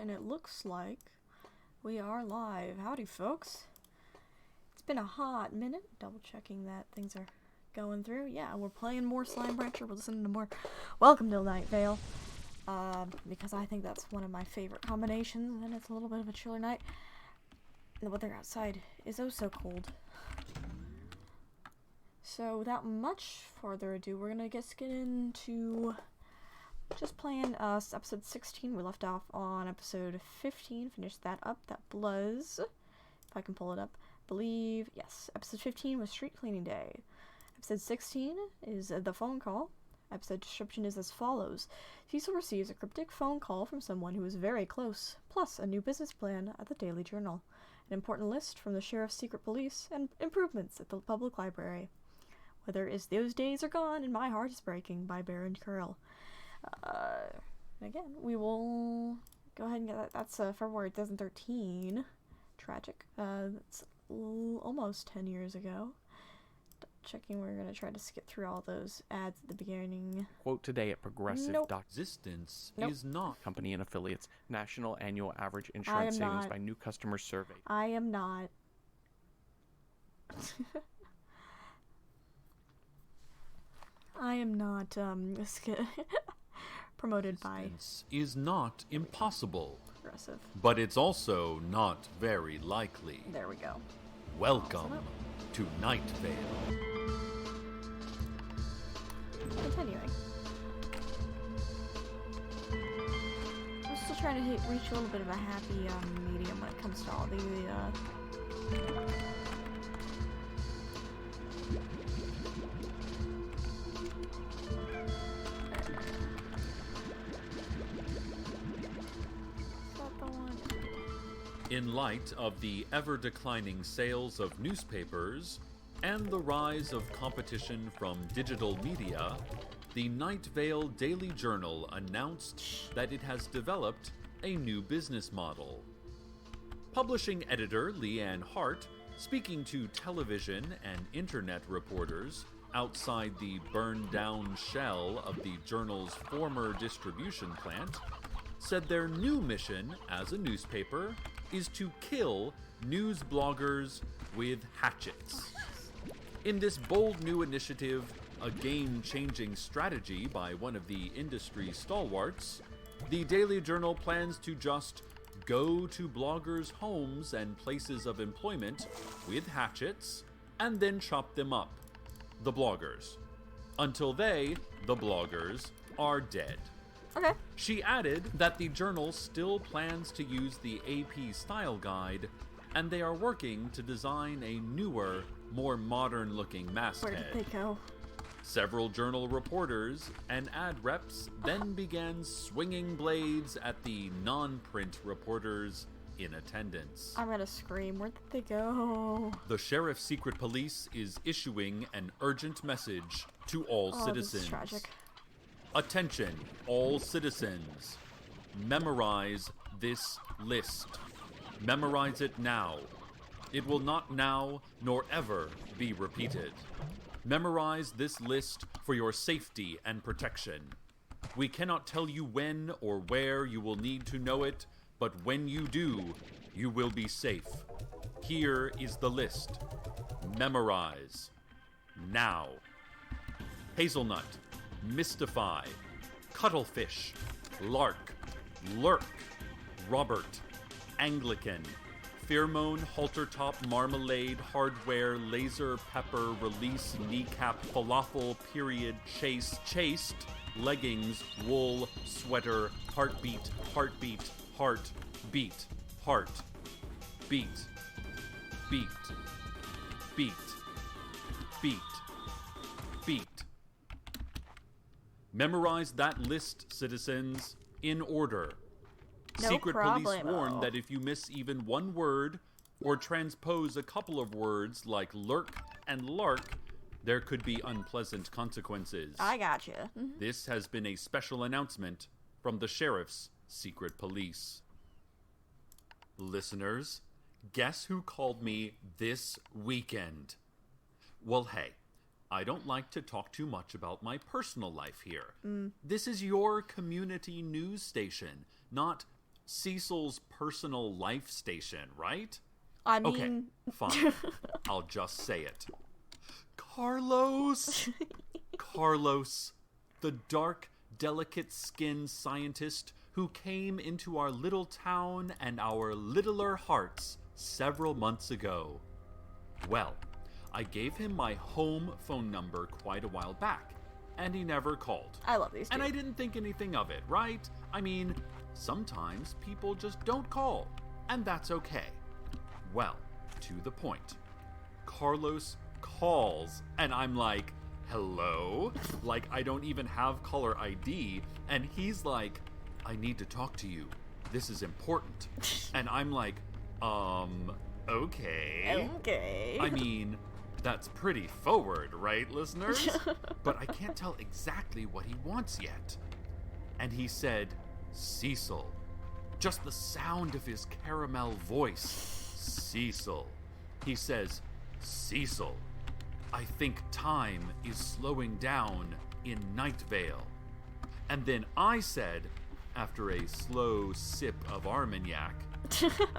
and it looks like we are live. Howdy, folks. It's been a hot minute. Double checking that things are going through. Yeah, we're playing more Slime Rancher. We're listening to more Welcome to Nightvale. Because I think that's one of my favorite combinations, and it's a little bit of a chilly night. And the weather outside is oh so cold. So without much further ado, we're gonna get into just playing episode 16. We left off on episode 15. Finished that up. That was, if I can pull it up, believe, yes, episode 15 was Street Cleaning Day. Episode 16 is the phone call. Episode description is as follows. Cecil receives a cryptic phone call from someone who is very close, plus a new business plan at the Daily Journal, an important list from the Sheriff's Secret Police, and improvements at the public library. Whether it's those days are gone and my heart is breaking by Baron Curl. Again, we will go ahead and get that. That's February 2013. Tragic. That's almost 10 years ago. Checking, we're going to try to skip through all those ads at the beginning. Quote today at Progressive. Nope. Existence Nope. is not company and affiliates. National annual average insurance savings by new customer survey. I am not. I am not promoted by Existence is not impossible, Progressive. but it's also not very likely. There we go. Welcome to Nightvale. Continuing. I'm still trying to reach a little bit of a happy medium when it comes to all the In light of the ever-declining sales of newspapers and the rise of competition from digital media, the Nightvale Daily Journal announced that it has developed a new business model. Publishing editor Leanne Hart, speaking to television and internet reporters outside the burned-down shell of the journal's former distribution plant, said their new mission as a newspaper is to kill news bloggers with hatchets. In this bold new initiative, a game-changing strategy by one of the industry stalwarts, the Daily Journal plans to just go to bloggers' homes and places of employment with hatchets and then chop them up, the bloggers, until they, the bloggers, are dead. Okay. She added that the journal still plans to use the AP style guide, and they are working to design a newer, more modern-looking masthead. Where did they go? Several journal reporters and ad reps then began swinging blades at the non-print reporters in attendance. I'm gonna scream. Where did they go? The Sheriff's Secret Police is issuing an urgent message to all citizens. This is tragic. Attention, all citizens. Memorize this list. Memorize it now. It will not now nor ever be repeated. Memorize this list for your safety and protection. We cannot tell you when or where you will need to know it, but when you do, you will be safe. Here is the list. Memorize. Now. Hazelnut. Mystify, Cuttlefish, Lark, Lurk, Robert, Anglican, Pheromone, Haltertop, Marmalade, Hardware, Laser, Pepper, Release, Kneecap, Falafel, Period, Chase, Chaste, Leggings, Wool, Sweater, Heartbeat, Heartbeat, Heart, Beat, Heart, Beat, Beat, Beat, Beat, Beat. Memorize that list, citizens, in order. No Secret Police problemo. warn that if you miss even one word or transpose a couple of words like lurk and lark, there could be unpleasant consequences. I gotcha. This has been a special announcement from the Sheriff's Secret Police. Listeners, guess who called me this weekend? Well, hey, I don't like to talk too much about my personal life here. This is your community news station, not Cecil's personal life station, right? I mean... Okay, fine. I'll just say it. Carlos! Carlos, the dark, delicate-skinned scientist who came into our little town and our littler hearts several months ago. Well, I gave him my home phone number quite a while back, and he never called. I love these two. And I didn't think anything of it, right? I mean, sometimes people just don't call, and that's okay. Well, to the point. Carlos calls, and I'm like, hello? Like, I don't even have caller ID, and he's like, I need to talk to you. This is important. And I'm like, okay. Okay. I mean, that's pretty forward, right, listeners? But I can't tell exactly what he wants yet. And he said, Cecil. Just the sound of his caramel voice. Cecil. He says, Cecil, I think time is slowing down in Nightvale. And then I said, after a slow sip of Armagnac,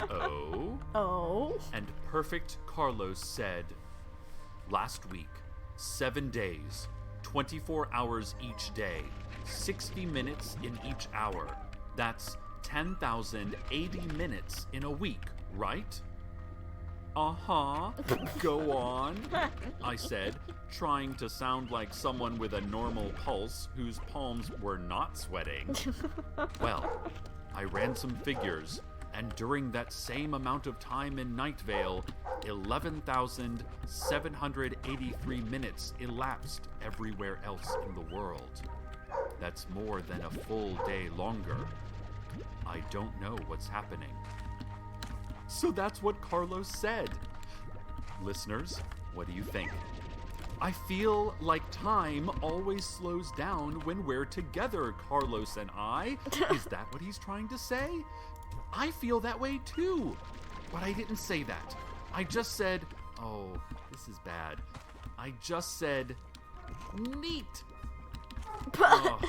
oh? Oh? And perfect Carlos said, last week, 7 days, 24 hours each day, 60 minutes in each hour. That's 10,080 minutes in a week, right? Uh-huh. Go on, I said, trying to sound like someone with a normal pulse whose palms were not sweating. Well, I ran some figures, and during that same amount of time in Nightvale, 11,783 minutes elapsed everywhere else in the world. That's more than a full day longer. I don't know what's happening. So that's what Carlos said. Listeners, what do you think? I feel like time always slows down when we're together, Carlos and I. Is that what he's trying to say? I feel that way too. But I didn't say that. I just said, oh, this is bad. I just said, neat. Oh,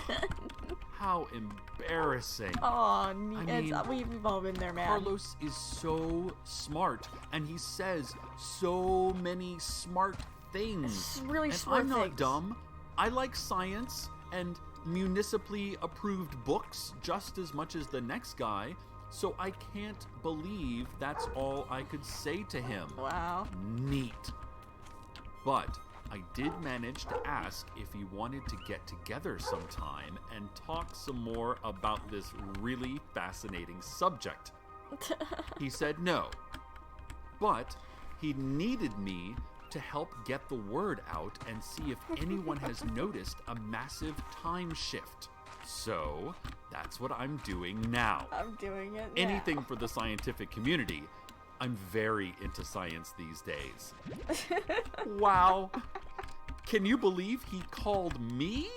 how embarrassing. Oh, I mean, we've all been there, man. Carlos is so smart, and he says so many smart things. It's really and smart I'm not things. dumb. I like science and municipally approved books just as much as the next guy, so I can't believe that's all I could say to him. Wow. Neat. But I did manage to ask if he wanted to get together sometime and talk some more about this really fascinating subject. He said no. But he needed me to help get the word out and see if anyone has noticed a massive time shift. So, that's what I'm doing now. I'm doing it now. Anything for the scientific community. I'm very into science these days. Wow. Can you believe he called me?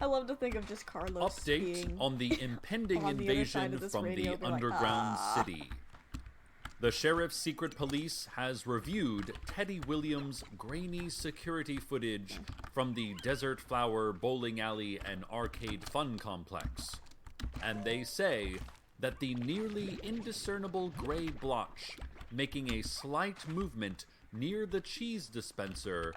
I love to think of just Carlos Update being on the impending on the other side invasion of this from radio, the be like, underground city. The sheriff's secret police has reviewed Teddy Williams' grainy security footage from the Desert Flower Bowling Alley and Arcade Fun Complex. And they say that the nearly indiscernible gray blotch making a slight movement near the cheese dispenser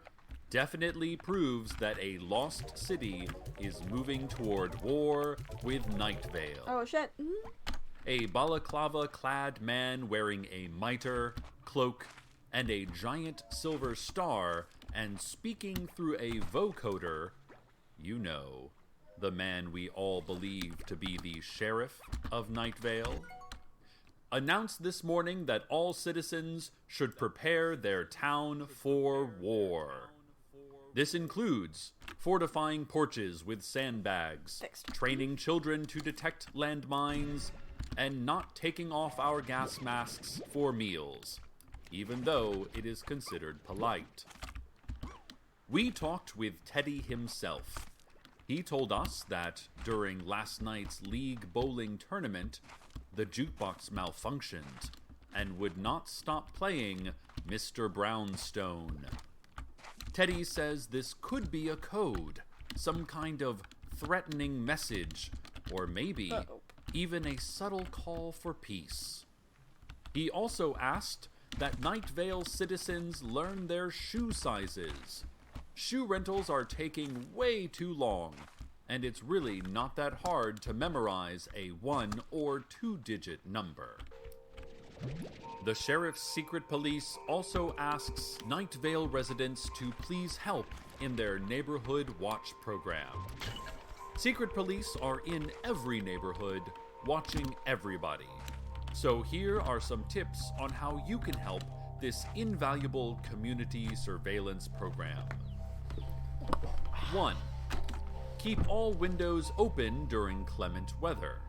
definitely proves that a lost city is moving toward war with Nightvale. Oh, shit. A balaclava-clad man wearing a mitre, cloak, and a giant silver star, and speaking through a vocoder, you know, the man we all believe to be the sheriff of Nightvale, announced this morning that all citizens should prepare their town for war. This includes fortifying porches with sandbags, training children to detect landmines, and not taking off our gas masks for meals, even though it is considered polite. We talked with Teddy himself. He told us that during last night's league bowling tournament, the jukebox malfunctioned and would not stop playing Mr. Brownstone. Teddy says this could be a code, some kind of threatening message, or maybe even a subtle call for peace. He also asked that Nightvale citizens learn their shoe sizes. Shoe rentals are taking way too long, and it's really not that hard to memorize a 1 or 2-digit number. The Sheriff's Secret Police also asks Nightvale residents to please help in their Neighborhood Watch program. Secret Police are in every neighborhood, watching everybody. So here are some tips on how you can help this invaluable community surveillance program. 1. Keep all windows open during clement weather.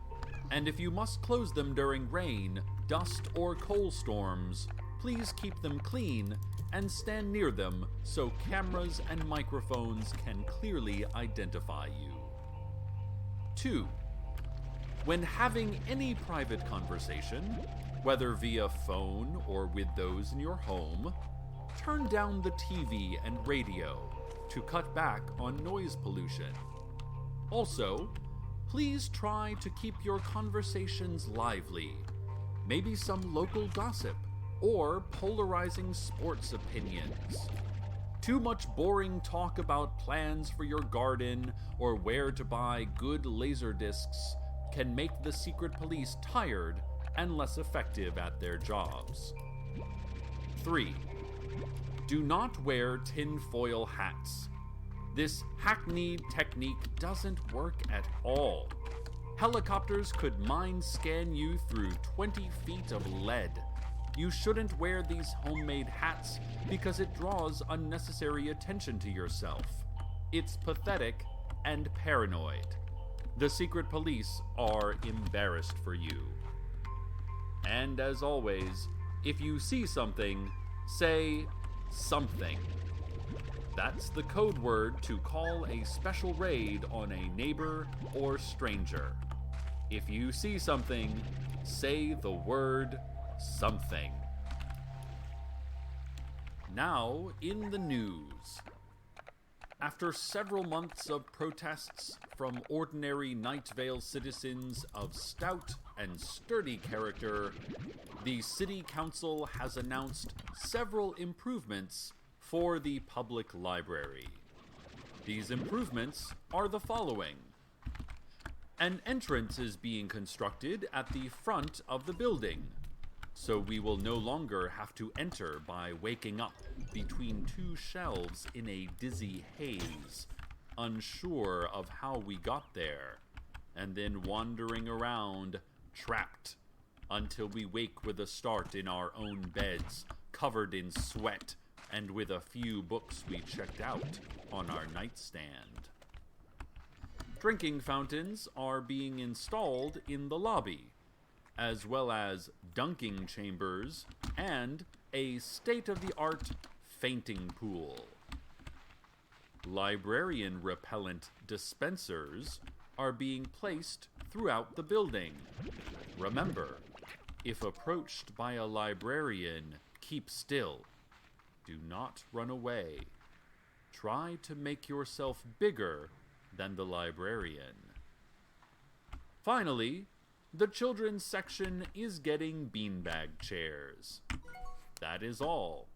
And if you must close them during rain, dust, or coal storms, please keep them clean and stand near them so cameras and microphones can clearly identify you. 2. When having any private conversation, whether via phone or with those in your home, turn down the TV and radio to cut back on noise pollution. Also, please try to keep your conversations lively. Maybe some local gossip or polarizing sports opinions. Too much boring talk about plans for your garden or where to buy good laser discs can make the secret police tired and less effective at their jobs. 3. Do not wear tinfoil hats. This hackneyed technique doesn't work at all. Helicopters could mind scan you through 20 feet of lead. You shouldn't wear these homemade hats because it draws unnecessary attention to yourself. It's pathetic and paranoid. The secret police are embarrassed for you. And as always, if you see something, say something. That's the code word to call a special raid on a neighbor or stranger. If you see something, say the word something. Now in the news. After several months of protests from ordinary Nightvale citizens of stout and sturdy character, the City Council has announced several improvements for the public library. These improvements are the following. An entrance is being constructed at the front of the building, so we will no longer have to enter by waking up between two shelves in a dizzy haze, unsure of how we got there, and then wandering around, trapped, until we wake with a start in our own beds, covered in sweat, and with a few books we checked out on our nightstand. Drinking fountains are being installed in the lobby, as well as dunking chambers and a state-of-the-art fainting pool. Librarian repellent dispensers are being placed throughout the building. Remember, if approached by a librarian, keep still. Do not run away. Try to make yourself bigger than the librarian. Finally, the children's section is getting beanbag chairs. That is all.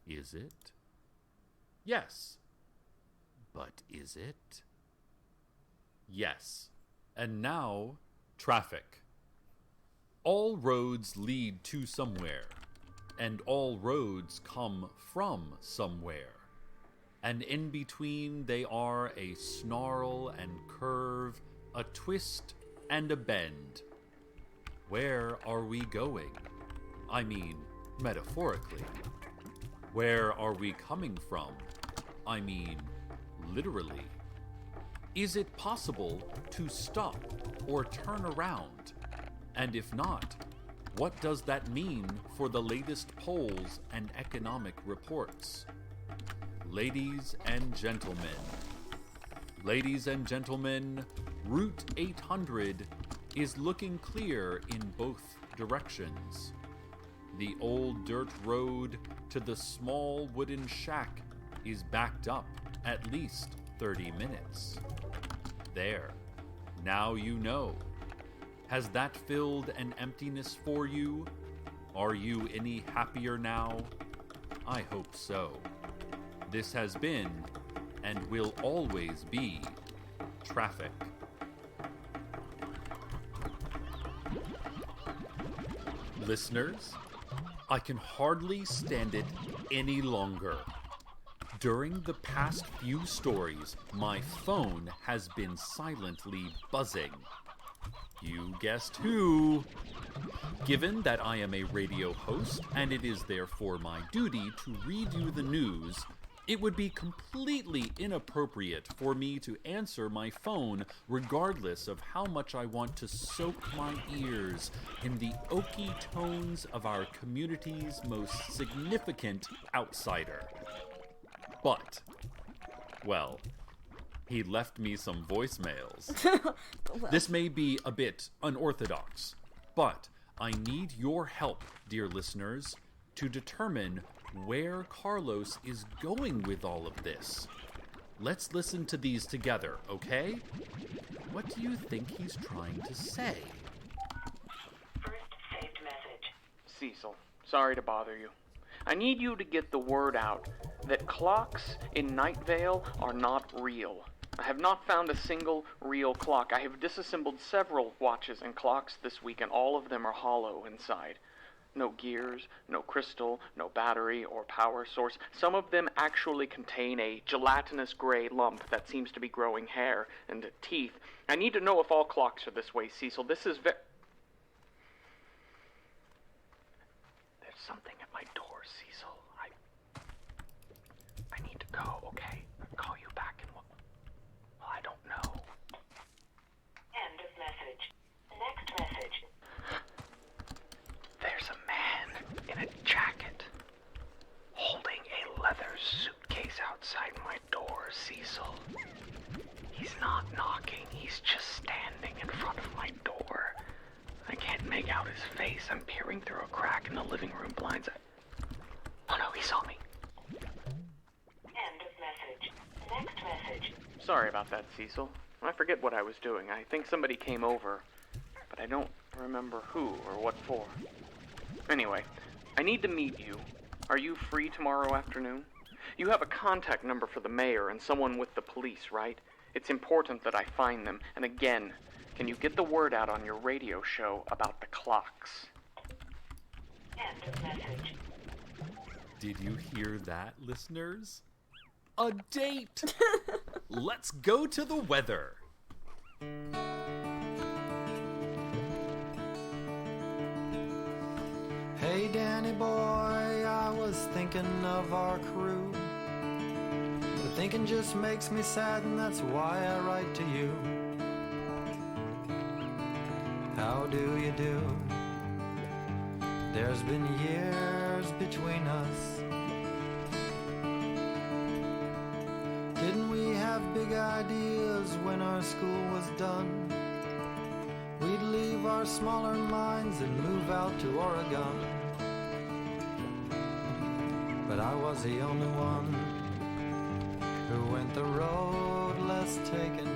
Is it? Yes. But is it? Yes. And now, traffic. All roads lead to somewhere, and all roads come from somewhere. And in between they are a snarl and curve, a twist and a bend. Where are we going? I mean, metaphorically. Where are we coming from? I mean, literally. Is it possible to stop or turn around? And if not, what does that mean for the latest polls and economic reports? Ladies and gentlemen, Route 800 is looking clear in both directions. The old dirt road to the small wooden shack is backed up at least 30 minutes. There, now you know. Has that filled an emptiness for you? Are you any happier now? I hope so. This has been, and will always be, Traffic. Listeners, I can hardly stand it any longer. During the past few stories, my phone has been silently buzzing. You guessed who? Given that I am a radio host, and it is therefore my duty to read you the news, it would be completely inappropriate for me to answer my phone regardless of how much I want to soak my ears in the oaky tones of our community's most significant outsider. But, well, he left me some voicemails. This may be a bit unorthodox, but I need your help, dear listeners, to determine where Carlos is going with all of this. Let's listen to these together, okay? What do you think he's trying to say? First saved message. Cecil, sorry to bother you. I need you to get the word out that clocks in Nightvale are not real. I have not found a single real clock. I have disassembled several watches and clocks this week, and all of them are hollow inside. No gears, no crystal, no battery or power source. Some of them actually contain a gelatinous gray lump that seems to be growing hair and teeth. I need to know if all clocks are this way, Cecil. This is There's something at my door, Cecil. I need to go, okay? I'll call you back in well, I don't know. End of message. Next message. There's a man in a jacket holding a leather suitcase outside my door, Cecil. He's not knocking, he's just standing in front of my door. I can't make out his face. I'm peering through a crack in the living room blinds. Oh no, he saw me. End of message. Next message. Sorry about that, Cecil. I forget what I was doing. I think somebody came over, but I don't remember who or what for. Anyway, I need to meet you. Are you free tomorrow afternoon? You have a contact number for the mayor and someone with the police, right? It's important that I find them. And again, can you get the word out on your radio show about the clocks? End of message. Did you hear that, listeners? A date! Let's go to the weather. Hey Danny boy, I was thinking of our crew. But thinking just makes me sad, and that's why I write to you. How do you do? There's been years between us. Didn't we have big ideas when our school was done? We'd leave our smaller minds and move out to Oregon. But I was the only one who went the road less taken.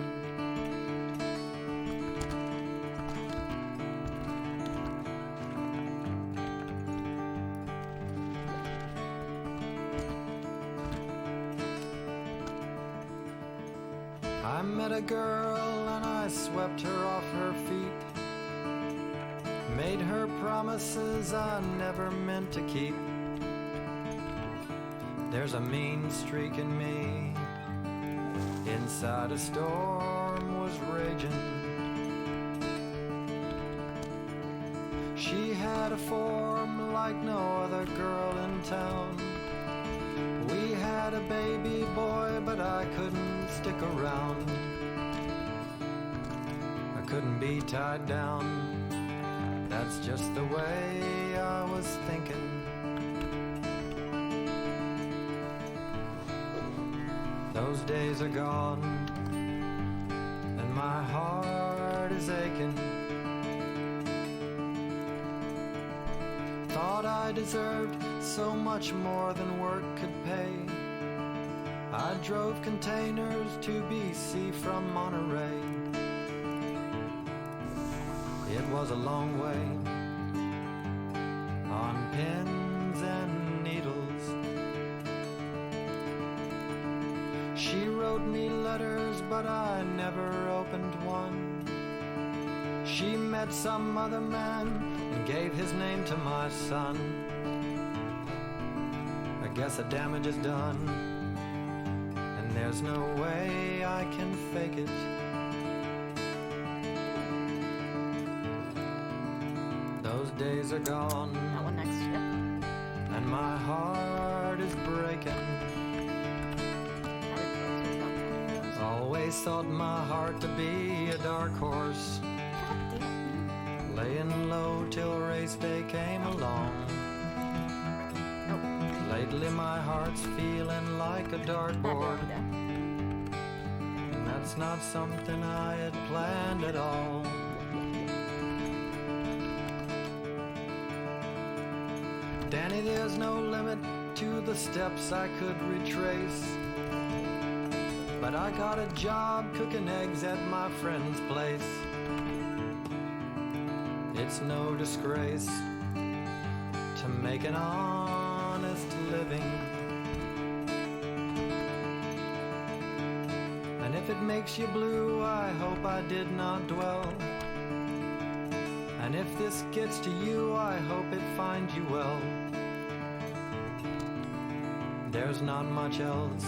I met a girl and I swept her off her feet. Made her promises I never meant to keep. There's a mean streak in me. Inside a storm was raging. She had a form like no other girl in town. We had a baby boy, but I couldn't stick around. I couldn't be tied down. That's just the way I was thinking. Those days are gone, and my heart is aching. Thought I deserved so much more than work could pay. I drove containers to BC from Monterey. It was a long way on pins and needles. She wrote me letters, but I never opened one. She met some other man and gave his name to my son. I guess the damage is done, and there's no way I can fake it. Those days are gone, That one next, yep. and my heart is breaking. Always thought my heart to be a dark horse, laying low till race day came along. Lately my heart's feeling like a dartboard, and that's not something I had planned at all. Danny, there's no limit to the steps I could retrace, but I got a job cooking eggs at my friend's place. It's no disgrace to make an honest living, and if it makes you blue, I hope I did not dwell. And if this gets to you, I hope it finds you well. There's not much else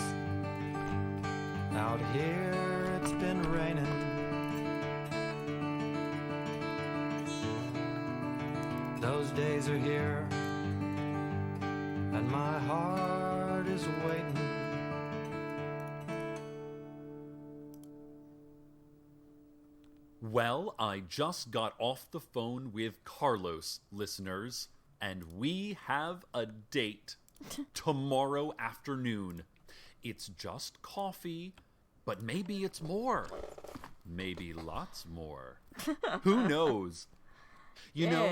out here, it's been raining. Those days are here, and my heart is waiting. Well, I just got off the phone with Carlos, listeners, and we have a date tomorrow afternoon. It's just coffee, but maybe it's more. Maybe lots more. Who knows? You know,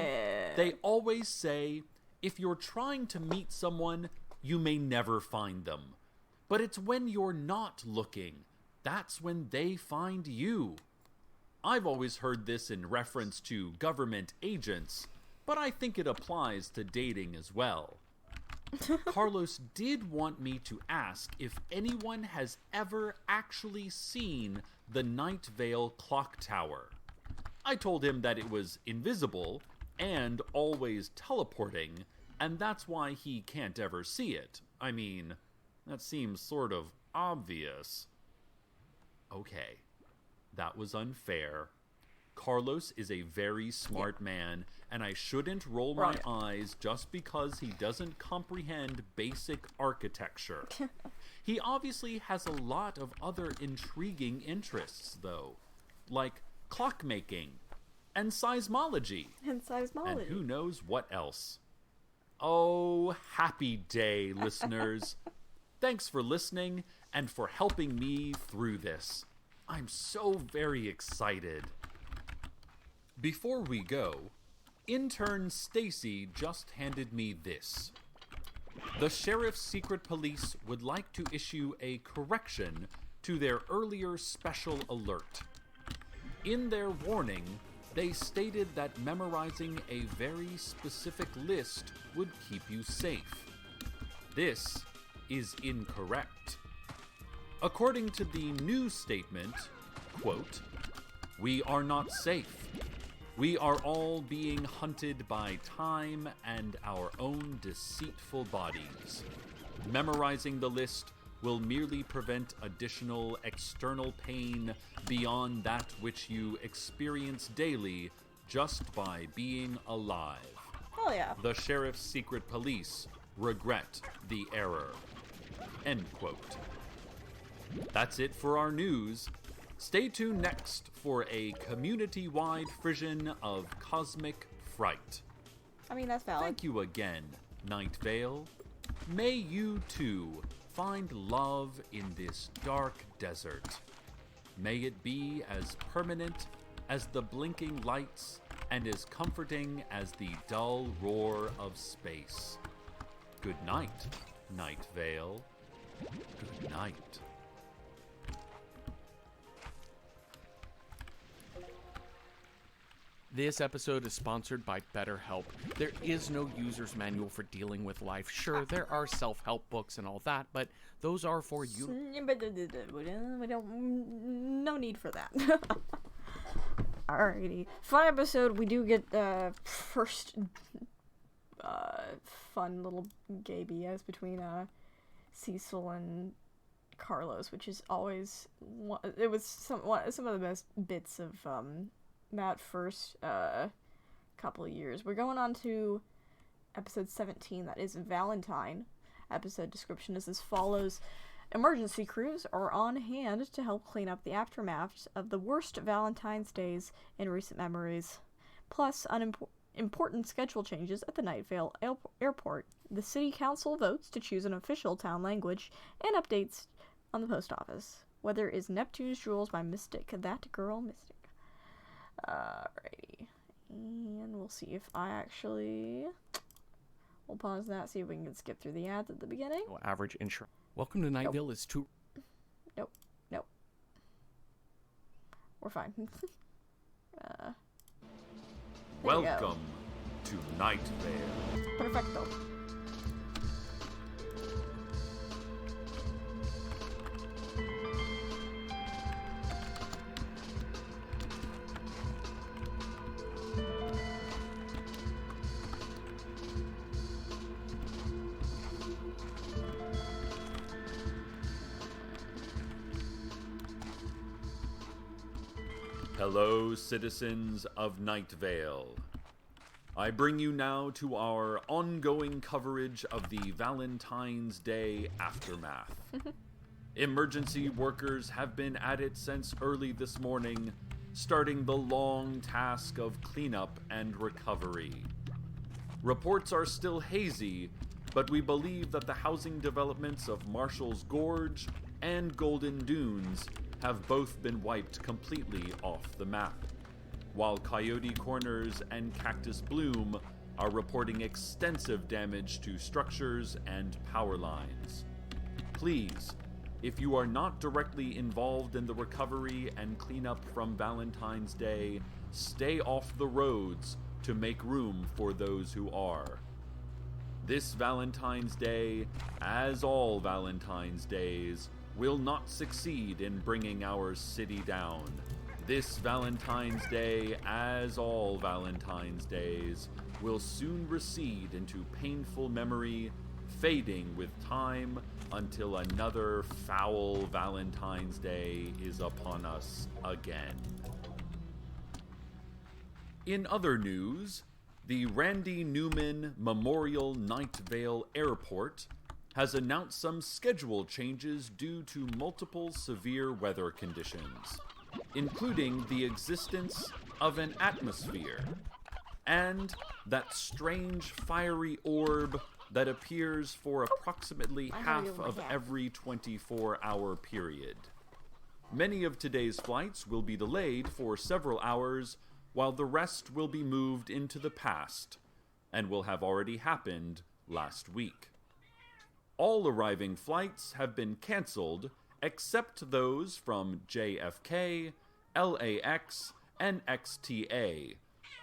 they always say, if you're trying to meet someone, you may never find them. But it's when you're not looking, that's when they find you. I've always heard this in reference to government agents, but I think it applies to dating as well. Carlos did want me to ask if anyone has ever actually seen the Nightvale clock tower. I told him that it was invisible and always teleporting, and that's why he can't ever see it. I mean, that seems sort of obvious. Okay, that was unfair. Carlos is a very smart man, and I shouldn't roll my eyes just because he doesn't comprehend basic architecture. He obviously has a lot of other intriguing interests, though, like clockmaking and seismology. And And who knows what else. Oh, happy day, listeners. Thanks for listening and for helping me through this. I'm so very excited. Before we go, intern Stacy just handed me this. The Sheriff's Secret Police would like to issue a correction to their earlier special alert. In their warning, they stated that memorizing a very specific list would keep you safe. This is incorrect. According to the new statement, quote, "We are not safe. We are all being hunted by time and our own deceitful bodies. Memorizing the list will merely prevent additional external pain beyond that which you experience daily just by being alive. Oh yeah. The Sheriff's Secret Police regret the error." End quote. That's it for our news. Stay tuned next for a community-wide frisson of cosmic fright. I mean, that's valid. Thank you again, Nightvale. May you too find love in this dark desert. May it be as permanent as the blinking lights and as comforting as the dull roar of space. Good night, Nightvale. Good night. This episode is sponsored by BetterHelp. There is no user's manual for dealing with life. Sure, there are self-help books and all that, but those are for you. We don't. No need for that. Alrighty. Fun episode. We do get the first fun little gay BS between Cecil and Carlos, which is always it was some of the best bits of that first couple of years. We're going on to episode 17, that is Valentine. Episode description is as follows. Emergency crews are on hand to help clean up the aftermath of the worst Valentine's days in recent memories. Plus, important schedule changes at the Nightvale airport. The city council votes to choose an official town language, and updates on the post office. Weather is Neptune's Jewels by Mystic. That girl, Mystic. Alrighty. And we'll see if I actually... We'll pause that, see if we can skip through the ads at the beginning. Average insurance. Welcome to Nightvale is too... Nope. We're fine. Welcome to Nightvale. Perfecto. Hello, citizens of Nightvale. I bring you now to our ongoing coverage of the Valentine's Day aftermath. Emergency workers have been at it since early this morning, starting the long task of cleanup and recovery. Reports are still hazy, but we believe that the housing developments of Marshall's Gorge and Golden Dunes have both been wiped completely off the map, while Coyote Corners and Cactus Bloom are reporting extensive damage to structures and power lines. Please, if you are not directly involved in the recovery and cleanup from Valentine's Day, stay off the roads to make room for those who are. This Valentine's Day, as all Valentine's Days, will not succeed in bringing our city down. This Valentine's Day, as all Valentine's Days, will soon recede into painful memory, fading with time until another foul Valentine's Day is upon us again. In other news, the Randy Newman Memorial Nightvale Airport has announced some schedule changes due to multiple severe weather conditions, including the existence of an atmosphere and that strange fiery orb that appears for approximately half of every 24-hour period. Many of today's flights will be delayed for several hours, while the rest will be moved into the past and will have already happened last week. All arriving flights have been canceled except those from JFK, LAX, and XTA,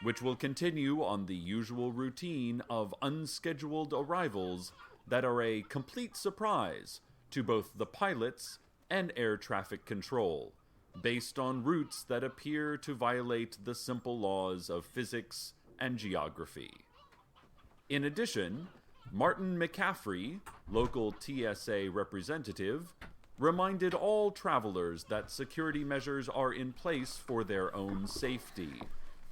which will continue on the usual routine of unscheduled arrivals that are a complete surprise to both the pilots and air traffic control, based on routes that appear to violate the simple laws of physics and geography. In addition, Martin McCaffrey, local TSA representative, reminded all travelers that security measures are in place for their own safety,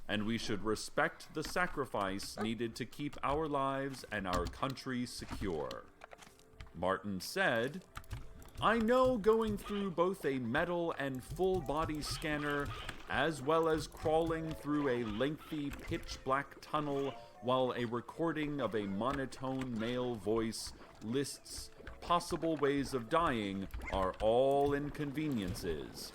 and we should respect the sacrifice needed to keep our lives and our country secure. Martin said, "I know going through both a metal and full body scanner, as well as crawling through a lengthy pitch-black tunnel while a recording of a monotone male voice lists possible ways of dying, are all inconveniences.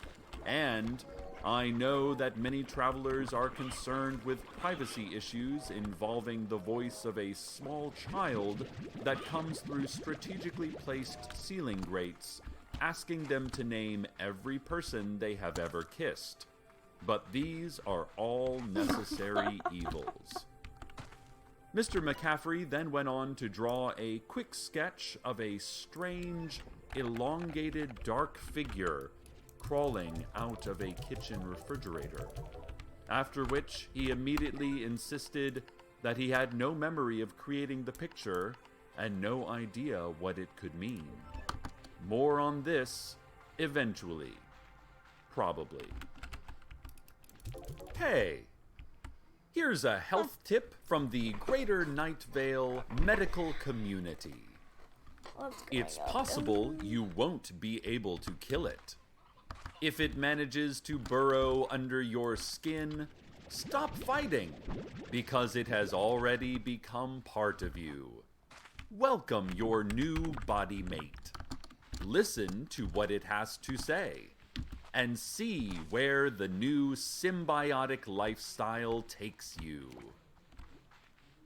And I know that many travelers are concerned with privacy issues involving the voice of a small child that comes through strategically placed ceiling grates, asking them to name every person they have ever kissed. but these are all necessary evils. Mr. McCaffrey then went on to draw a quick sketch of a strange, elongated, dark figure crawling out of a kitchen refrigerator, after which he immediately insisted that he had no memory of creating the picture and no idea what it could mean. More on this eventually. Probably. Hey! Here's a health tip from the greater Nightvale medical community. It's possible you won't be able to kill it. If it manages to burrow under your skin, stop fighting, because it has already become part of you. Welcome your new body mate. Listen to what it has to say, and see where the new symbiotic lifestyle takes you.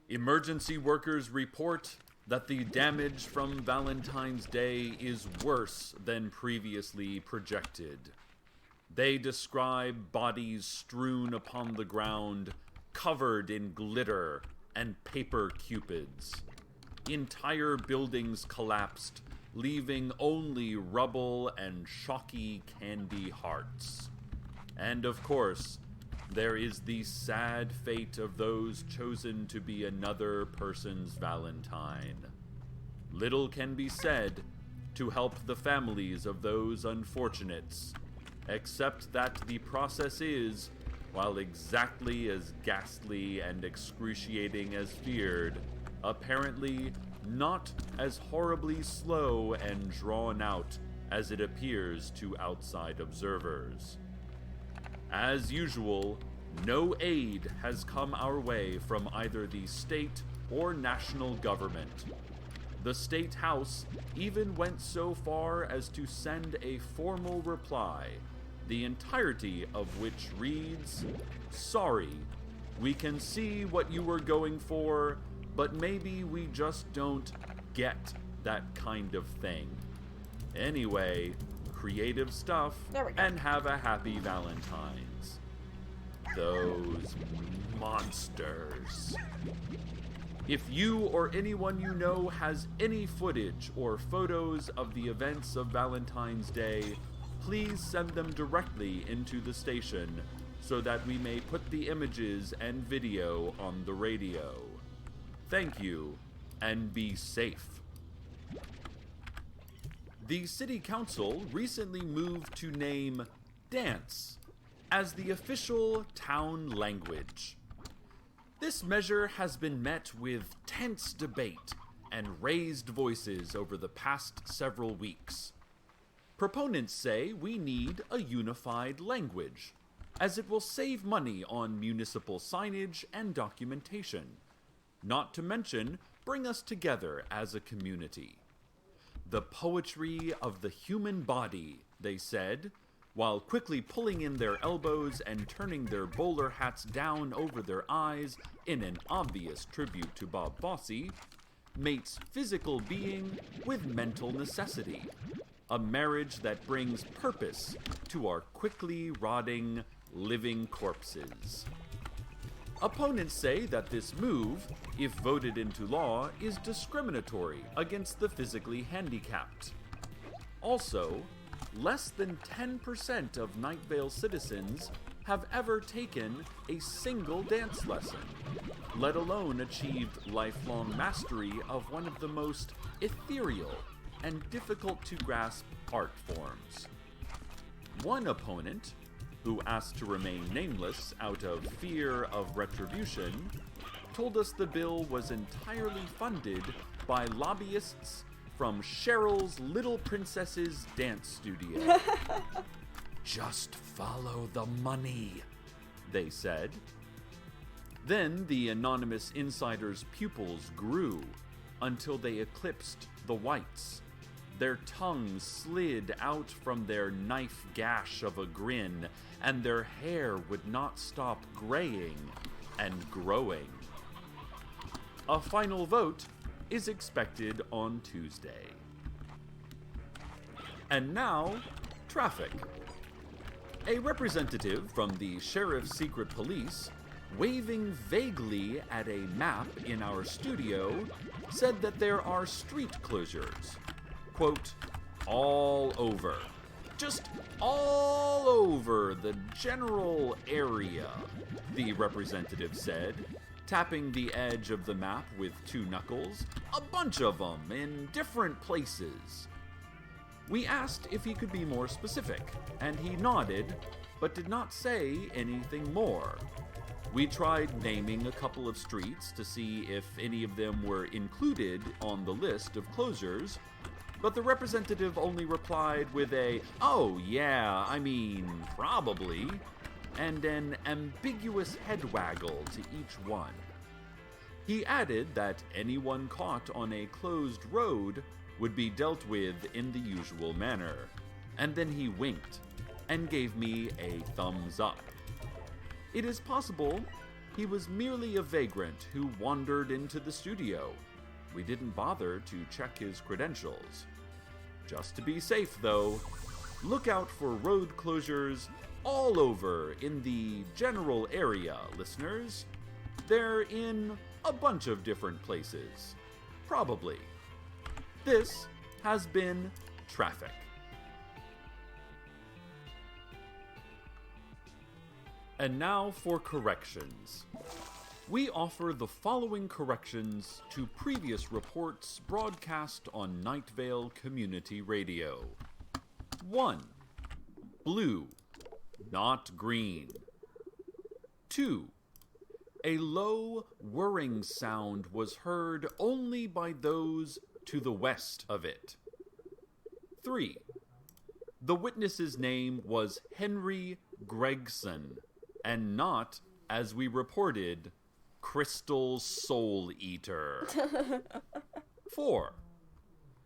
Emergency workers report that the damage from Valentine's Day is worse than previously projected. They describe bodies strewn upon the ground, covered in glitter and paper cupids. Entire buildings collapsed, leaving only rubble and shocky candy hearts. And of course, there is the sad fate of those chosen to be another person's Valentine. Little can be said to help the families of those unfortunates, except that the process is, while exactly as ghastly and excruciating as feared, apparently not as horribly slow and drawn out as it appears to outside observers. As usual, no aid has come our way from either the state or national government. The State House even went so far as to send a formal reply, the entirety of which reads, "Sorry, we can see what you were going for, but maybe we just don't get that kind of thing. Anyway, creative stuff, There we go. and have a happy Valentine's." Those monsters. If you or anyone you know has any footage or photos of the events of Valentine's Day, please send them directly into the station so that we may put the images and video on the radio. Thank you, and be safe. The City Council recently moved to name dance as the official town language. This measure has been met with tense debate and raised voices over the past several weeks. Proponents say we need a unified language, as it will save money on municipal signage and documentation, not to mention bring us together as a community. The poetry of the human body, they said, while quickly pulling in their elbows and turning their bowler hats down over their eyes in an obvious tribute to Bob Fosse, mates physical being with mental necessity, a marriage that brings purpose to our quickly rotting, living corpses. Opponents say that this move, if voted into law, is discriminatory against the physically handicapped. Also, less than 10% of Nightvale citizens have ever taken a single dance lesson, let alone achieved lifelong mastery of one of the most ethereal and difficult to grasp art forms. One opponent, who asked to remain nameless out of fear of retribution, told us the bill was entirely funded by lobbyists from Cheryl's Little Princess's dance studio. Just follow the money, they said. Then the anonymous insider's pupils grew until they eclipsed the whites. Their tongues slid out from their knife gash of a grin, and their hair would not stop graying and growing. A final vote is expected on Tuesday. And now, traffic. A representative from the Sheriff's Secret Police, waving vaguely at a map in our studio, said that there are street closures. Quote, all over. Just all over the general area, the representative said, tapping the edge of the map with 2 knuckles, a bunch of them in different places. We asked if he could be more specific, and he nodded, but did not say anything more. We tried naming a couple of streets to see if any of them were included on the list of closures, but the representative only replied with a, oh yeah, I mean, probably, and an ambiguous head waggle to each one. He added that anyone caught on a closed road would be dealt with in the usual manner, and then he winked and gave me a thumbs up. It is possible he was merely a vagrant who wandered into the studio. We didn't bother to check his credentials. Just to be safe, though, look out for road closures all over in the general area, listeners. They're in a bunch of different places. Probably. This has been Traffic. And now for corrections. We offer the following corrections to previous reports broadcast on Nightvale Community Radio. 1. Blue, not green. 2. A low whirring sound was heard only by those to the west of it. 3. The witness's name was Henry Gregson, and not, as we reported, Crystal Soul Eater. 4.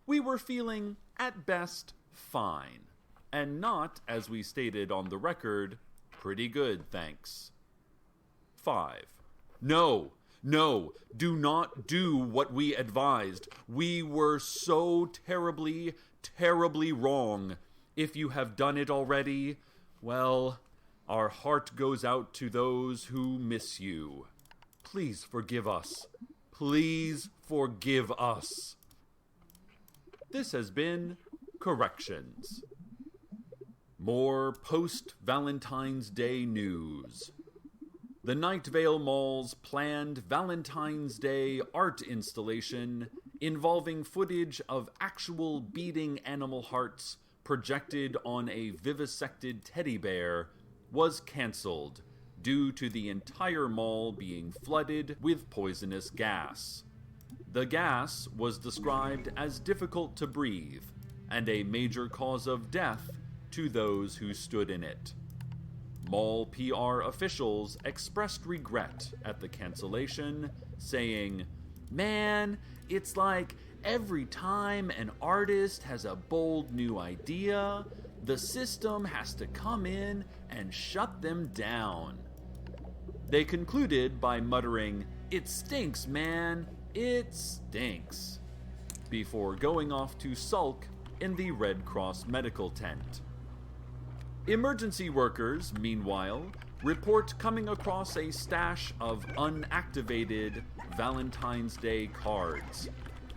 We were feeling, at best, fine, and not, as we stated on the record, pretty good, thanks. 5. No, do not do what we advised. We were so terribly, terribly wrong. If you have done it already, well, our heart goes out to those who miss you. Please forgive us. Please forgive us. This has been Corrections. More post-Valentine's Day news. The Nightvale Mall's planned Valentine's Day art installation involving footage of actual beating animal hearts projected on a vivisected teddy bear was cancelled due to the entire mall being flooded with poisonous gas. The gas was described as difficult to breathe and a major cause of death to those who stood in it. Mall PR officials expressed regret at the cancellation, saying, "Man, it's like every time an artist has a bold new idea, the system has to come in and shut them down." They concluded by muttering, "It stinks, man, it stinks," before going off to sulk in the Red Cross medical tent. Emergency workers, meanwhile, report coming across a stash of unactivated Valentine's Day cards,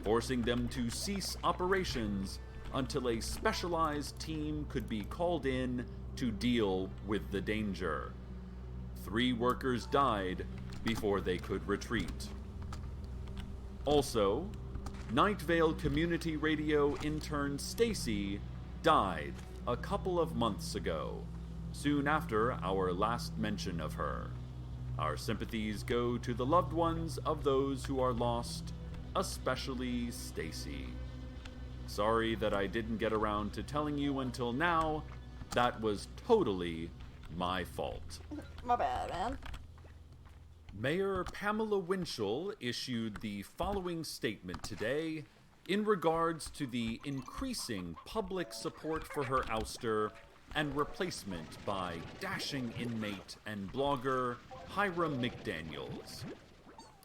forcing them to cease operations until a specialized team could be called in to deal with the danger. 3 workers died before they could retreat. Also, Nightvale Community Radio intern Stacy died a couple of months ago, soon after our last mention of her. Our sympathies go to the loved ones of those who are lost, especially Stacy. Sorry that I didn't get around to telling you until now. That was totally my fault. My bad, man. Mayor Pamela Winchell issued the following statement today in regards to the increasing public support for her ouster and replacement by dashing inmate and blogger Hiram McDaniels.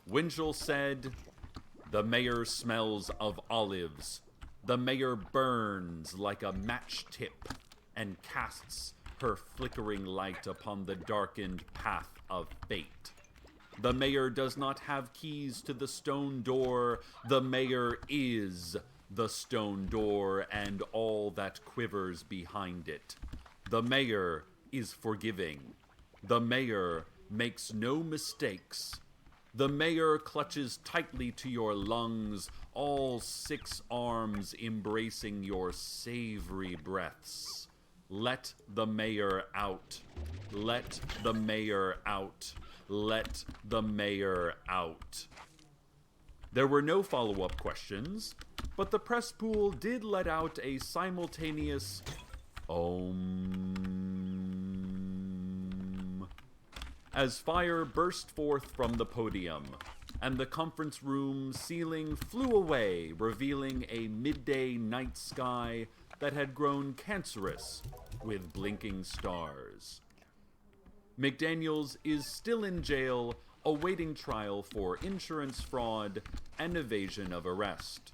Winchell said, "The mayor smells of olives. The mayor burns like a match tip and casts her flickering light upon the darkened path of fate. The mayor does not have keys to the stone door. The mayor is the stone door and all that quivers behind it. The mayor is forgiving. The mayor makes no mistakes. The mayor clutches tightly to your lungs, all 6 arms embracing your savory breaths. Let the mayor out. Let the mayor out. Let the mayor out. There were no follow-up questions, but the press pool did let out a simultaneous Om as fire burst forth from the podium, and the conference room ceiling flew away, revealing a midday night sky that had grown cancerous with blinking stars. McDaniels is still in jail, awaiting trial for insurance fraud and evasion of arrest.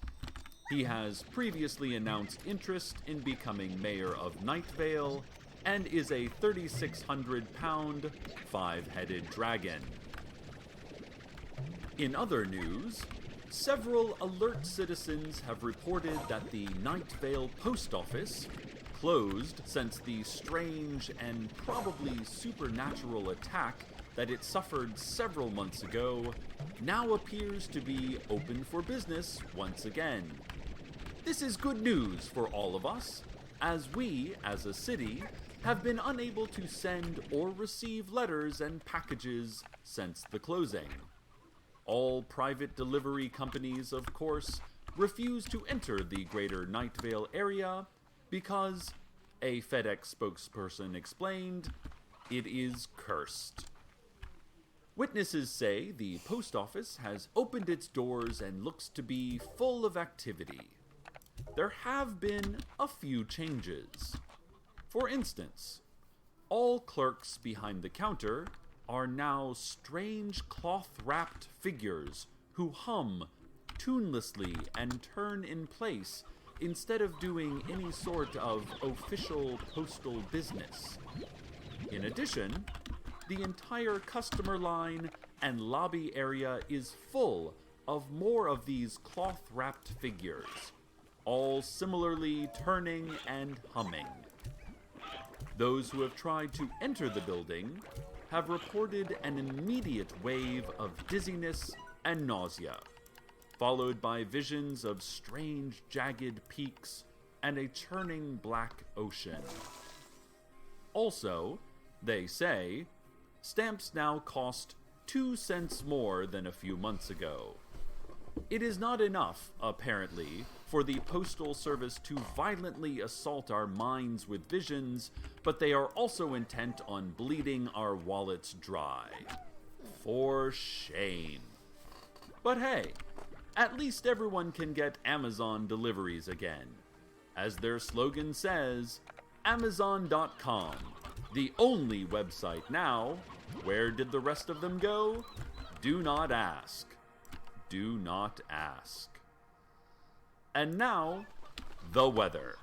He has previously announced interest in becoming mayor of Nightvale and is a 3,600-pound, 5-headed dragon. In other news, several alert citizens have reported that the Nightvale post office, closed since the strange and probably supernatural attack that it suffered several months ago, now appears to be open for business once again. This is good news for all of us, as we, as a city, have been unable to send or receive letters and packages since the closing. All private delivery companies, of course, refuse to enter the greater Nightvale area because, a FedEx spokesperson explained, it is cursed. Witnesses say the post office has opened its doors and looks to be full of activity. There have been a few changes. For instance, all clerks behind the counter are now strange cloth-wrapped figures who hum tunelessly and turn in place instead of doing any sort of official postal business. In addition, the entire customer line and lobby area is full of more of these cloth-wrapped figures, all similarly turning and humming. Those who have tried to enter the building have reported an immediate wave of dizziness and nausea, followed by visions of strange jagged peaks and a churning black ocean. Also, they say, stamps now cost 2 cents more than a few months ago. It is not enough, apparently, for the Postal Service to violently assault our minds with visions, but they are also intent on bleeding our wallets dry. For shame. But hey, at least everyone can get Amazon deliveries again. As their slogan says, Amazon.com, the only website now. Where did the rest of them go? Do not ask. Do not ask. And now, the weather.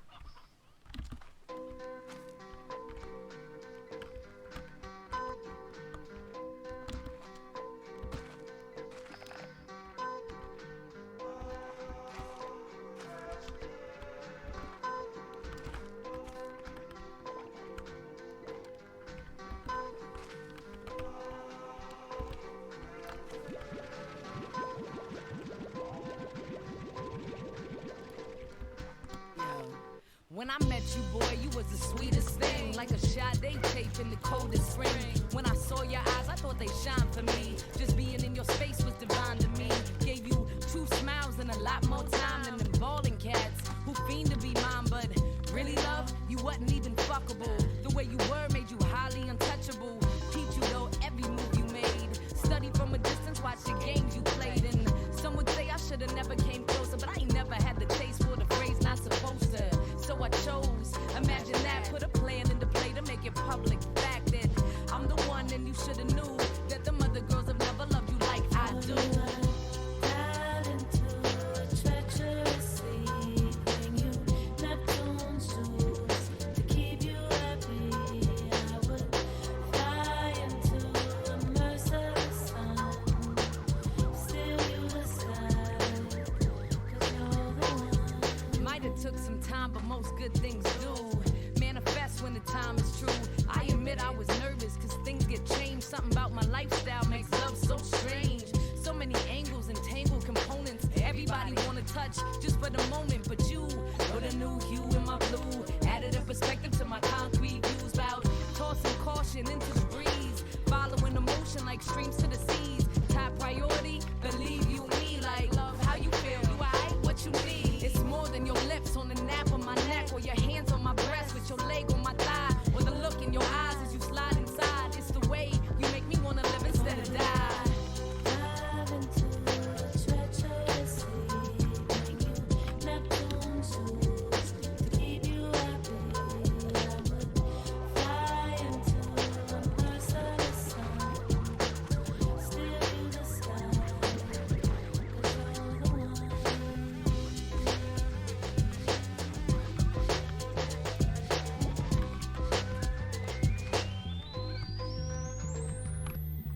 When I met you, boy, you was the sweetest thing. Like a Sade tape in the coldest spring. When I saw your eyes, I thought they shined for me. Just being in your space was divine to me. Gave you 2 smiles and a lot more time than them balding cats who fiend to be mine. But really, love, you wasn't even fuckable. The way you were made you highly untouchable. Teach you, though, every move you made. Study from a distance, watch the games you played. And some would say I should've never came closer, but I ain't never had the taste for the phrase not supposed to. So I chose, imagine that, put a plan into play to make it public fact that I'm the one and you should've knew that them other girls have never loved you good things do manifest when the time is true. I admit I was nervous, cause things get changed. Something about my lifestyle makes love so strange. So many angles and tangled components. Everybody wanna touch just for the moment, but you put a new hue in my blue. Added a perspective to my concrete views. About tossing caution into the breeze, following emotion like streams to the seas. Top priority, believe you me. Like, love, how you feel? You alright? What you need? It's more than your lips on the nape of my neck, or your hands on my breast with your leg on my thigh, or the look in your eyes as you slide inside. It's the way you make me wanna live instead of die. Dive into a treacherous sea, bring you Neptune's tools to keep you happy. I would fly into a merciless sun, steal you the sky, 'cause you're the one.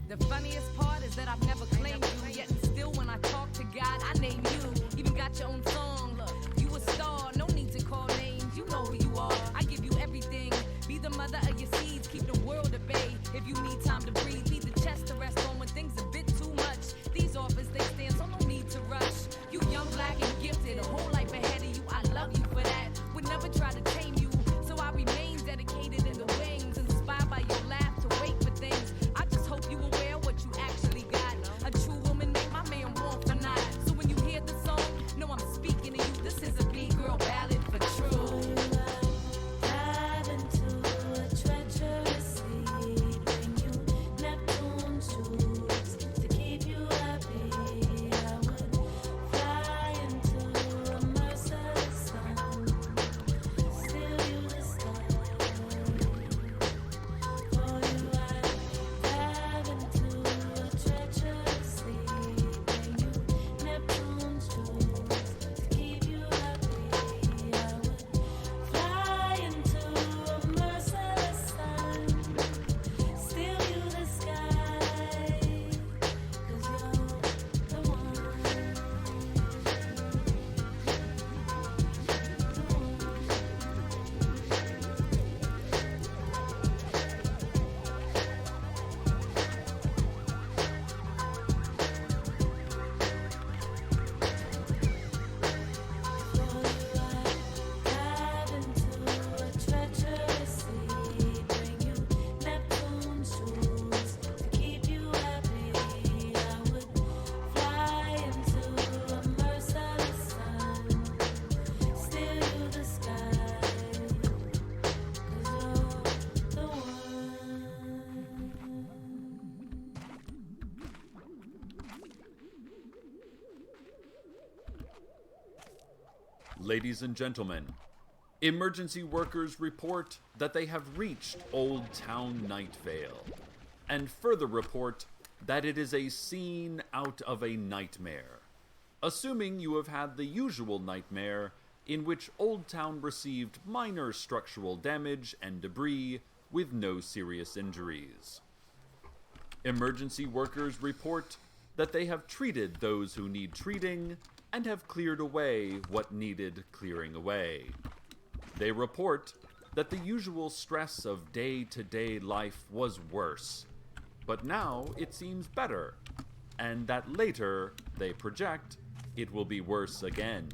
The funniest part is that I've never claimed you, yet and still when I talk to God, I name you. Even got your own song. Look, you a star, no need to call names. You know who you are. I give you everything. Be the mother of your seeds, keep the world at bay. If you need time to breathe, be the chest to rest on when things a bit too much. These offers they stand, so no need to rush. You young, black, and gifted, a whole life ahead of you. I love you for that. Would never try to tame you, so I remain dedicated in the wings, inspired by your laugh to wait for things. I just hope you aware what you actually got. A true woman make my man want for not. So when you hear the song, know I'm speaking to you. This is a B-girl ballad for true. Dive into a treacherous sea, bring you Neptune's tools to keep you happy. I would fly into a merciless sun, steal you the sky. For you I'd dive into a treacherous sea, bring you Neptune's tools to keep you happy. I would fly into a merciless sun, steal you the sky, 'cause you're the one. Dive into a treacherous sea, bring you Neptune's tools to keep you happy. I would fly into a merciless sun, steal you the sky, 'cause you're the one. Ladies and gentlemen, emergency workers report that they have reached Old Town Nightvale, and further report that it is a scene out of a nightmare, assuming you have had the usual nightmare in which Old Town received minor structural damage and debris with no serious injuries. Emergency workers report that they have treated those who need treating and have cleared away what needed clearing away. They report that the usual stress of day-to-day life was worse, but now it seems better, and that later, they project, it will be worse again.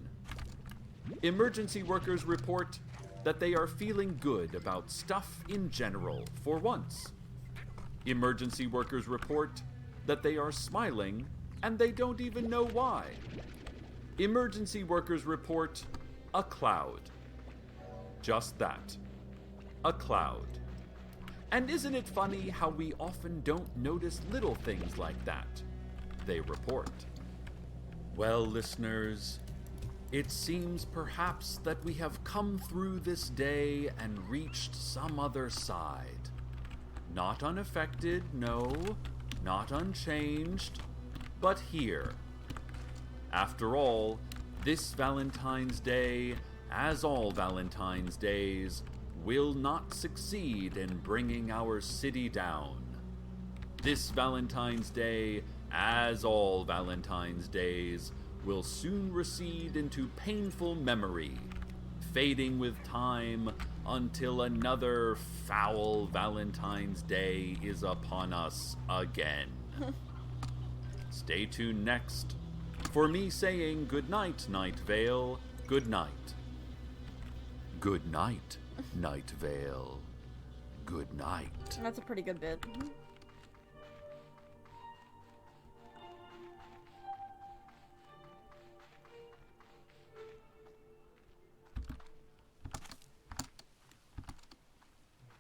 Emergency workers report that they are feeling good about stuff in general for once. Emergency workers report that they are smiling and they don't even know why. Emergency workers report a cloud. Just that. A cloud. And isn't it funny how we often don't notice little things like that? They report. Well, listeners, it seems perhaps that we have come through this day and reached some other side. Not unaffected, no, not unchanged, but here. After all, this Valentine's Day, as all Valentine's Days, will not succeed in bringing our city down. This Valentine's Day, as all Valentine's Days, will soon recede into painful memory, fading with time until another foul Valentine's Day is upon us again. Stay tuned next for me saying good night, Nightvale. Good night. Good night, Nightvale. Good night. That's a pretty good bit.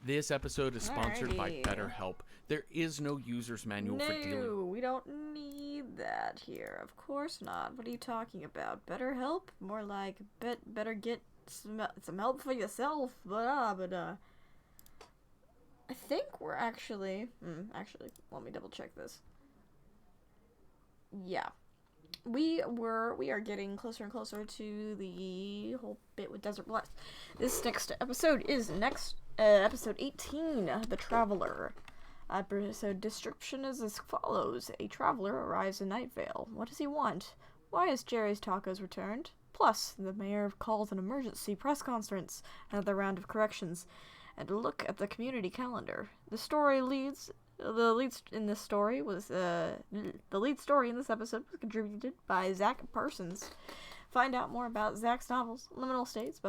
This episode is sponsored by Alrighty. BetterHelp. There is no user's manual for dealing. No, we don't need that here. Of course not. What are you talking about? Better help? More like better get some help for yourself. I think we're actually. Actually, let me double check this. Yeah, we are getting closer and closer to the whole bit with Desert Blast. This next episode is episode 18, The Traveler. Episode description is as follows. A traveler arrives in Nightvale. What does he want? Why is Jerry's Tacos returned? Plus, the mayor calls an emergency press conference, another round of corrections, and a look at the community calendar. The lead story in this episode was contributed by Zach Parsons. Find out more about Zach's novels, Liminal States,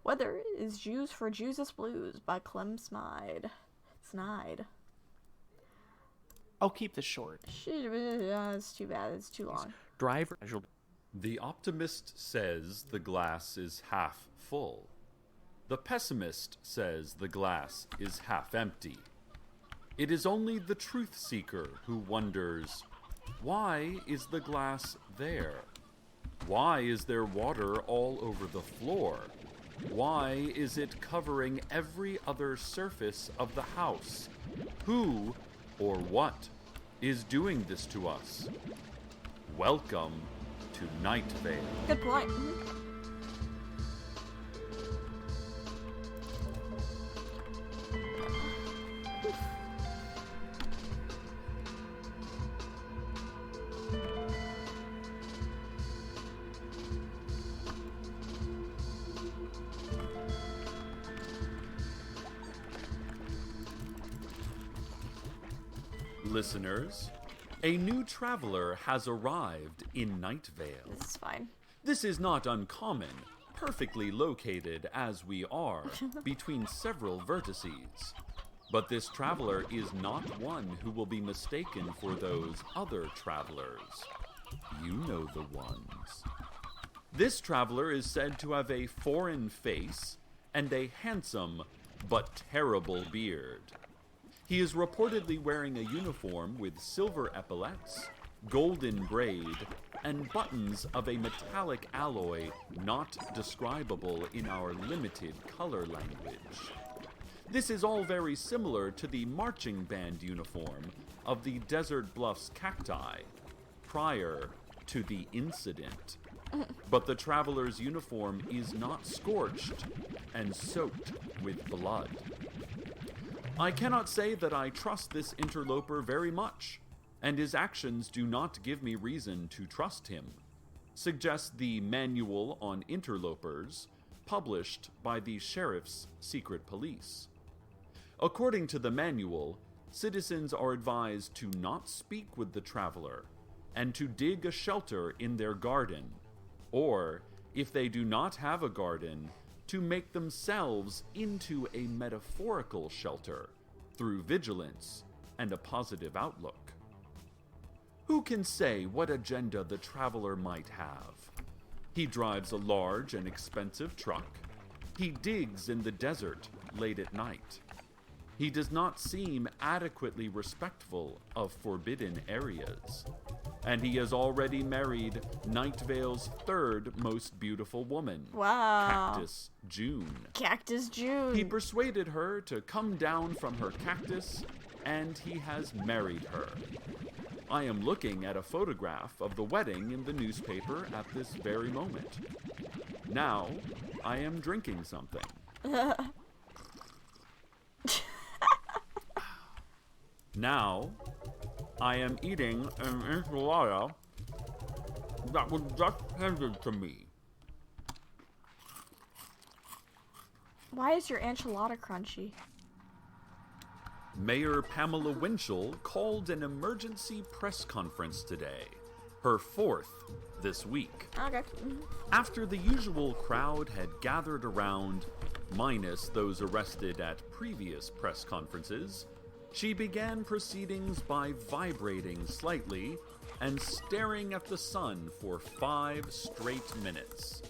Weather is Jews for Jesus Blues by Clem Snide. I'll keep this short. It's too bad. It's too long. Driver. The optimist says the glass is half full. The pessimist says the glass is half empty. It is only the truth seeker who wonders, why is the glass there? Why is there water all over the floor? Why is it covering every other surface of the house? Who or what is doing this to us? Welcome to Nightvale. Good point. Listeners, a new traveler has arrived in Nightvale. This is fine. This is not uncommon, perfectly located as we are between several vertices. But this traveler is not one who will be mistaken for those other travelers. You know the ones. This traveler is said to have a foreign face and a handsome but terrible beard. He is reportedly wearing a uniform with silver epaulets, golden braid, and buttons of a metallic alloy not describable in our limited color language. This is all very similar to the marching band uniform of the Desert Bluffs cacti prior to the incident. But the traveler's uniform is not scorched and soaked with blood. I cannot say that I trust this interloper very much, and his actions do not give me reason to trust him, suggests the Manual on Interlopers, published by the Sheriff's Secret Police. According to the manual, citizens are advised to not speak with the traveler and to dig a shelter in their garden, or, if they do not have a garden, to make themselves into a metaphorical shelter through vigilance and a positive outlook. Who can say what agenda the traveler might have? He drives a large and expensive truck. He digs in the desert late at night. He does not seem adequately respectful of forbidden areas. And he has already married Nightvale's third most beautiful woman, Wow. Cactus June. Cactus June. He persuaded her to come down from her cactus, and he has married her. I am looking at a photograph of the wedding in the newspaper at this very moment. Now, I am drinking something. Now, I am eating an enchilada that was just handed to me. Why is your enchilada crunchy? Mayor Pamela Winchell called an emergency press conference today, her fourth this week. Okay. After the usual crowd had gathered around, minus those arrested at previous press conferences, she began proceedings by vibrating slightly and staring at the sun for 5 straight minutes.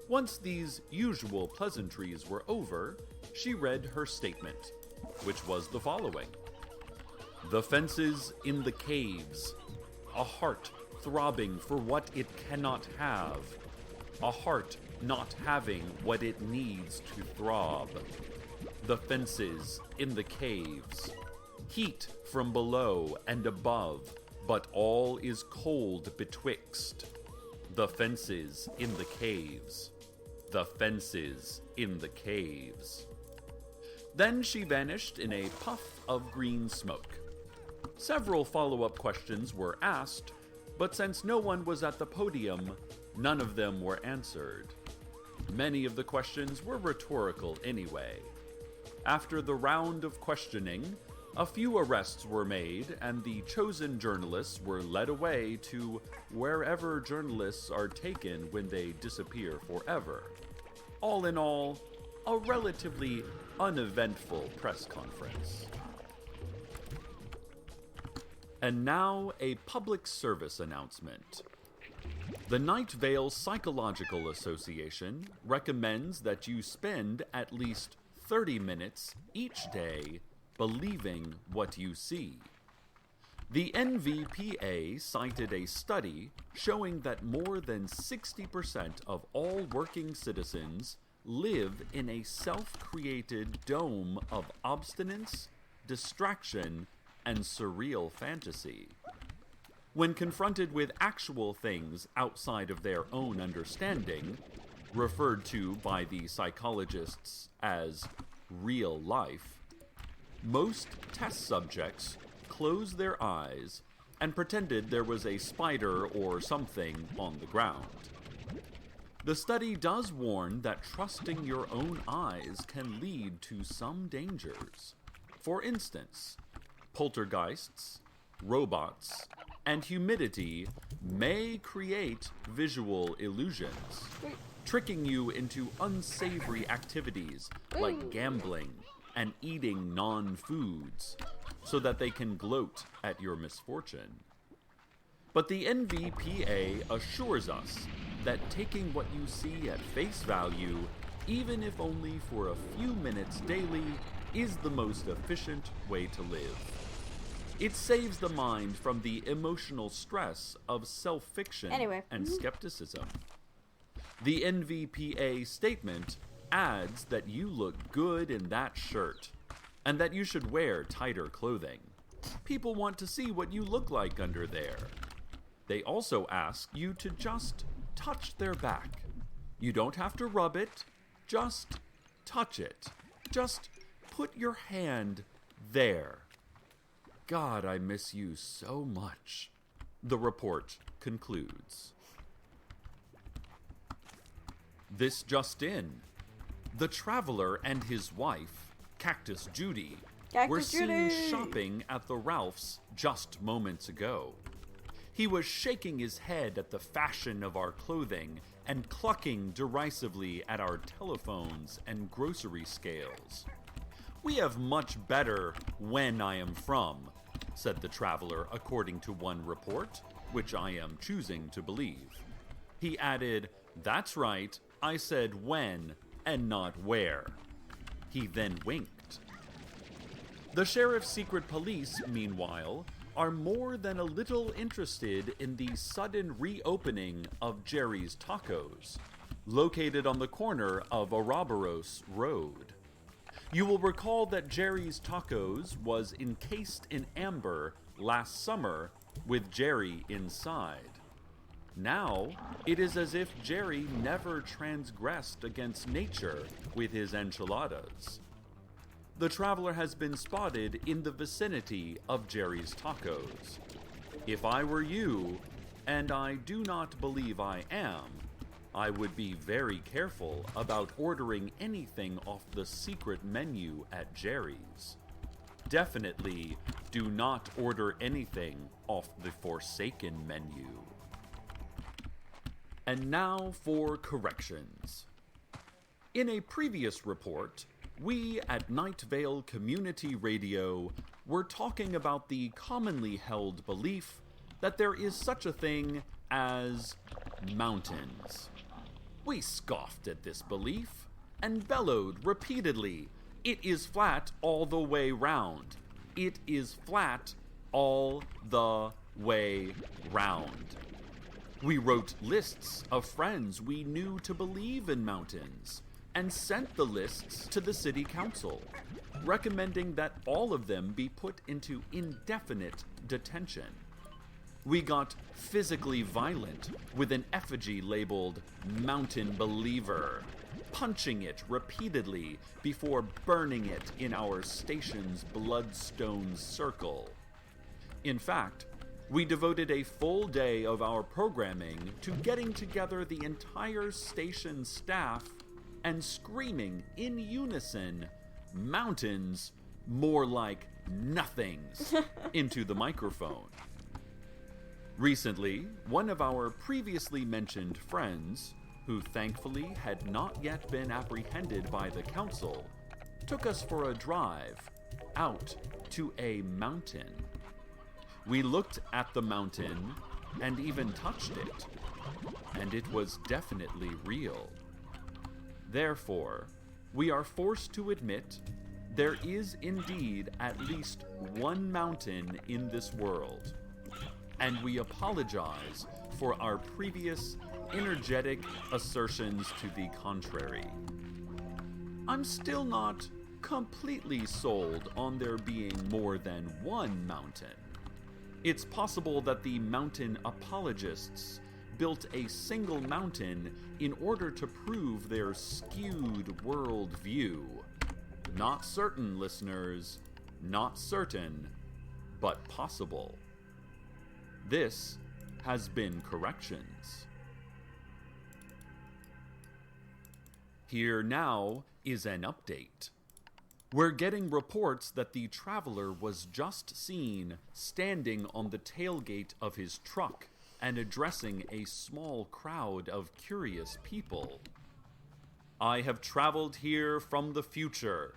Once these usual pleasantries were over, she read her statement, which was the following. The fences in the caves, a heart throbbing for what it cannot have, a heart not having what it needs to throb. The fences in the caves, heat from below and above, but all is cold betwixt. The fences in the caves, the fences in the caves. Then she vanished in a puff of green smoke. Several follow-up questions were asked, but since no one was at the podium, none of them were answered. Many of the questions were rhetorical anyway. After the round of questioning, a few arrests were made, and the chosen journalists were led away to wherever journalists are taken when they disappear forever. All in all, a relatively uneventful press conference. And now a public service announcement. The Nightvale Psychological Association recommends that you spend at least 30 minutes each day believing what you see. The NVPA cited a study showing that more than 60% of all working citizens live in a self-created dome of obstinance, distraction, and surreal fantasy. When confronted with actual things outside of their own understanding, referred to by the psychologists as real life, most test subjects closed their eyes and pretended there was a spider or something on the ground. The study does warn that trusting your own eyes can lead to some dangers. For instance, poltergeists, robots, and humidity may create visual illusions, tricking you into unsavory activities like gambling and eating non-foods, so that they can gloat at your misfortune. But the NVPA assures us that taking what you see at face value, even if only for a few minutes daily, is the most efficient way to live. It saves the mind from the emotional stress of self-fiction and skepticism. The NVPA statement adds that you look good in that shirt, and that you should wear tighter clothing. People want to see what you look like under there. They also ask you to just touch their back. You don't have to rub it, just touch it. Just put your hand there. God, I miss you so much. The report concludes. This just in. The traveler and his wife, Cactus Judy, were seen shopping at the Ralphs just moments ago. He was shaking his head at the fashion of our clothing and clucking derisively at our telephones and grocery scales. We have much better when I am from, said the traveler according to one report, which I am choosing to believe. He added, "That's right, I said when and not where." He then winked. The sheriff's secret police, meanwhile, are more than a little interested in the sudden reopening of Jerry's Tacos, located on the corner of Ouroboros Road. You will recall that Jerry's Tacos was encased in amber last summer with Jerry inside. Now, it is as if Jerry never transgressed against nature with his enchiladas. The traveler has been spotted in the vicinity of Jerry's Tacos. If I were you, and I do not believe I am, I would be very careful about ordering anything off the secret menu at Jerry's. Definitely do not order anything off the Forsaken menu. And now for corrections. In a previous report, we at Nightvale Community Radio were talking about the commonly held belief that there is such a thing as mountains. We scoffed at this belief and bellowed repeatedly, "It is flat all the way round. It is flat all the way round." We wrote lists of friends we knew to believe in mountains and sent the lists to the city council, recommending that all of them be put into indefinite detention. We got physically violent with an effigy labeled Mountain Believer, punching it repeatedly before burning it in our station's bloodstone circle. In fact, we devoted a full day of our programming to getting together the entire station staff and screaming in unison, "Mountains, more like nothings," into the microphone. Recently, one of our previously mentioned friends, who thankfully had not yet been apprehended by the council, took us for a drive out to a mountain. We looked at the mountain and even touched it, and it was definitely real. Therefore, we are forced to admit there is indeed at least one mountain in this world, and we apologize for our previous energetic assertions to the contrary. I'm still not completely sold on there being more than one mountain. It's possible that the mountain apologists built a single mountain in order to prove their skewed worldview. Not certain, listeners. Not certain, but possible. This has been Corrections. Here now is an update. We're getting reports that the traveler was just seen standing on the tailgate of his truck and addressing a small crowd of curious people. "I have traveled here from the future.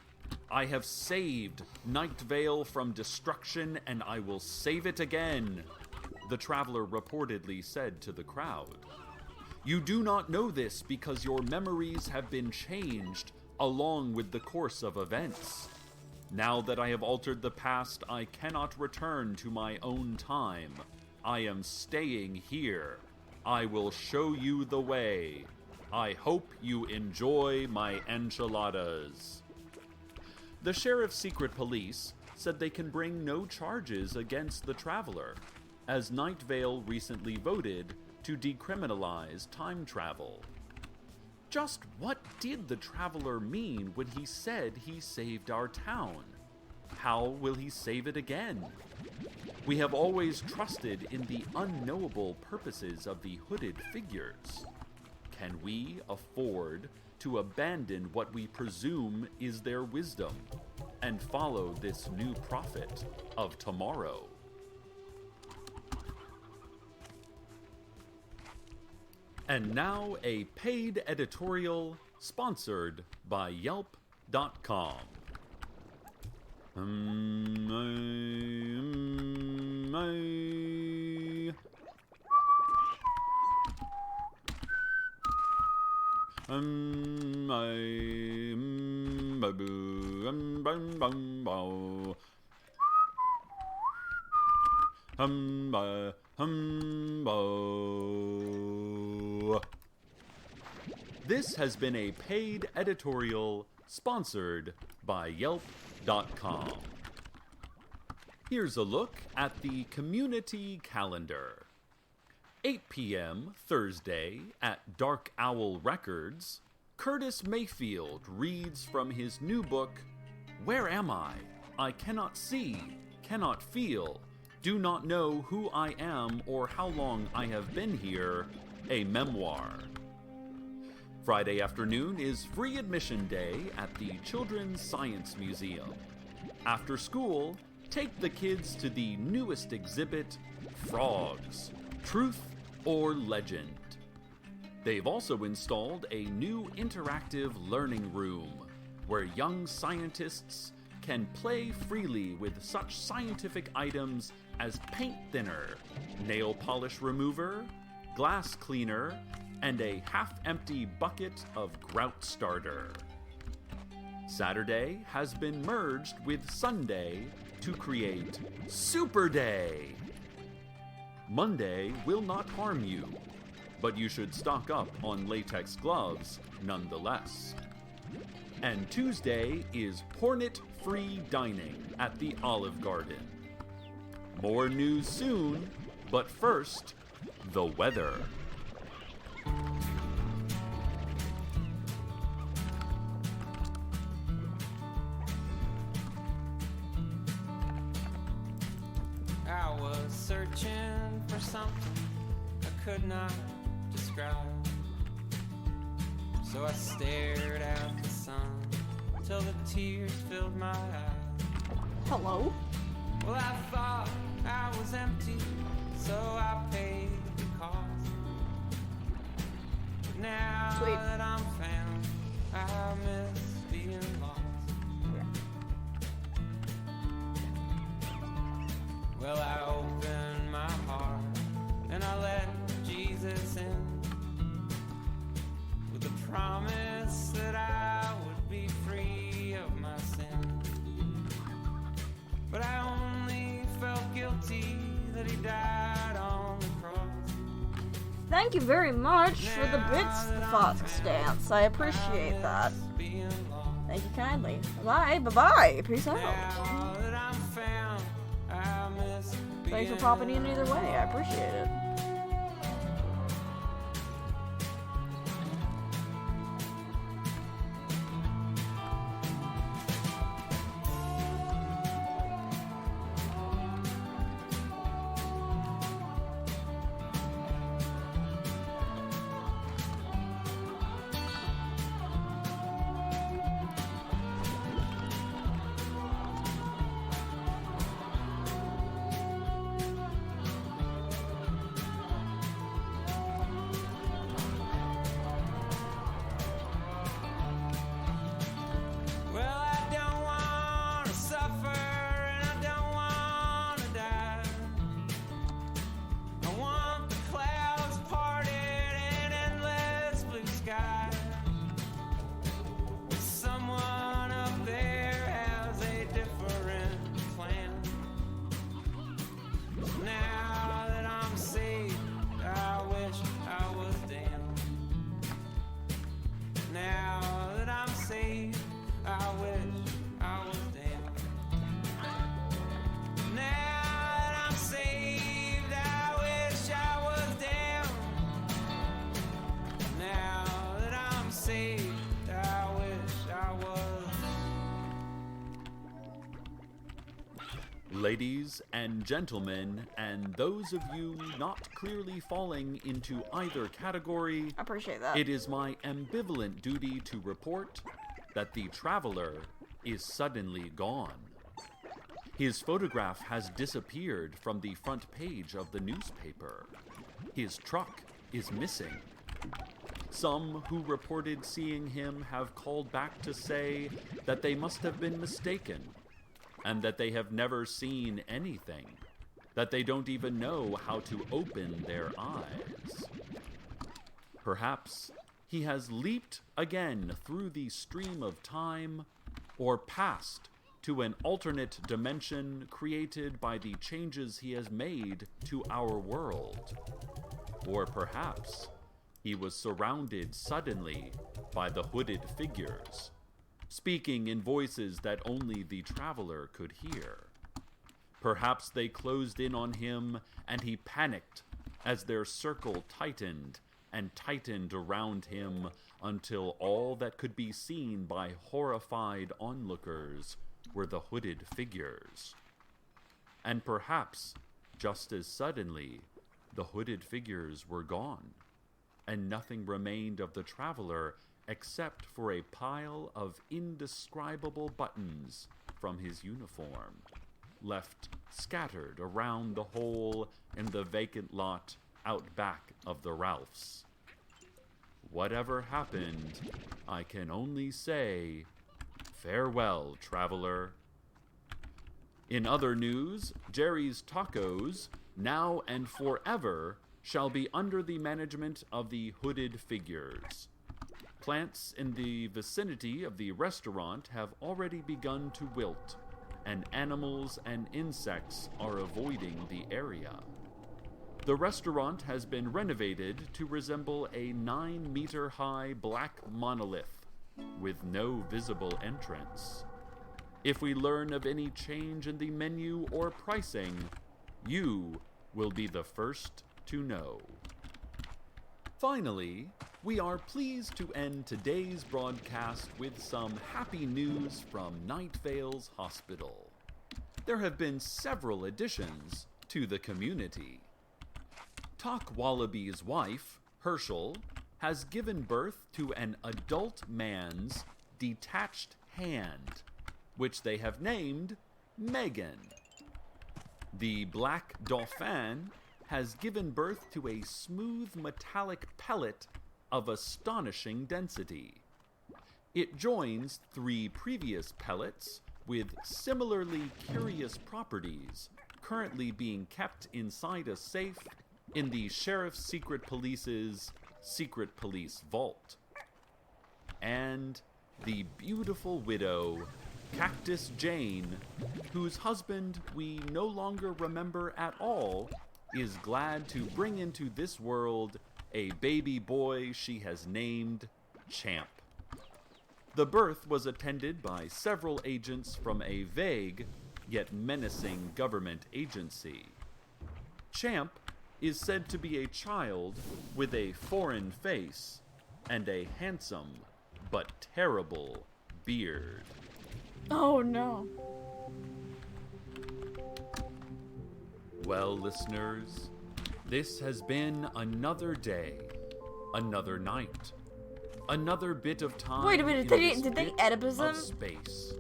I have saved Nightvale from destruction, and I will save it again," the traveler reportedly said to the crowd. "You do not know this because your memories have been changed along with the course of events. Now that I have altered the past, I cannot return to my own time. I am staying here. I will show you the way. I hope you enjoy my enchiladas." The sheriff's secret police said they can bring no charges against the traveler, as Nightvale recently voted to decriminalize time travel. Just what did the traveler mean when he said he saved our town? How will he save it again? We have always trusted in the unknowable purposes of the hooded figures. Can we afford to abandon what we presume is their wisdom and follow this new prophet of tomorrow? And now a paid editorial sponsored by Yelp.com. This has been a paid editorial sponsored by Yelp.com. Here's a look at the community calendar. 8 p.m. Thursday at Dark Owl Records, Curtis Mayfield reads from his new book, Where Am I? I Cannot See, Cannot Feel, Do Not Know Who I Am or How Long I Have Been Here, a memoir. Friday afternoon is free admission day at the Children's Science Museum. After school, take the kids to the newest exhibit, Frogs, Truth or Legend. They've also installed a new interactive learning room where young scientists can play freely with such scientific items as paint thinner, nail polish remover, glass cleaner, and a half-empty bucket of grout starter. Saturday has been merged with Sunday to create Super Day. Monday will not harm you, but you should stock up on latex gloves nonetheless. And Tuesday is Hornet-free dining at the Olive Garden. More news soon, but first, the weather. I was searching for something I could not describe. So I stared at the sun till the tears filled my eyes. Hello? Well, I thought I was empty, so I paid the cost. But now Sweet. that I'm found, I miss being lost. Well, I opened my heart and I let Jesus in with the promise that I would be free of my sin. But I only felt guilty that he died on the cross. Thank you very much for the bits, the Fox Dance. I appreciate that. Thank you kindly. Bye, bye-bye. Peace out. Now that I'm found, I miss Thanks for being popping in either way. I appreciate it. Well, I don't want to suffer and I don't want to die. I want the clouds parted and endless blue sky. Someone up there has a different plan. Now that I'm saved, I wish I was damned. Now that I'm saved, I wish I was damned. Now that I'm saved, I wish I was damned. Now that I'm saved, I wish I was. Ladies and gentlemen, and those of you not clearly falling into either category, I appreciate that. it is my ambivalent duty to report that the traveler is suddenly gone. His photograph has disappeared from the front page of the newspaper. His truck is missing. Some who reported seeing him have called back to say that they must have been mistaken, and that they have never seen anything, that they don't even know how to open their eyes. Perhaps he has leaped again through the stream of time, or passed to an alternate dimension created by the changes he has made to our world. Or perhaps he was surrounded suddenly by the hooded figures, speaking in voices that only the traveler could hear. Perhaps they closed in on him and he panicked as their circle tightened and tightened around him until all that could be seen by horrified onlookers were the hooded figures. And perhaps, just as suddenly, the hooded figures were gone, and nothing remained of the traveler except for a pile of indescribable buttons from his uniform, left scattered around the hole in the vacant lot out back of the Ralphs. Whatever happened, I can only say, farewell, traveler. In other news, Jerry's Tacos, now and forever, shall be under the management of the Hooded Figures. Plants in the vicinity of the restaurant have already begun to wilt, and animals and insects are avoiding the area. The restaurant has been renovated to resemble a 9-meter-high black monolith with no visible entrance. If we learn of any change in the menu or pricing, you will be the first to know. Finally, we are pleased to end today's broadcast with some happy news from Nightvale's hospital. There have been several additions to the community. Talk Wallaby's wife, Herschel, has given birth to an adult man's detached hand, which they have named Megan. The Black Dauphin has given birth to a smooth metallic pellet of astonishing density. It joins 3 previous pellets with similarly curious properties currently being kept inside a safe in the Sheriff's Secret Police's Secret Police Vault. And the beautiful widow, Cactus Jane, whose husband we no longer remember at all, is glad to bring into this world a baby boy she has named Champ. The birth was attended by several agents from a vague yet menacing government agency. Champ is said to be a child with a foreign face and a handsome but terrible beard. Oh no. Well, listeners, this has been another day, another night, another bit of time. Wait a minute, did they Oedipus him? of space.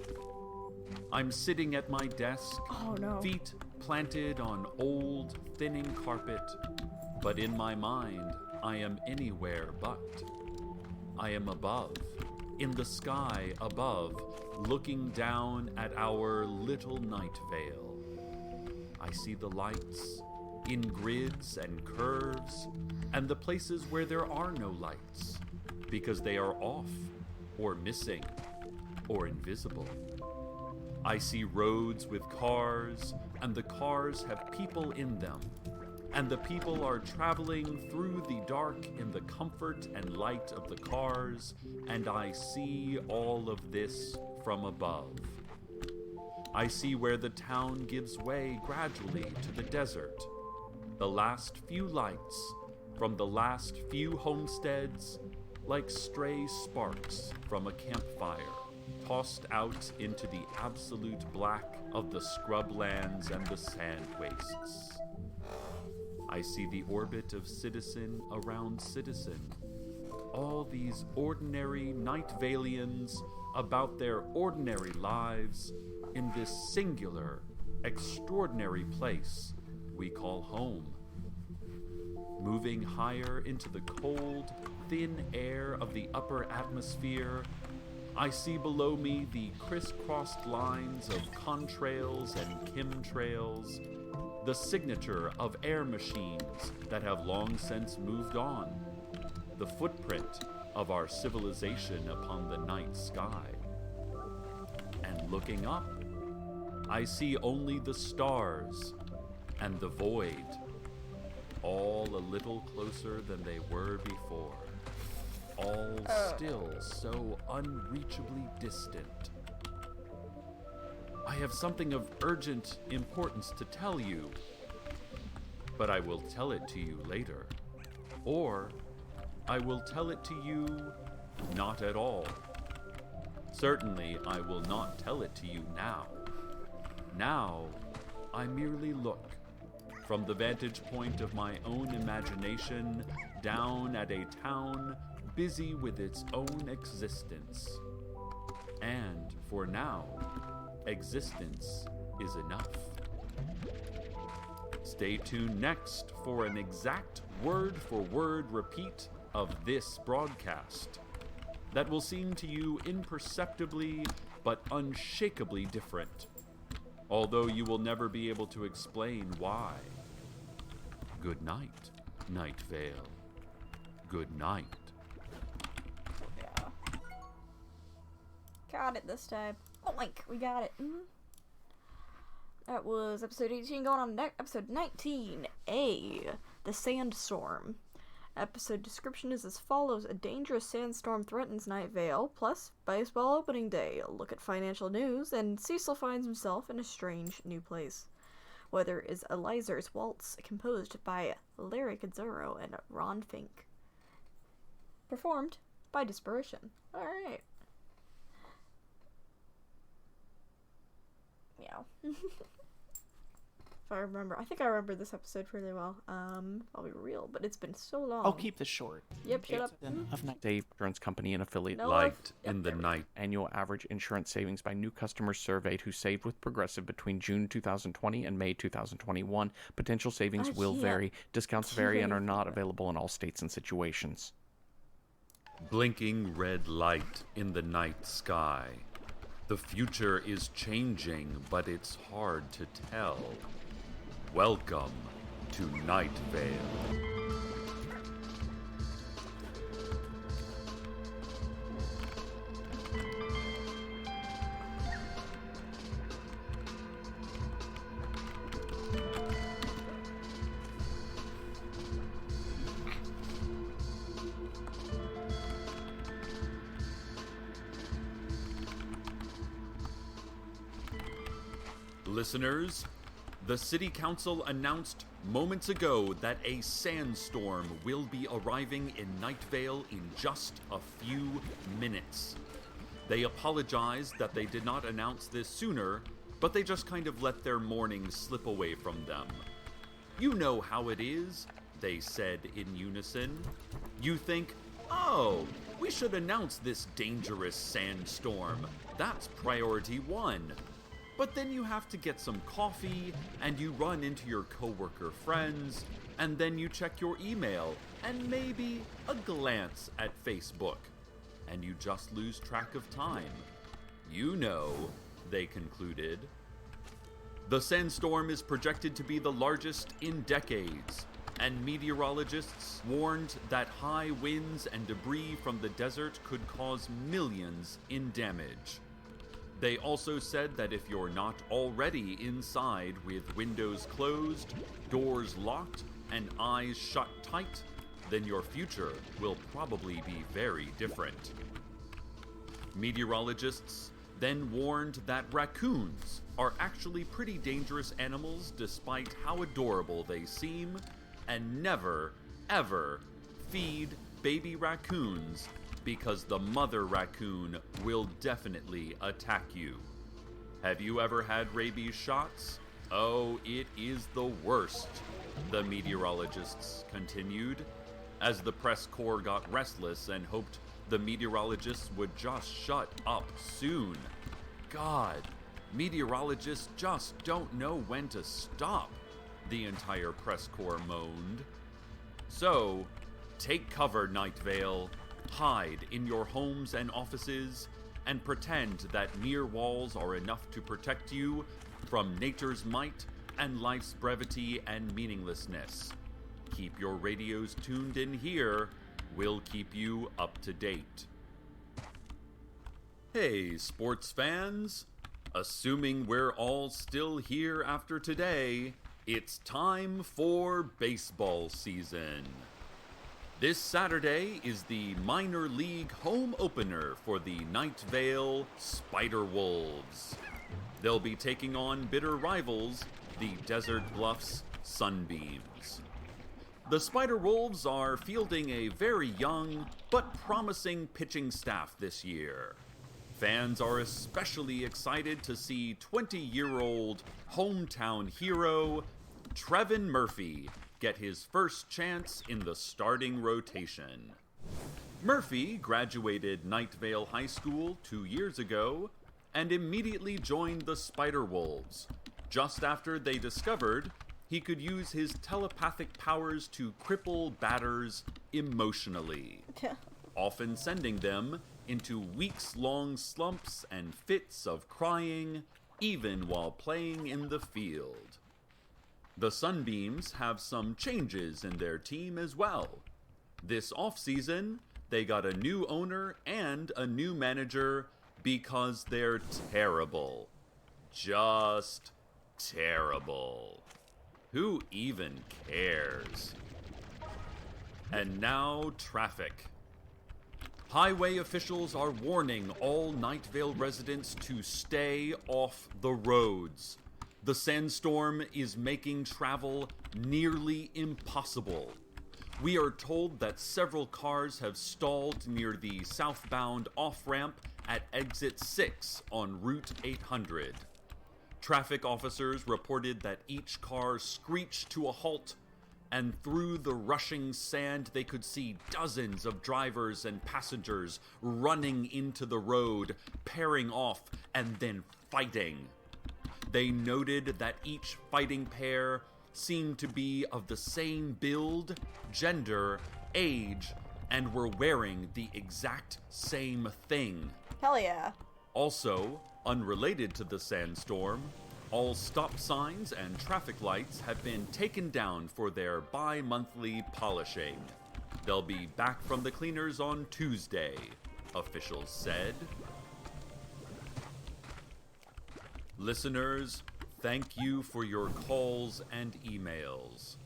I'm sitting at my desk, Oh no. feet planted on old, thinning carpet, but in my mind, I am anywhere but. I am above, in the sky above, looking down at our little Nightvale. I see the lights in grids and curves, and the places where there are no lights, because they are off, or missing, or invisible. I see roads with cars, and the cars have people in them, and the people are traveling through the dark in the comfort and light of the cars, and I see all of this from above. I see where the town gives way gradually to the desert. The last few lights from the last few homesteads, like stray sparks from a campfire, tossed out into the absolute black of the scrublands and the sand wastes. I see the orbit of citizen around citizen, all these ordinary Nightvalians about their ordinary lives in this singular, extraordinary place we call home. Moving higher into the cold, thin air of the upper atmosphere, I see below me the crisscrossed lines of contrails and chemtrails, the signature of air machines that have long since moved on, the footprint of our civilization upon the night sky. And looking up, I see only the stars and the void, all a little closer than they were before, all still so unreachably distant. I have something of urgent importance to tell you, but I will tell it to you later, or I will tell it to you not at all. Certainly, I will not tell it to you now. Now, I merely look, from the vantage point of my own imagination, down at a town busy with its own existence. And for now, existence is enough. Stay tuned next for an exact word-for-word repeat of this broadcast that will seem to you imperceptibly but unshakably different, although you will never be able to explain why. Good night, Nightvale. Good night. Yeah. Got it this time. Oh, like, we got it. That was episode 18, going on episode 19A, The Sandstorm. Episode description is as follows. A dangerous sandstorm threatens Nightvale, plus baseball opening day, a look at financial news, and Cecil finds himself in a strange new place. Weather is Elizer's Waltz, composed by Larry Cazzaro and Ron Fink. Performed by Disparition. Alright. Meow. If I remember, I think I remember this episode really well. I'll be real, but it's been so long. I'll keep this short. Yep, shut up. Of Night Day Insurance Company and affiliate. No, Light Yep, in the there we go. night. Annual average insurance savings by new customers surveyed who saved with Progressive between June 2020 and May 2021. Potential savings will can't vary. Discounts do vary and are anything not about available in all states and situations. Blinking red light in the night sky. The future is changing, but it's hard to tell. Welcome to Nightvale. Listeners, the City Council announced moments ago that a sandstorm will be arriving in Nightvale in just a few minutes. They apologized that they did not announce this sooner, but they just kind of let their morning slip away from them. You know how it is, they said in unison. You think, oh, we should announce this dangerous sandstorm. That's priority one. But then you have to get some coffee, and you run into your coworker friends, and then you check your email, and maybe a glance at Facebook, and you just lose track of time. You know, they concluded. The sandstorm is projected to be the largest in decades, and meteorologists warned that high winds and debris from the desert could cause millions in damage. They also said that if you're not already inside with windows closed, doors locked, and eyes shut tight, then your future will probably be very different. Meteorologists then warned that raccoons are actually pretty dangerous animals despite how adorable they seem, and never, ever feed baby raccoons because the mother raccoon will definitely attack you. Have you ever had rabies shots? Oh, it is the worst, the meteorologists continued, as the press corps got restless and hoped the meteorologists would just shut up soon. God, meteorologists just don't know when to stop, the entire press corps moaned. So, take cover, Nightvale. Hide in your homes and offices, and pretend that mere walls are enough to protect you from nature's might and life's brevity and meaninglessness. Keep your radios tuned in here. We'll keep you up to date. Hey, sports fans. Assuming we're all still here after today, it's time for baseball season. This Saturday is the minor league home opener for the Nightvale Spider Wolves. They'll be taking on bitter rivals, the Desert Bluffs Sunbeams. The Spider Wolves are fielding a very young but promising pitching staff this year. Fans are especially excited to see 20-year-old hometown hero Trevin Murphy get his first chance in the starting rotation. Murphy graduated Nightvale High School 2 years ago and immediately joined the Spider Wolves, just after they discovered he could use his telepathic powers to cripple batters emotionally, often sending them into weeks-long slumps and fits of crying, even while playing in the field. The Sunbeams have some changes in their team as well. This offseason, they got a new owner and a new manager because they're terrible. Just terrible. Who even cares? And now, traffic. Highway officials are warning all Nightvale residents to stay off the roads. The sandstorm is making travel nearly impossible. We are told that several cars have stalled near the southbound off-ramp at exit 6 on Route 800. Traffic officers reported that each car screeched to a halt, and through the rushing sand they could see dozens of drivers and passengers running into the road, pairing off, and then fighting. They noted that each fighting pair seemed to be of the same build, gender, age, and were wearing the exact same thing. Hell yeah. Also, unrelated to the sandstorm, all stop signs and traffic lights have been taken down for their bi-monthly polishing. They'll be back from the cleaners on Tuesday, officials said. Listeners, thank you for your calls and emails.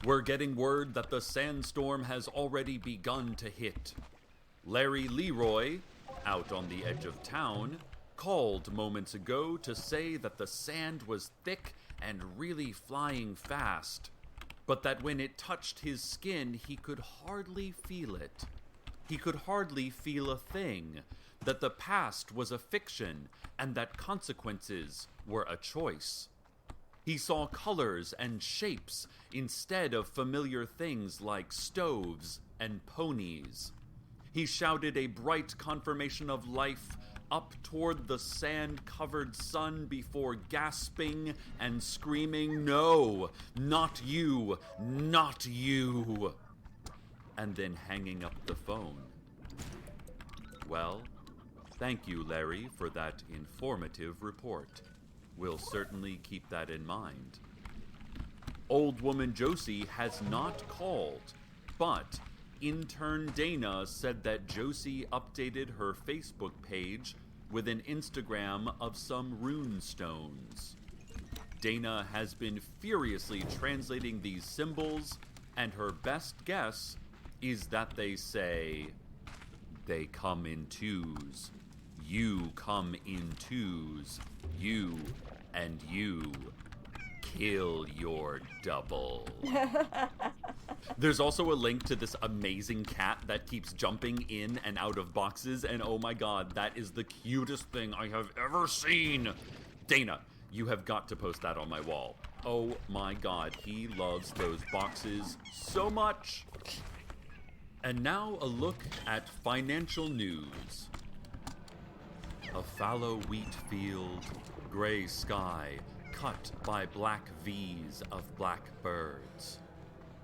We're getting word that the sandstorm has already begun to hit. Larry Leroy, out on the edge of town, called moments ago to say that the sand was thick and really flying fast, but that when it touched his skin, he could hardly feel it. He could hardly feel a thing, that the past was a fiction, and that consequences were a choice. He saw colors and shapes instead of familiar things like stoves and ponies. He shouted a bright confirmation of life up toward the sand-covered sun before gasping and screaming, "No, not you, not you," and then hanging up the phone. Well, thank you, Larry, for that informative report. We'll certainly keep that in mind. Old woman Josie has not called, but intern Dana said that Josie updated her Facebook page with an Instagram of some rune stones. Dana has been furiously translating these symbols, and her best guess is that they say, "They come in twos. You come in twos. You and you. Kill your double." There's also a link to this amazing cat that keeps jumping in and out of boxes, and oh my god, that is the cutest thing I have ever seen. Dana, you have got to post that on my wall. Oh my god, he loves those boxes so much. And now a look at financial news. A fallow wheat field, gray sky, cut by black V's of black birds.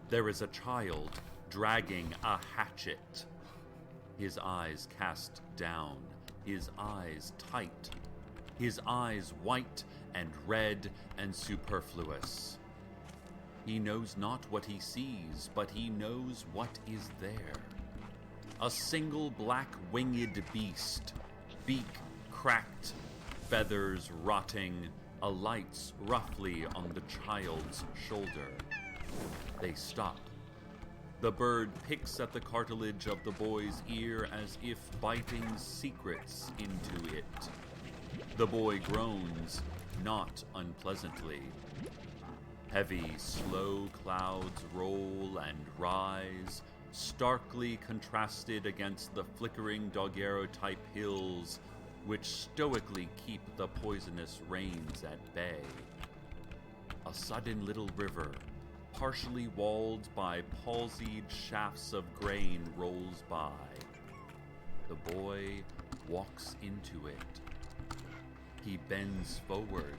There is a child dragging a hatchet. His eyes cast down, his eyes tight, his eyes white and red and superfluous. He knows not what he sees, but he knows what is there. A single black-winged beast, beak cracked, feathers rotting, alights roughly on the child's shoulder. They stop. The bird picks at the cartilage of the boy's ear as if biting secrets into it. The boy groans, not unpleasantly. Heavy, slow clouds roll and rise, starkly contrasted against the flickering Dogero-type hills, which stoically keep the poisonous rains at bay. A sudden little river, partially walled by palsied shafts of grain, rolls by. The boy walks into it. He bends forward.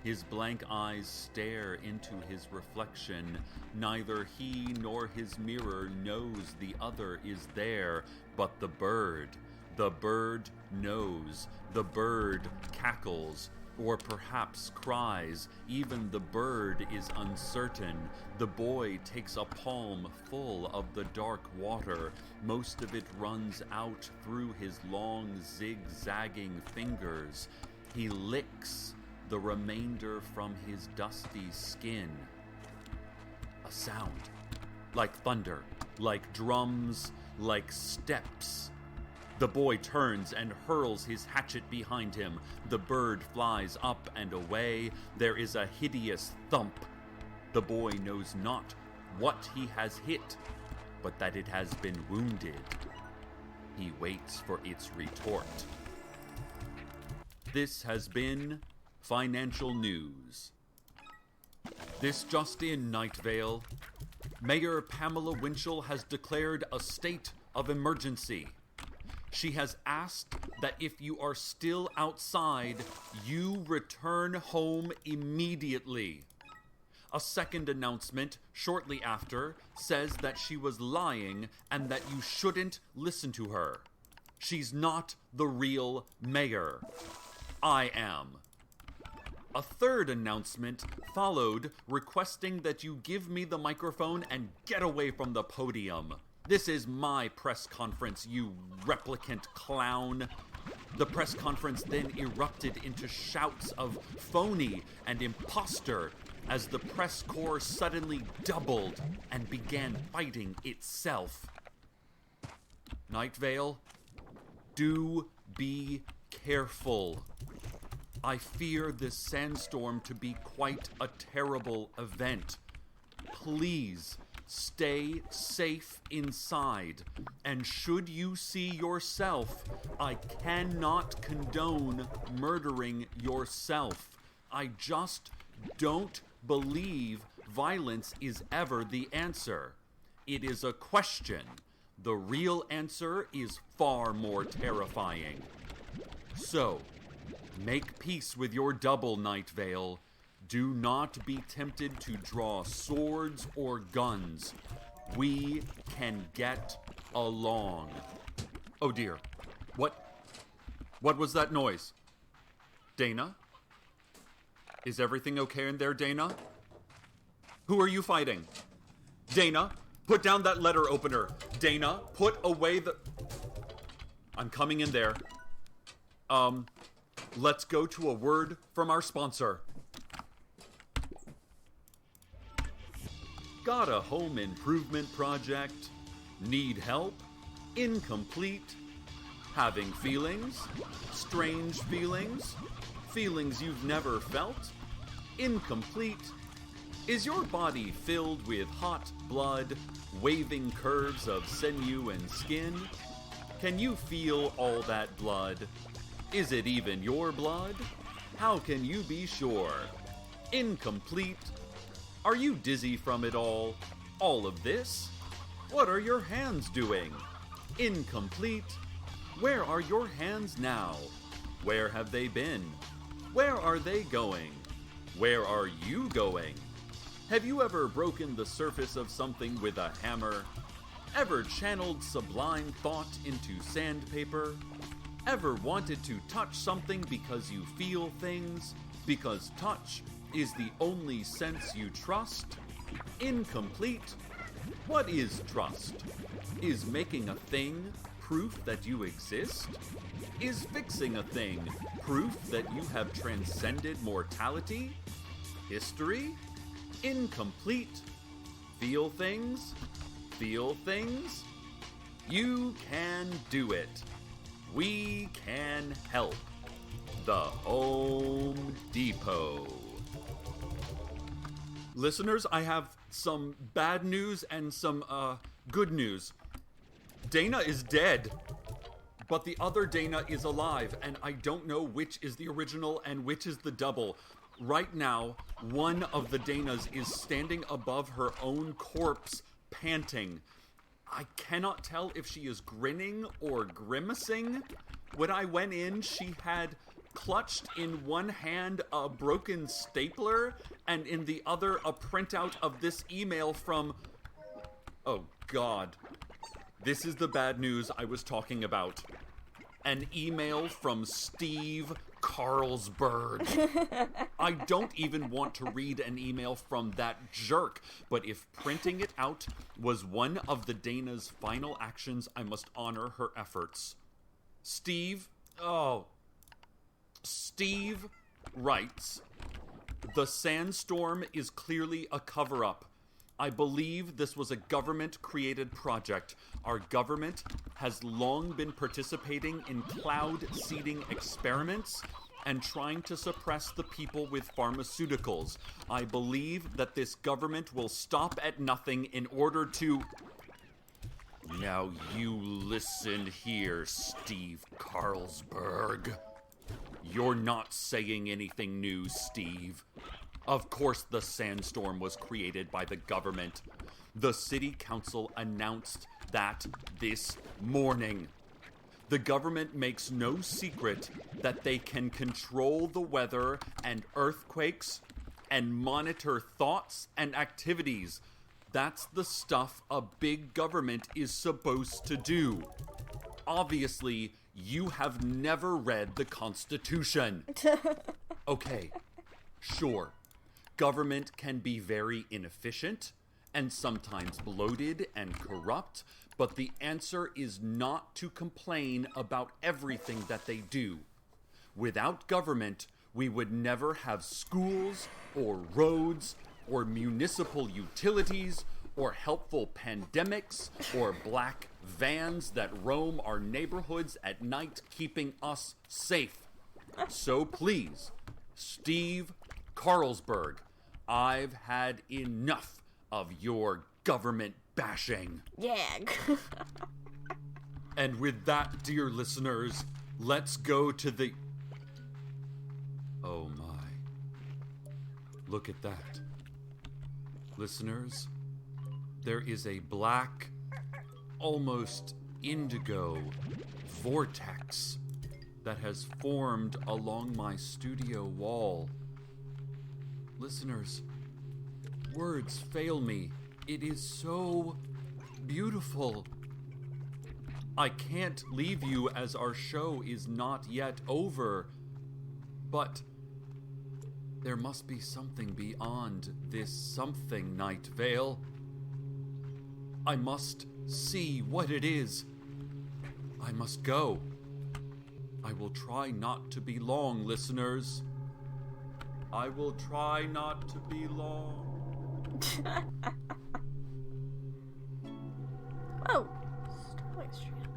His blank eyes stare into his reflection. Neither he nor his mirror knows the other is there, but the bird knows. The bird cackles, or perhaps cries. Even the bird is uncertain. The boy takes a palm full of the dark water. Most of it runs out through his long, zigzagging fingers. He licks the remainder from his dusty skin. A sound, like thunder, like drums, like steps. The boy turns and hurls his hatchet behind him. The bird flies up and away. There is a hideous thump. The boy knows not what he has hit, but that it has been wounded. He waits for its retort. This has been Financial News. This just in, Nightvale. Mayor Pamela Winchell has declared a state of emergency. She has asked that if you are still outside, you return home immediately. A second announcement shortly after says that she was lying and that you shouldn't listen to her. She's not the real mayor. I am. A third announcement followed requesting that you give me the microphone and get away from the podium. This is my press conference, you replicant clown. The press conference then erupted into shouts of phony and imposter as the press corps suddenly doubled and began fighting itself. Nightvale, do be careful. I fear this sandstorm to be quite a terrible event. Please stay safe inside, and should you see yourself, I cannot condone murdering yourself. I just don't believe violence is ever the answer. It is a question. The real answer is far more terrifying. So, make peace with your double, Nightvale. Do not be tempted to draw swords or guns. We can get along. Oh dear. What was that noise? Dana? Is everything okay in there, Dana? Who are you fighting? Dana, put down that letter opener. Dana, put away the... I'm coming in there. Let's go to a word from our sponsor. Got a home improvement project? Need help? Incomplete? Having feelings? Strange feelings? Feelings you've never felt? Incomplete? Is your body filled with hot blood, waving curves of sinew and skin? Can you feel all that blood? Is it even your blood? How can you be sure? Incomplete? Are you dizzy from it all? All of this? What are your hands doing? Incomplete? Where are your hands now? Where have they been? Where are they going? Where are you going? Have you ever broken the surface of something with a hammer? Ever channeled sublime thought into sandpaper? Ever wanted to touch something because you feel things? Because touch is the only sense you trust? Incomplete? What is trust? Is making a thing proof that you exist? Is fixing a thing proof that you have transcended mortality? History? Incomplete? Feel things? Feel things? You can do it. We can help. The Home Depot. Listeners, I have some bad news and some good news. Dana is dead, but the other Dana is alive, and I don't know which is the original and which is the double. Right now, one of the Danas is standing above her own corpse, panting. I cannot tell if she is grinning or grimacing. When I went in, she had clutched in one hand a broken stapler and in the other a printout of this email from... Oh, God. This is the bad news I was talking about. An email from Steve Carlsberg. I don't even want to read an email from that jerk, but if printing it out was one of the Dana's final actions, I must honor her efforts. Steve writes, "The sandstorm is clearly a cover-up. I believe this was a government-created project. Our government has long been participating in cloud seeding experiments and trying to suppress the people with pharmaceuticals. I believe that this government will stop at nothing in order to..." Now you listen here, Steve Carlsberg. You're not saying anything new, Steve. Of course the sandstorm was created by the government. The city council announced that this morning. The government makes no secret that they can control the weather and earthquakes and monitor thoughts and activities. That's the stuff a big government is supposed to do. Obviously, you have never read the Constitution. Okay, sure. Government can be very inefficient and sometimes bloated and corrupt, but the answer is not to complain about everything that they do. Without government, we would never have schools or roads or municipal utilities or helpful pandemics or black vans that roam our neighborhoods at night keeping us safe. So please, Steve Carlsberg, I've had enough of your government bashing. Yeah. And with that, dear listeners, let's go to the... Oh my. Look at that. Listeners, there is a black, almost indigo vortex that has formed along my studio wall. Listeners, words fail me. It is so beautiful. I can't leave you as our show is not yet over, but there must be something beyond this something, Nightvale. I must see what it is. I must go. I will try not to be long, listeners. I will try not to be long. Oh, Starlight Strand.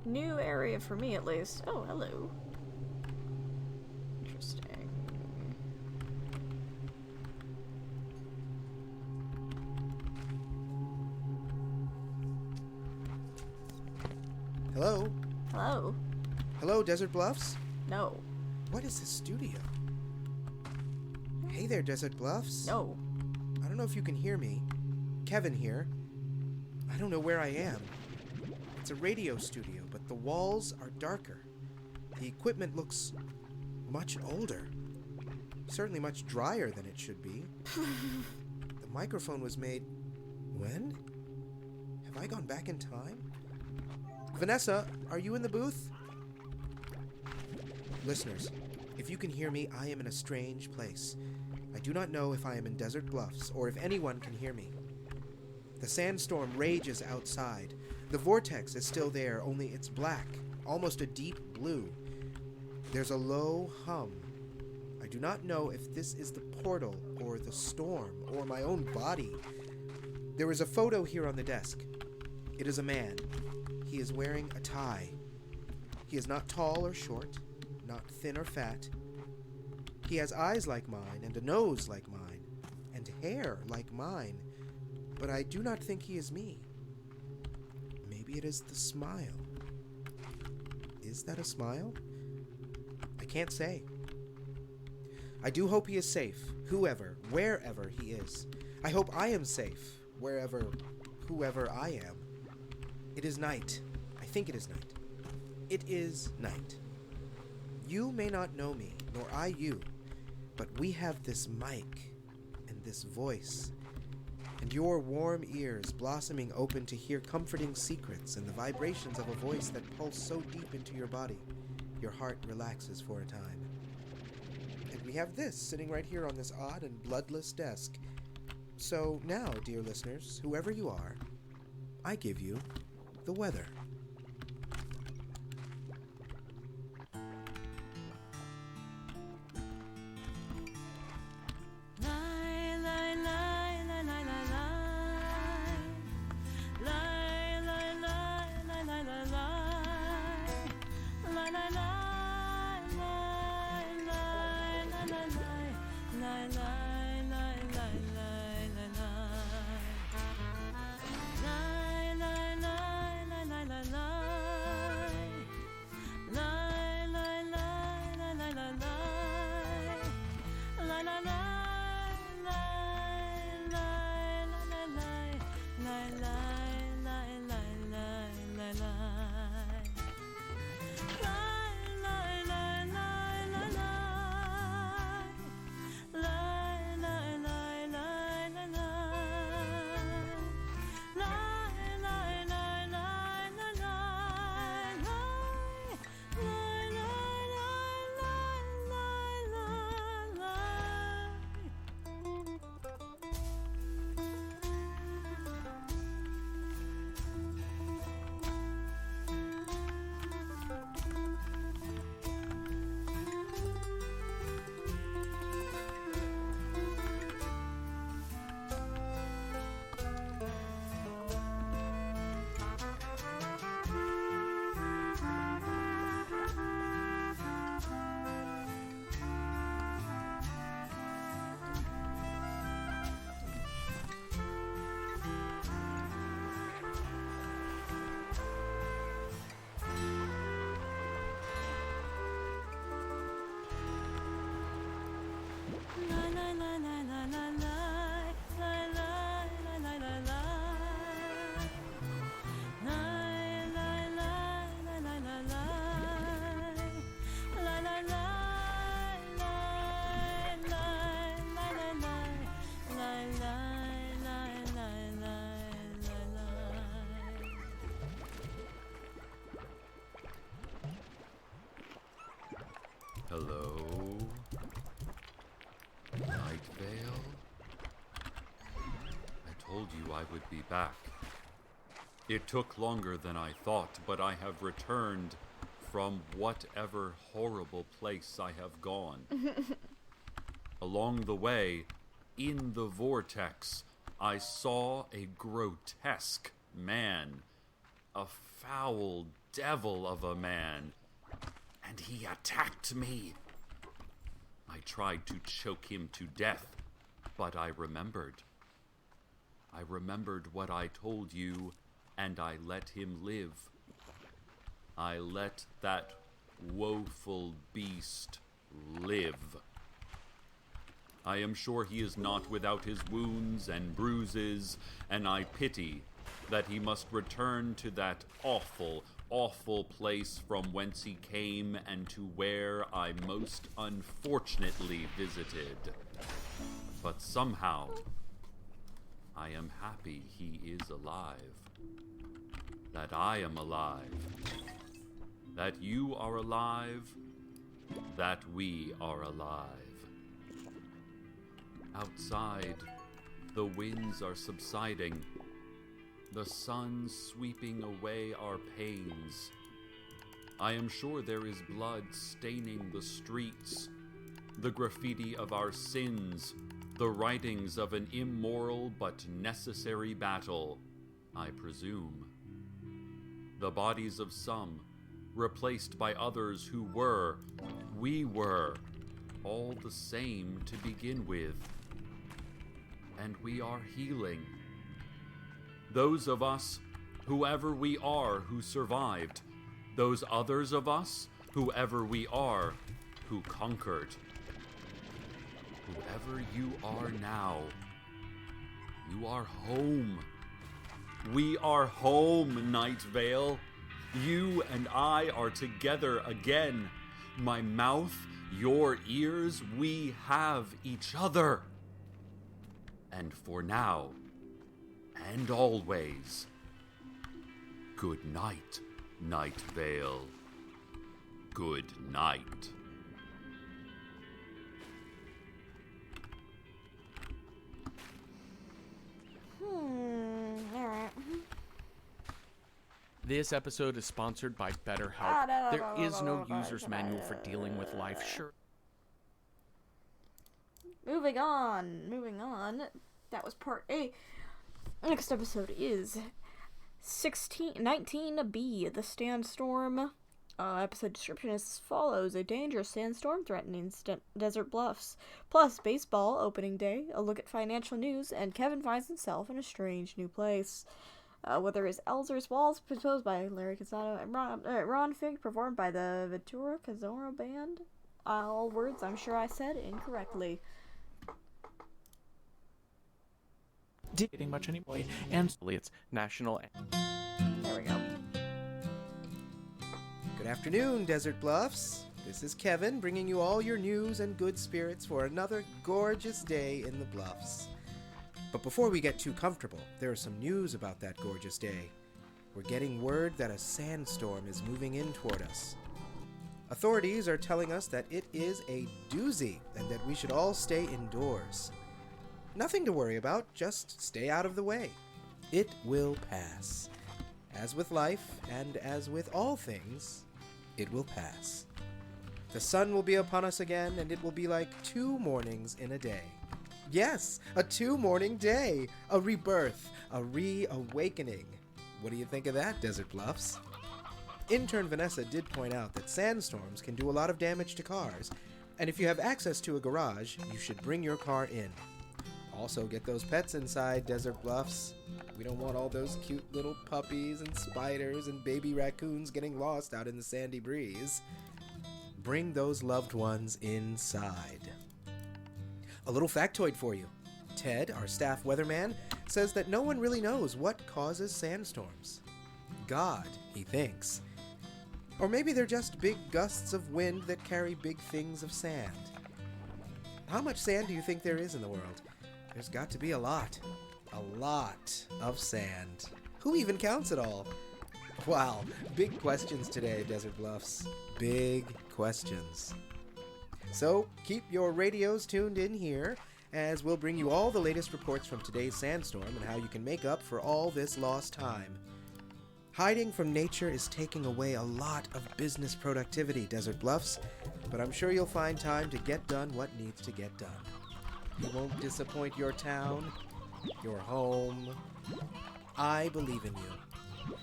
New area for me, at least. Oh, hello. Interesting. Hello? Hello? Hello, Desert Bluffs? No. What is this studio? Hey there, Desert Bluffs. No. I don't know if you can hear me. Kevin here. I don't know where I am. It's a radio studio, but the walls are darker. The equipment looks much older. Certainly much drier than it should be. The microphone was made... when? Have I gone back in time? Vanessa, are you in the booth? Listeners, if you can hear me, I am in a strange place. I do not know if I am in Desert Bluffs or if anyone can hear me. The sandstorm rages outside. The vortex is still there, only it's black, almost a deep blue. There's a low hum. I do not know if this is the portal or the storm or my own body. There is a photo here on the desk. It is a man. He is wearing a tie. He is not tall or short, not thin or fat. He has eyes like mine, and a nose like mine, and hair like mine, but I do not think he is me. Maybe it is the smile. Is that a smile? I can't say. I do hope he is safe, wherever he is. I hope I am safe, whoever I am. It is night. I think it is night. It is night. You may not know me, nor I you, but we have this mic and this voice, and your warm ears blossoming open to hear comforting secrets and the vibrations of a voice that pulse so deep into your body, your heart relaxes for a time. And we have this sitting right here on this odd and bloodless desk. So now, dear listeners, whoever you are, I give you the weather. Hello? Nightvale? I told you I would be back. It took longer than I thought, but I have returned from whatever horrible place I have gone. Along the way, in the vortex, I saw a grotesque man, a foul devil of a man, and he attacked me. I tried to choke him to death, but I remembered. I remembered what I told you, and I let him live. I let that woeful beast live. I am sure he is not without his wounds and bruises, and I pity that he must return to that awful, awful place from whence he came and to where I most unfortunately visited. But somehow, I am happy he is alive. That I am alive. That you are alive. That we are alive. Outside, the winds are subsiding. The sun sweeping away our pains. I am sure there is blood staining the streets, the graffiti of our sins, the writings of an immoral but necessary battle, I presume. The bodies of some, replaced by others who were, we were, all the same to begin with. And we are healing. Those of us, whoever we are, who survived. Those others of us, whoever we are, who conquered. Whoever you are now, you are home. We are home, Nightvale. You and I are together again. My mouth, your ears, we have each other. And for now, and always, good night, Nightvale. Good night. Alright. This episode is sponsored by BetterHelp. There is no user's manual for dealing with life. Sure. Moving on. That was part A. Next episode is 19B, The Sandstorm. Episode description is as follows: a dangerous sandstorm threatening Desert Bluffs, plus baseball opening day, a look at financial news, and Kevin finds himself in a strange new place. Weather is Elzer's Walls, proposed by Larry Casado and Ron Fig, performed by the Ventura Cazorro Band. All words I'm sure I said incorrectly. Getting much anyway, and it's national. There we go. Good afternoon, Desert Bluffs. This is Kevin, bringing you all your news and good spirits for another gorgeous day in the Bluffs. But before we get too comfortable, there is some news about that gorgeous day. We're getting word that a sandstorm is moving in toward us. Authorities are telling us that it is a doozy and that we should all stay indoors. Nothing to worry about, just stay out of the way. It will pass. As with life, and as with all things, it will pass. The sun will be upon us again, and it will be like 2 mornings in a day. Yes, a 2-morning day! A rebirth, a reawakening. What do you think of that, Desert Bluffs? Intern Vanessa did point out that sandstorms can do a lot of damage to cars, and if you have access to a garage, you should bring your car in. Also, get those pets inside, Desert Bluffs. We don't want all those cute little puppies and spiders and baby raccoons getting lost out in the sandy breeze. Bring those loved ones inside. A little factoid for you. Ted, our staff weatherman, says that no one really knows what causes sandstorms. God, he thinks. Or maybe they're just big gusts of wind that carry big things of sand. How much sand do you think there is in the world? There's got to be a lot. A lot of sand. Who even counts it all? Wow, big questions today, Desert Bluffs. Big questions. So, keep your radios tuned in here, as we'll bring you all the latest reports from today's sandstorm and how you can make up for all this lost time. Hiding from nature is taking away a lot of business productivity, Desert Bluffs, but I'm sure you'll find time to get done what needs to get done. You won't disappoint your town, your home. I believe in you.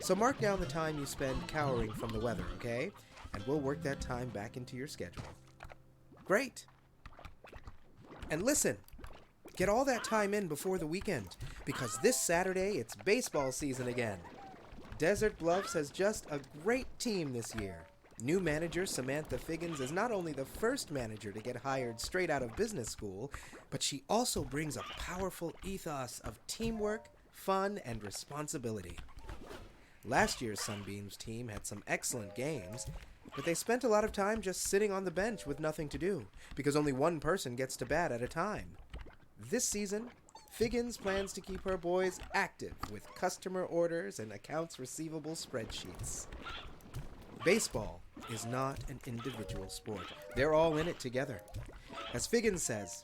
So mark down the time you spend cowering from the weather, okay? And we'll work that time back into your schedule. Great. And listen, get all that time in before the weekend, because this Saturday it's baseball season again. Desert Bluffs has just a great team this year. New manager Samantha Figgins is not only the first manager to get hired straight out of business school, but she also brings a powerful ethos of teamwork, fun, and responsibility. Last year's Sunbeams team had some excellent games, but they spent a lot of time just sitting on the bench with nothing to do, because only one person gets to bat at a time. This season, Figgins plans to keep her boys active with customer orders and accounts receivable spreadsheets. Baseball is not an individual sport. They're all in it together. As Figgins says,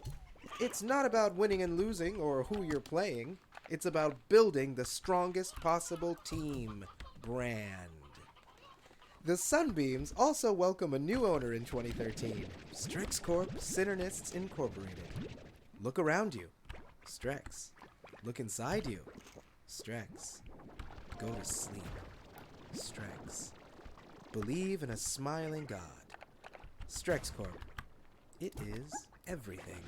it's not about winning and losing or who you're playing. It's about building the strongest possible team brand. The Sunbeams also welcome a new owner in 2013, Strex Corp Synernists Incorporated. Look around you, Strex. Look inside you, Strex. Go to sleep, Strex. Believe in a smiling God. Strex Corp. It is everything.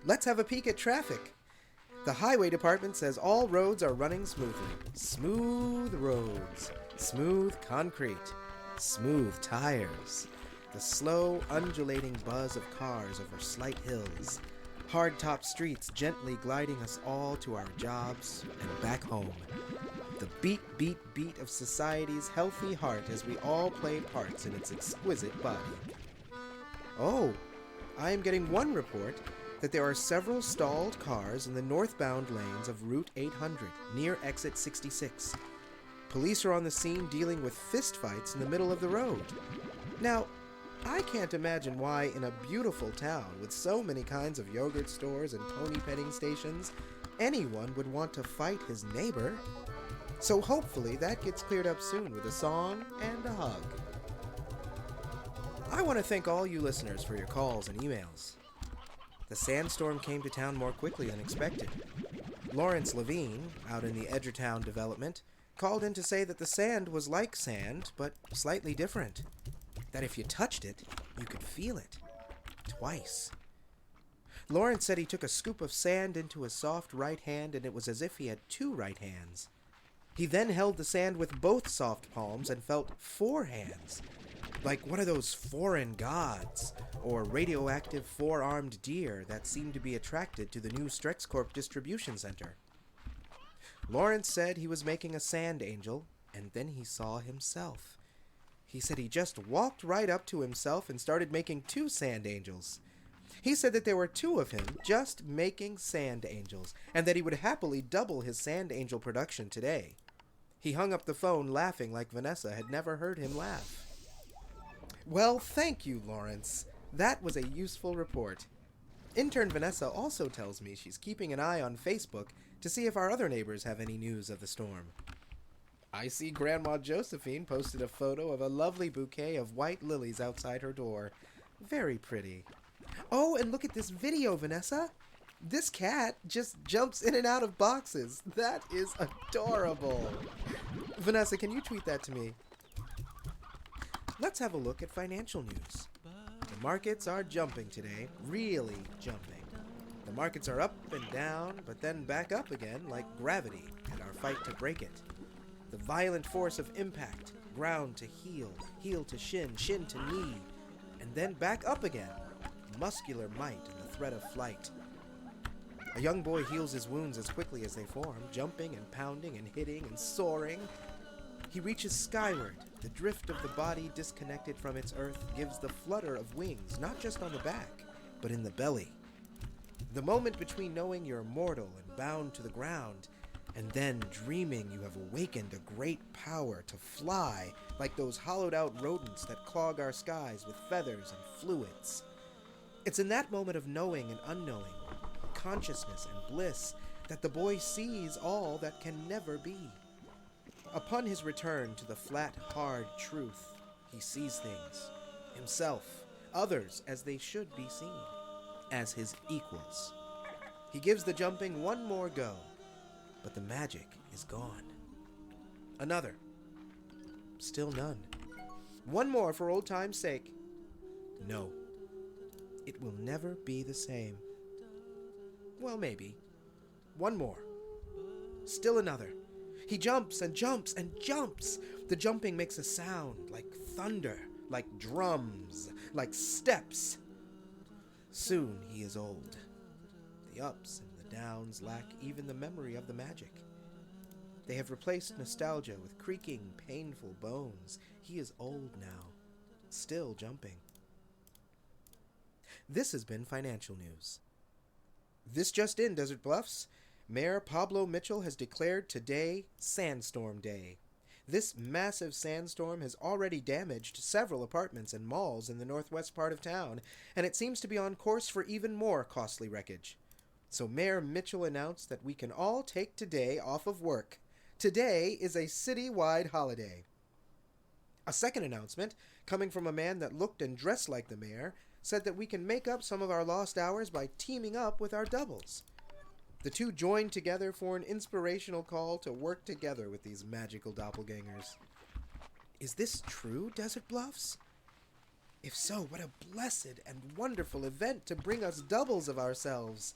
Let's have a peek at traffic. The highway department says all roads are running smoothly. Smooth roads. Smooth concrete. Smooth tires. The slow, undulating buzz of cars over slight hills. Hard-top streets gently gliding us all to our jobs and back home. The beat, beat, beat of society's healthy heart as we all play parts in its exquisite body. Oh, I am getting one report that there are several stalled cars in the northbound lanes of Route 800 near exit 66. Police are on the scene dealing with fistfights in the middle of the road. Now, I can't imagine why in a beautiful town with so many kinds of yogurt stores and pony petting stations, anyone would want to fight his neighbor. So hopefully that gets cleared up soon with a song and a hug. I want to thank all you listeners for your calls and emails. The sandstorm came to town more quickly than expected. Lawrence Levine, out in the Edgertown development, called in to say that the sand was like sand, but slightly different. That if you touched it, you could feel it. Twice. Lawrence said he took a scoop of sand into his soft right hand and it was as if he had two right hands. He then held the sand with both soft palms and felt four hands, like one of those foreign gods, or radioactive four-armed deer that seemed to be attracted to the new Strexcorp distribution center. Lawrence said he was making a sand angel, and then he saw himself. He said he just walked right up to himself and started making two sand angels. He said that there were two of him just making sand angels, and that he would happily double his sand angel production today. He hung up the phone laughing like Vanessa had never heard him laugh. Well, thank you, Lawrence. That was a useful report. Intern Vanessa also tells me she's keeping an eye on Facebook to see if our other neighbors have any news of the storm. I see Grandma Josephine posted a photo of a lovely bouquet of white lilies outside her door. Very pretty. Oh, and look at this video, Vanessa. This cat just jumps in and out of boxes. That is adorable. Vanessa, can you tweet that to me? Let's have a look at financial news. The markets are jumping today, really jumping. The markets are up and down, but then back up again like gravity and our fight to break it. The violent force of impact, ground to heel, heel to shin, shin to knee, and then back up again. Muscular might and the threat of flight. A young boy heals his wounds as quickly as they form, jumping and pounding and hitting and soaring. He reaches skyward. The drift of the body disconnected from its earth gives the flutter of wings, not just on the back, but in the belly. The moment between knowing you're mortal and bound to the ground, and then dreaming you have awakened a great power to fly like those hollowed-out rodents that clog our skies with feathers and fluids. It's in that moment of knowing and unknowing, consciousness and bliss, that the boy sees all that can never be. Upon his return to the flat, hard truth, he sees things, himself, others as they should be seen, as his equals. He gives the jumping one more go, but the magic is gone. Another. Still none. One more for old time's sake. No. It will never be the same. Well, maybe. One more. Still another. He jumps and jumps and jumps. The jumping makes a sound like thunder, like drums, like steps. Soon he is old. The ups and the downs lack even the memory of the magic. They have replaced nostalgia with creaking, painful bones. He is old now, still jumping. This has been Financial News. This just in, Desert Bluffs. Mayor Pablo Mitchell has declared today Sandstorm Day. This massive sandstorm has already damaged several apartments and malls in the northwest part of town, and it seems to be on course for even more costly wreckage. So Mayor Mitchell announced that we can all take today off of work. Today is a city-wide holiday. A second announcement, coming from a man that looked and dressed like the mayor, said that we can make up some of our lost hours by teaming up with our doubles. The two joined together for an inspirational call to work together with these magical doppelgangers. Is this true, Desert Bluffs? If so, what a blessed and wonderful event to bring us doubles of ourselves.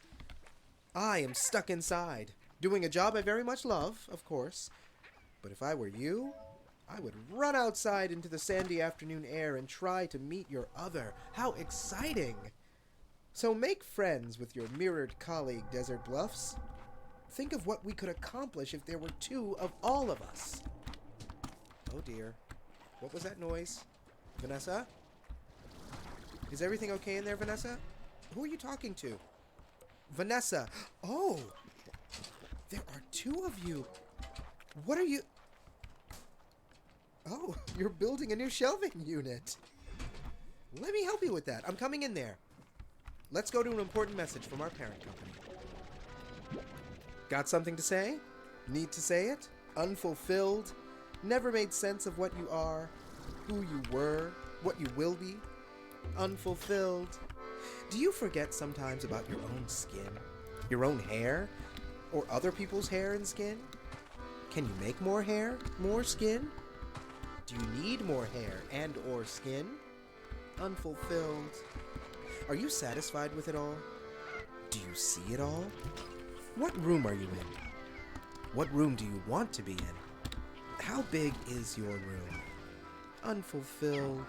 I am stuck inside, doing a job I very much love, of course. But if I were you, I would run outside into the sandy afternoon air and try to meet your other. How exciting! So make friends with your mirrored colleague, Desert Bluffs. Think of what we could accomplish if there were two of all of us. Oh dear. What was that noise? Vanessa? Is everything okay in there, Vanessa? Who are you talking to? Vanessa! Oh! There are two of you. What are you... Oh, you're building a new shelving unit. Let me help you with that. I'm coming in there. Let's go to an important message from our parent company. Got something to say? Need to say it? Unfulfilled? Never made sense of what you are, who you were, what you will be? Unfulfilled? Do you forget sometimes about your own skin? Your own hair? Or other people's hair and skin? Can you make more hair? More skin? Do you need more hair and or skin? Unfulfilled? Are you satisfied with it all? Do you see it all? What room are you in? What room do you want to be in? How big is your room? Unfulfilled?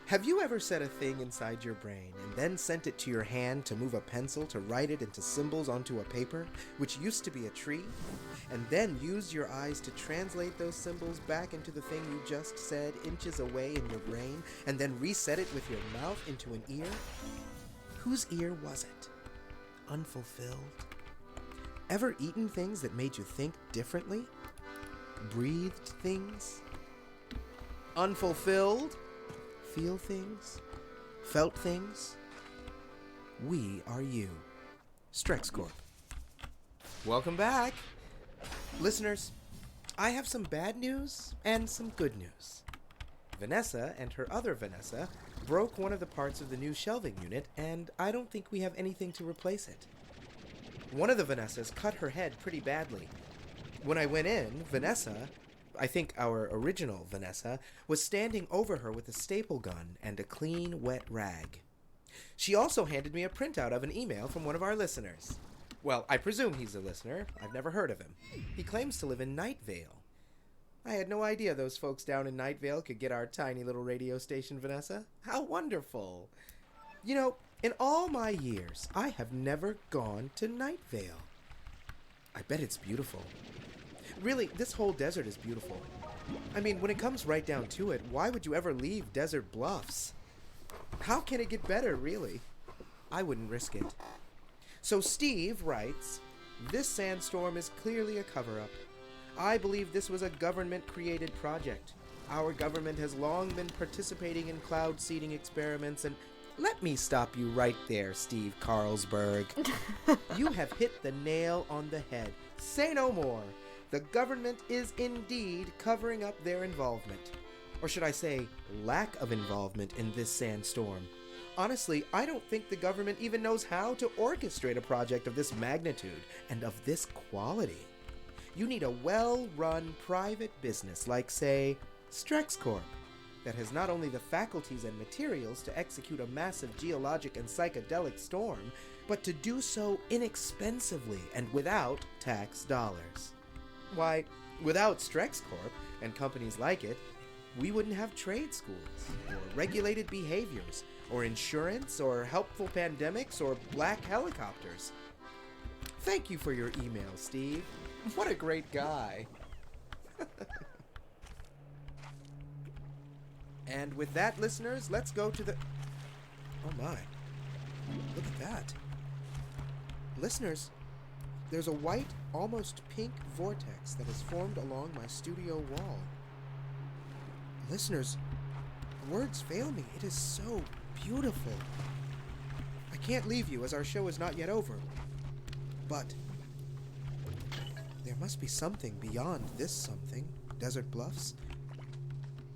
Have you ever set a thing inside your brain and then sent it to your hand to move a pencil to write it into symbols onto a paper, which used to be a tree, and then used your eyes to translate those symbols back into the thing you just said inches away in your brain, and then reset it with your mouth into an ear? Whose ear was it? Unfulfilled? Ever eaten things that made you think differently? Breathed things? Unfulfilled? Feel things? Felt things? We are you. Strex Corp. Welcome back. Listeners, I have some bad news and some good news. Vanessa and her other Vanessa broke one of the parts of the new shelving unit, and I don't think we have anything to replace it. One of the Vanessas cut her head pretty badly. When I went in, Vanessa, I think our original Vanessa, was standing over her with a staple gun and a clean, wet rag. She also handed me a printout of an email from one of our listeners. Well, I presume he's a listener. I've never heard of him. He claims to live in Nightvale. I had no idea those folks down in Nightvale could get our tiny little radio station, Vanessa. How wonderful. You know, in all my years, I have never gone to Nightvale. I bet it's beautiful. Really, this whole desert is beautiful. I mean, when it comes right down to it, why would you ever leave Desert Bluffs? How can it get better, really? I wouldn't risk it. So Steve writes, "This sandstorm is clearly a cover-up. I believe this was a government-created project. Our government has long been participating in cloud seeding experiments and..." Let me stop you right there, Steve Carlsberg. You have hit the nail on the head. Say no more. The government is indeed covering up their involvement. Or should I say, lack of involvement in this sandstorm. Honestly, I don't think the government even knows how to orchestrate a project of this magnitude and of this quality. You need a well-run private business like, say, Strex Corp, that has not only the faculties and materials to execute a massive geologic and psychedelic storm, but to do so inexpensively and without tax dollars. Why, without Strex Corp and companies like it, we wouldn't have trade schools, or regulated behaviors, or insurance, or helpful pandemics, or black helicopters. Thank you for your email, Steve. What a great guy. And with that, listeners, let's go to the... Oh my. Look at that. Listeners, there's a white, almost pink vortex that has formed along my studio wall. Listeners, words fail me. It is so beautiful. I can't leave you as our show is not yet over. But there must be something beyond this something, Desert Bluffs.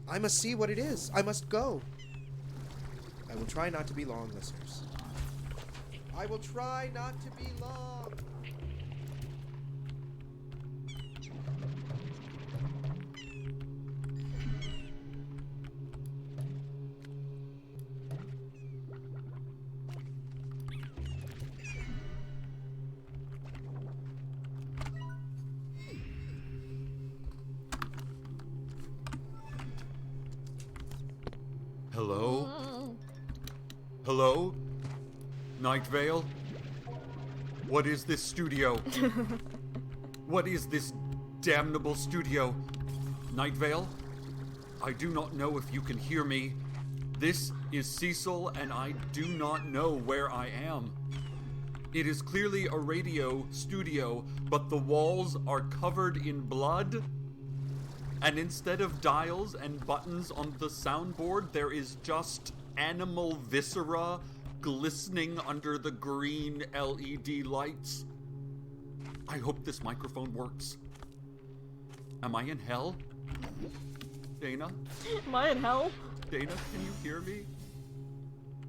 I must see what it is. I must go. I will try not to be long, listeners. I will try not to be long. Hello? Hello? Nightvale? What is this studio? What is this damnable studio? Nightvale? I do not know if you can hear me. This is Cecil, and I do not know where I am. It is clearly a radio studio, but the walls are covered in blood. And instead of dials and buttons on the soundboard, there is just animal viscera glistening under the green LED lights. I hope this microphone works. Am I in hell? Dana? Am I in hell? Dana, can you hear me?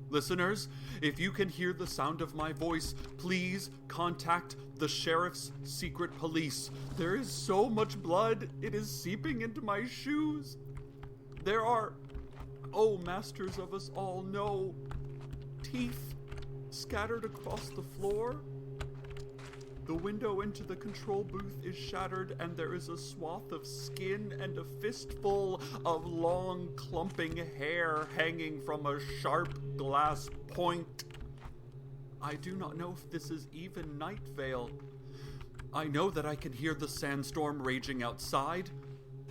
Listeners, if you can hear the sound of my voice, please contact the sheriff's secret police. There is so much blood, it is seeping into my shoes. There are, oh masters of us all, no, teeth scattered across the floor. The window into the control booth is shattered, and there is a swath of skin and a fistful of long, clumping hair hanging from a sharp glass point. I do not know if this is even Nightvale. I know that I can hear the sandstorm raging outside.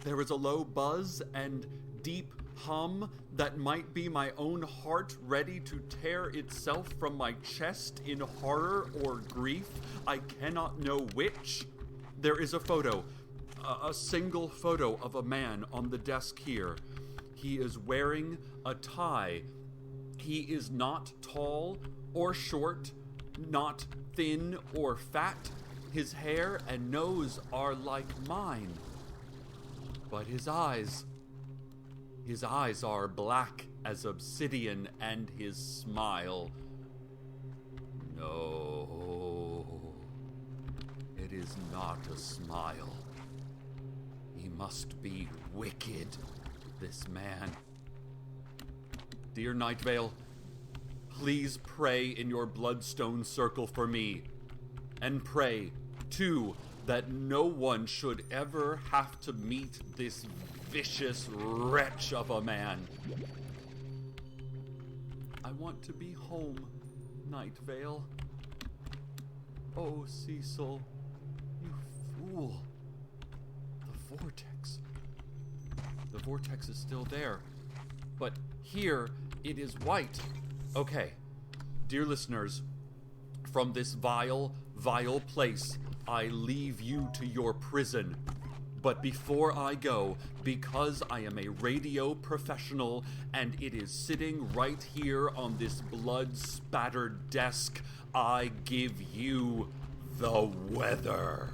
There is a low buzz and deep hum that might be my own heart ready to tear itself from my chest in horror or grief. I cannot know which. There is a photo, a single photo of a man on the desk here. He is wearing a tie. He is not tall or short, not thin or fat. His hair and nose are like mine. But his eyes are black as obsidian, and his smile. No, it is not a smile. He must be wicked, this man. Dear Nightvale, please pray in your bloodstone circle for me. And pray, too, that no one should ever have to meet this vicious wretch of a man. I want to be home, Nightvale. Oh, Cecil, you fool. The vortex. The vortex is still there. But here, it is white. Okay, dear listeners, from this vile, vile place, I leave you to your prison. But before I go, because I am a radio professional and it is sitting right here on this blood-spattered desk, I give you the weather.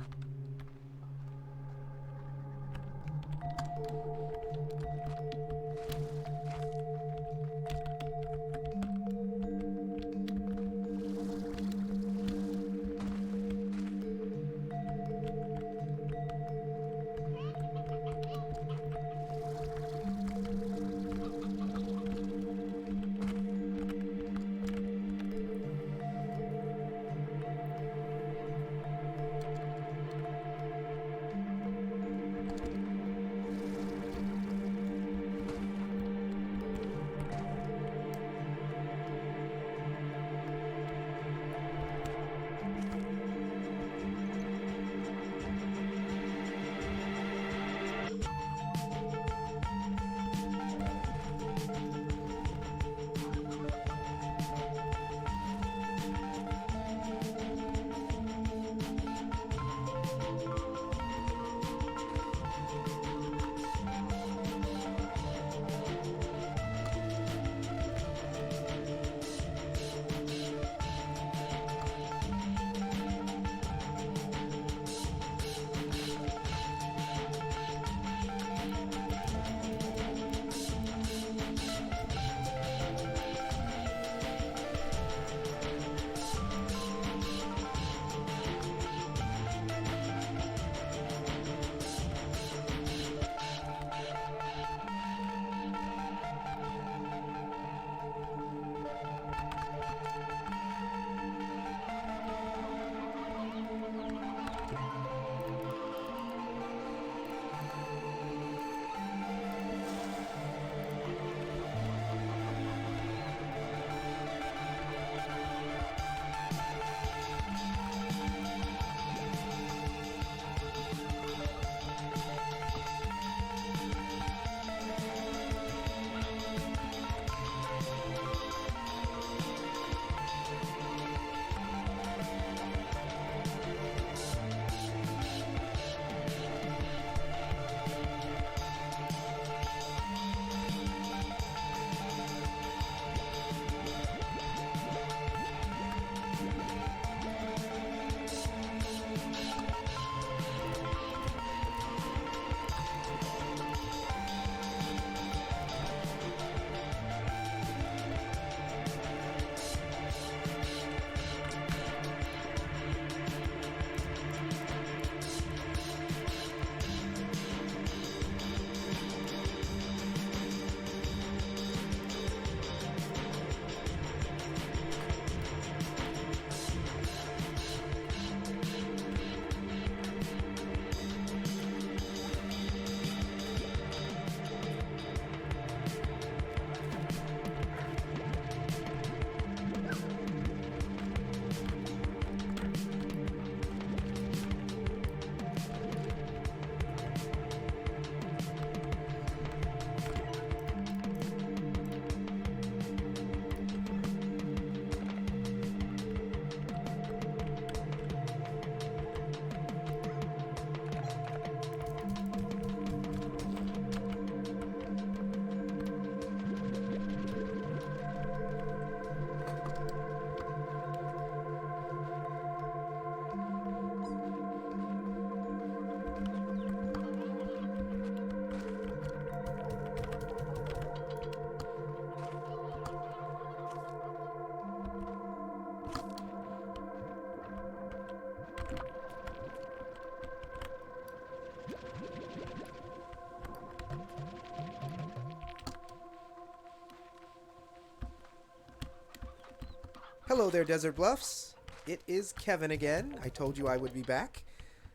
Hello there, Desert Bluffs. It is Kevin again. I told you I would be back.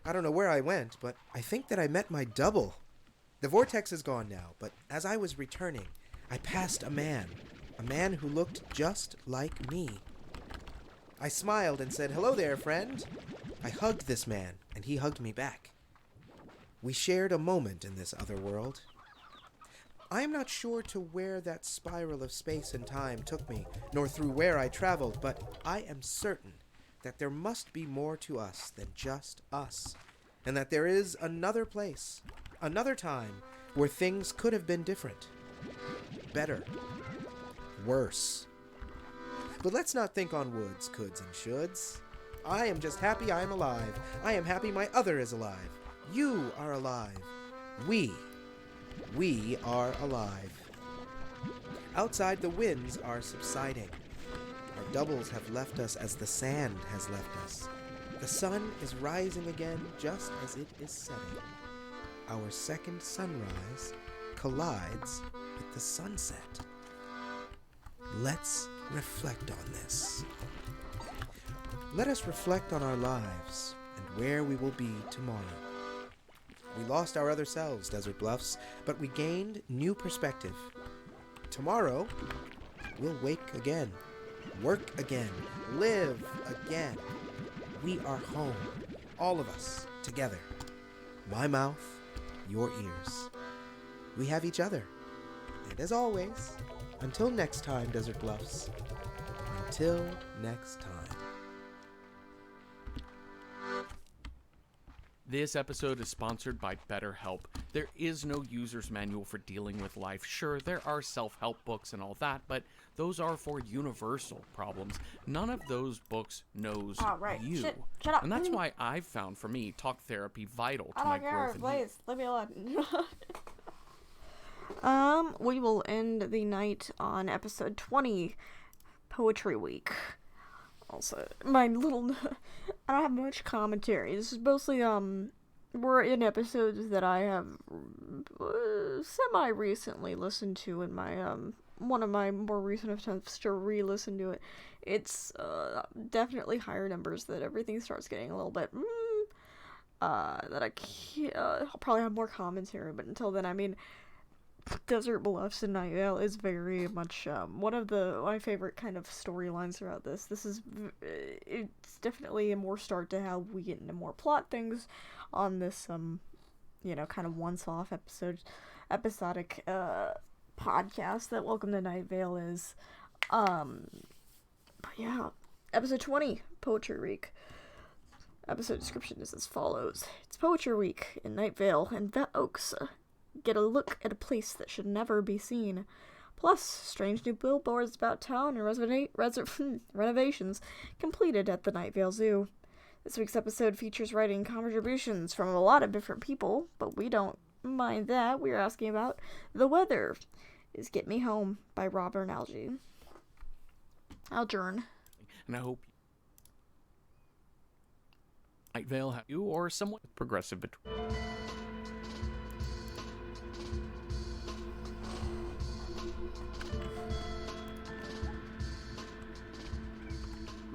I don't know where I went, but I think that I met my double. The vortex is gone now, but as I was returning, I passed a man who looked just like me. I smiled and said, "Hello there, friend." I hugged this man, and he hugged me back. We shared a moment in this other world. I am not sure to where that spiral of space and time took me, nor through where I traveled, but I am certain that there must be more to us than just us, and that there is another place, another time, where things could have been different, better, worse. But let's not think on woulds, coulds, and shoulds. I am just happy I am alive. I am happy my other is alive. You are alive. We are alive. Outside, the winds are subsiding. Our doubles have left us as the sand has left us. The sun is rising again just as it is setting. Our second sunrise collides with the sunset. Let's reflect on this. Let us reflect on our lives and where we will be tomorrow. We lost our other selves, Desert Bluffs, but we gained new perspective. Tomorrow, we'll wake again, work again, live again. We are home, all of us, together. My mouth, your ears. We have each other. And as always, until next time, Desert Bluffs. Until next time. This episode is sponsored by BetterHelp. There is no user's manual for dealing with life. Sure, there are self-help books and all that, but those are for universal problems. None of those books knows you. Shut up. And that's why I've found, for me, talk therapy vital to my growth. Please, leave me alone. We will end the night on episode 20, Poetry Week. Also, my little, I don't have much commentary. This is mostly, we're in episodes that I have semi-recently listened to in my, one of my more recent attempts to re-listen to it. It's, definitely higher numbers that everything starts getting a little bit, that I can't, I'll probably have more commentary, but until then, I mean, Desert Bluffs and Nightvale is very much one of my favorite kind of storylines throughout this. It's definitely a more start to how we get into more plot things on this kind of once-off episodic podcast that Welcome to Nightvale is. But yeah, episode 20, Poetry Week. Episode description is as follows: It's Poetry Week in Nightvale and Vet Oaks. Get a look at a place that should never be seen. Plus, strange new billboards about town and renovations completed at the Nightvale Zoo. This week's episode features writing contributions from a lot of different people, but we don't mind that. We're asking about The Weather is Get Me Home by Robert Algern. And I hope Nightvale have you or someone progressive between.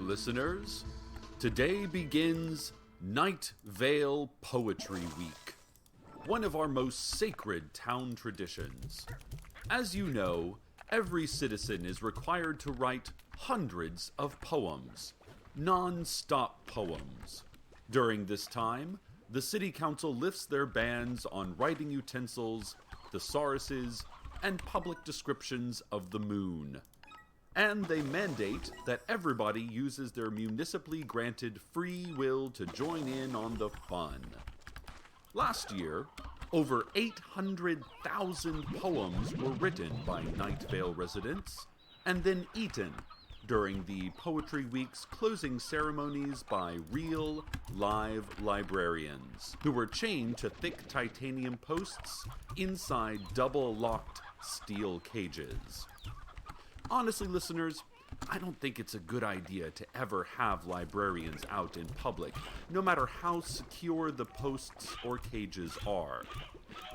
Listeners, today begins Nightvale Poetry Week, one of our most sacred town traditions. As you know, every citizen is required to write hundreds of poems, non-stop poems. During this time, the City Council lifts their bans on writing utensils, thesauruses, and public descriptions of the moon. And they mandate that everybody uses their municipally granted free will to join in on the fun. Last year, over 800,000 poems were written by Nightvale residents and then eaten during the Poetry Week's closing ceremonies by real, live librarians who were chained to thick titanium posts inside double-locked steel cages. Honestly, listeners, I don't think it's a good idea to ever have librarians out in public, no matter how secure the posts or cages are.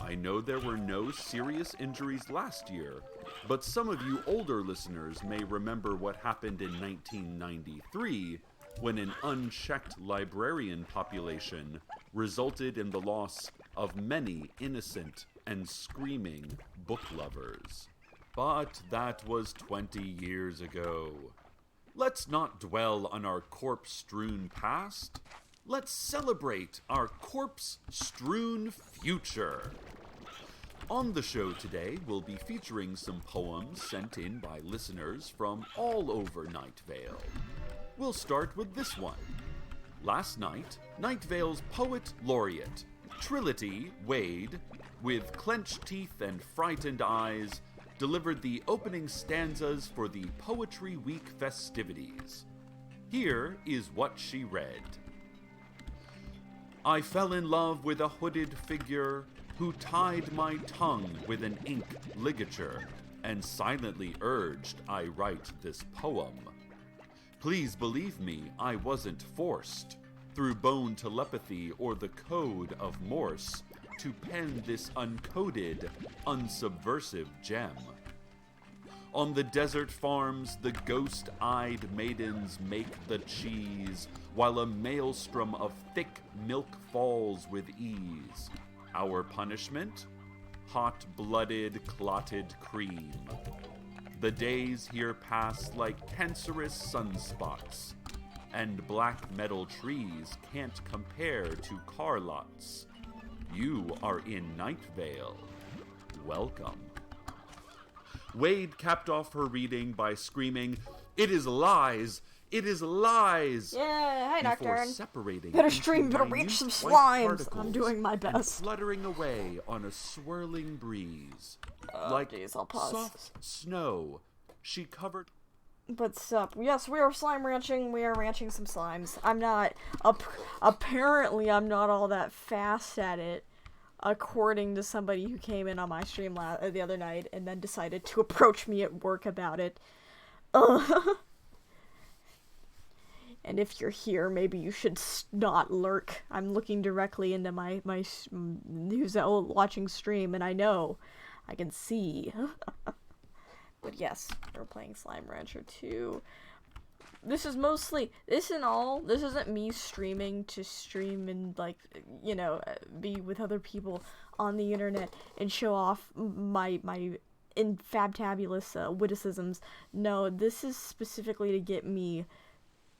I know there were no serious injuries last year, but some of you older listeners may remember what happened in 1993 when an unchecked librarian population resulted in the loss of many innocent and screaming book lovers. But that was 20 years ago. Let's not dwell on our corpse-strewn past. Let's celebrate our corpse-strewn future. On the show today, we'll be featuring some poems sent in by listeners from all over Nightvale. We'll start with this one. Last night, Nightvale's poet laureate, Trility Wade, with clenched teeth and frightened eyes, delivered the opening stanzas for the Poetry Week festivities. Here is what she read. I fell in love with a hooded figure who tied my tongue with an ink ligature and silently urged I write this poem. Please believe me, I wasn't forced, through bone telepathy or the code of Morse, to pen this uncoded, unsubversive gem. On the desert farms, the ghost-eyed maidens make the cheese, while a maelstrom of thick milk falls with ease. Our punishment? Hot-blooded, clotted cream. The days here pass like cancerous sunspots, and black metal trees can't compare to car lots. You are in Nightvale. Welcome. Wade capped off her reading by screaming, "It is lies! It is lies!" Yeah, hi, before Doctor. separating Better into stream, better minute reach some white slimes. particles I'm doing my and best. fluttering away on a swirling breeze. Oh, Like jeez, I'll pause. soft snow, she covered... What's up? Yes, we are slime ranching. We are ranching some slimes. I'm not... apparently, I'm not all that fast at it, according to somebody who came in on my stream the other night and then decided to approach me at work about it. And if you're here, maybe you should not lurk. I'm looking directly into my who's watching stream, and I know I can see. But yes, we're playing Slime Rancher 2. This isn't me streaming to stream and, like, you know, be with other people on the internet and show off my infabtabulous witticisms. No, this is specifically to get me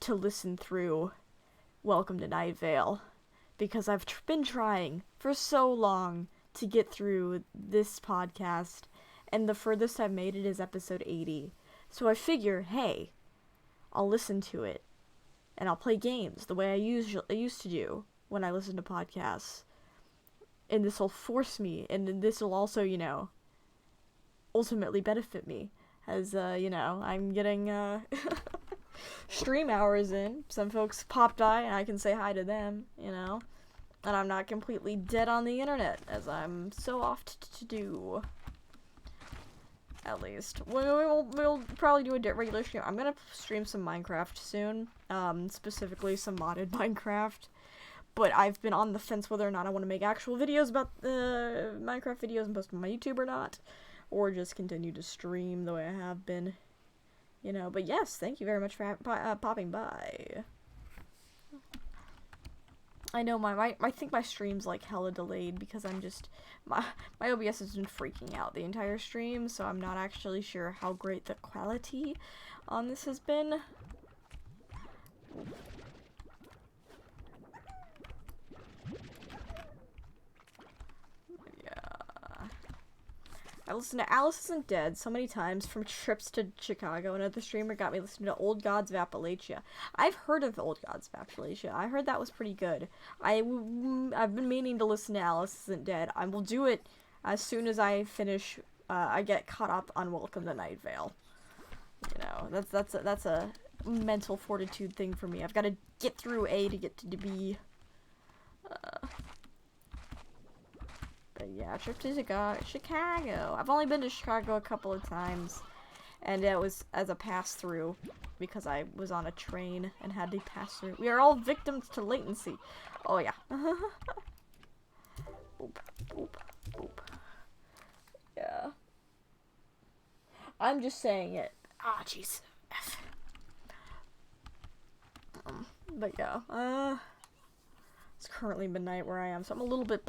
to listen through Welcome to Nightvale, because I've been trying for so long to get through this podcast, and the furthest I've made it is episode 80. So I figure, hey, I'll listen to it, and I'll play games the way I used to do when I listen to podcasts, and this will force me, and this will also, you know, ultimately benefit me, as, you know, I'm getting, stream hours in. Some folks popped by, and I can say hi to them, you know, and I'm not completely dead on the internet, as I'm so oft to do. At least. We'll probably do a regular stream. I'm gonna stream some Minecraft soon, specifically some modded Minecraft, but I've been on the fence whether or not I want to make actual videos about Minecraft videos and post them on my YouTube or not, or just continue to stream the way I have been, you know. But yes, thank you very much for popping by. I know I think my stream's like hella delayed because I'm just, my OBS has been freaking out the entire stream, so I'm not actually sure how great the quality on this has been. I listened to Alice Isn't Dead so many times, from trips to Chicago. Another streamer got me listening to Old Gods of Appalachia. I've heard of Old Gods of Appalachia. I heard that was pretty good. I've been meaning to listen to Alice Isn't Dead. I will do it as soon as I finish, I get caught up on Welcome to Nightvale. You know, that's a mental fortitude thing for me. I've got to get through A to get to B. But yeah, trip to Chicago. I've only been to Chicago a couple of times, And it was as a pass-through because I was on a train and had to pass through. We are all victims to latency. Oh, yeah. Boop, boop, boop. Yeah. I'm just saying it. Ah, jeez. But yeah, it's currently midnight where I am, so I'm a little bit.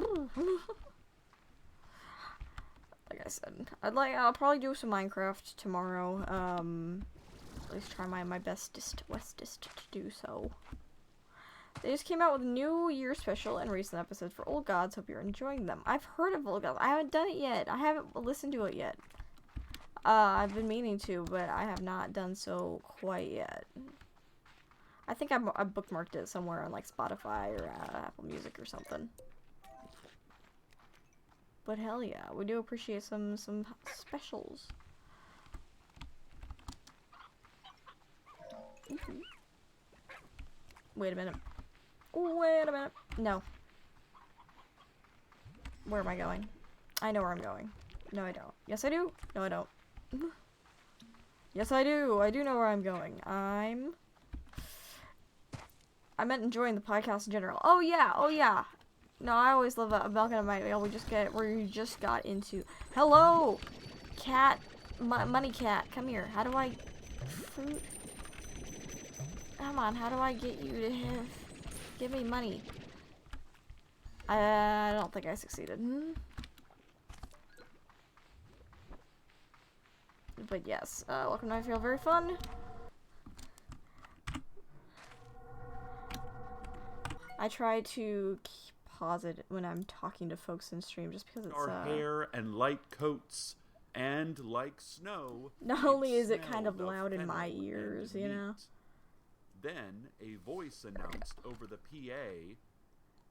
Like I said, I'll probably do some Minecraft tomorrow. At least try my bestest to do so. They just came out with a New Year special and recent episodes for Old Gods. Hope you're enjoying them. I've heard of Old Gods. I haven't done it yet. I haven't listened to it yet. I've been meaning to, but I have not done so quite yet. I think I bookmarked it somewhere on like Spotify or Apple Music or something. But hell yeah, we do appreciate some specials. Wait a minute. Wait a minute. No. Where am I going? I know where I'm going. No, I don't. Yes, I do. No, I don't. Yes, I do. I do know where I'm going. I meant enjoying the podcast in general. Oh yeah, oh yeah. No, I always love a Malcolm and Nightvale. We just got into. Hello, cat, money cat. Come here. How do I? Fruit. Come on. How do I get you to give me money? I don't think I succeeded. But yes, welcome to Nightvale. Very fun. I try to pause it when I'm talking to folks in stream just because it's Our hair and light coats, and like snow. Not only is it kind of loud in my ears, you know. Then a voice announced over the PA,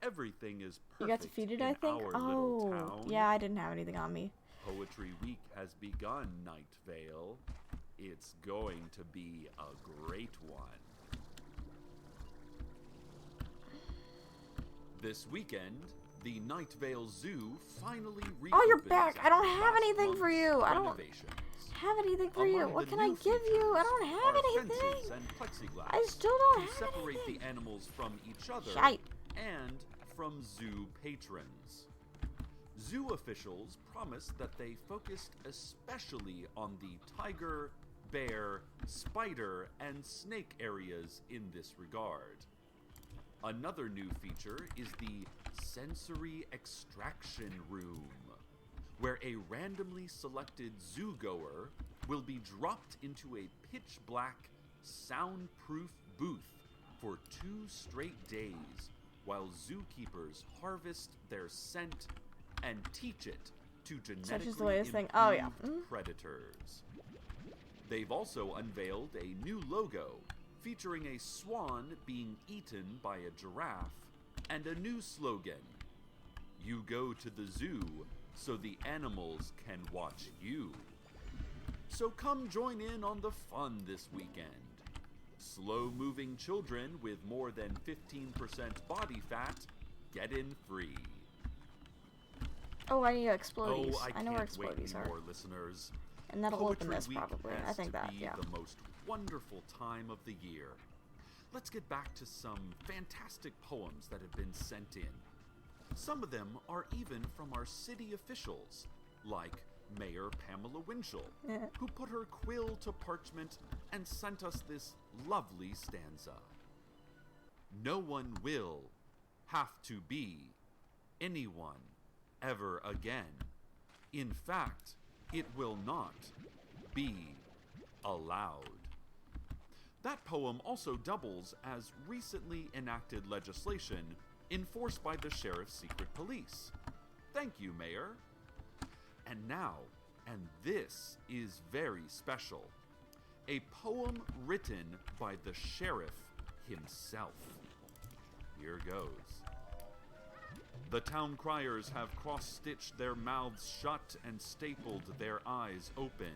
"Everything is perfect." You got defeated, I think. Oh, yeah, I didn't have anything on me. Poetry Week has begun, Nightvale. It's going to be a great one. This weekend, the Nightvale Zoo finally reopens. Oh, you're back! I don't have anything for you! I don't have anything for you! What can I give you? I don't have anything! And plexiglass I still don't have separate anything! the animals from each other Shite. and from zoo patrons. Zoo officials promised that they focused especially on the tiger, bear, spider, and snake areas in this regard. Another new feature is the Sensory Extraction Room, where a randomly selected zoo-goer will be dropped into a pitch-black, soundproof booth for 2 straight days while zookeepers harvest their scent and teach it to genetically improved predators. They've also unveiled a new logo featuring a swan being eaten by a giraffe, and a new slogan: "You go to the zoo so the animals can watch you." So come join in on the fun this weekend. Slow-moving children with more than 15% body fat get in free. Oh, I need explodies. Oh, I know where can't wait explodies are. anymore, listeners. And that'll open this Week probably. I has think to that, be yeah. the most wonderful time of the year. Let's get back to some fantastic poems that have been sent in. Some of them are even from our city officials, like Mayor Pamela Winchell, who put her quill to parchment and sent us this lovely stanza. No one will have to be anyone ever again. In fact, it will not be allowed. That poem also doubles as recently enacted legislation enforced by the Sheriff's Secret Police. Thank you, Mayor. And now, and this is very special, a poem written by the Sheriff himself. Here goes. The town criers have cross-stitched their mouths shut and stapled their eyes open.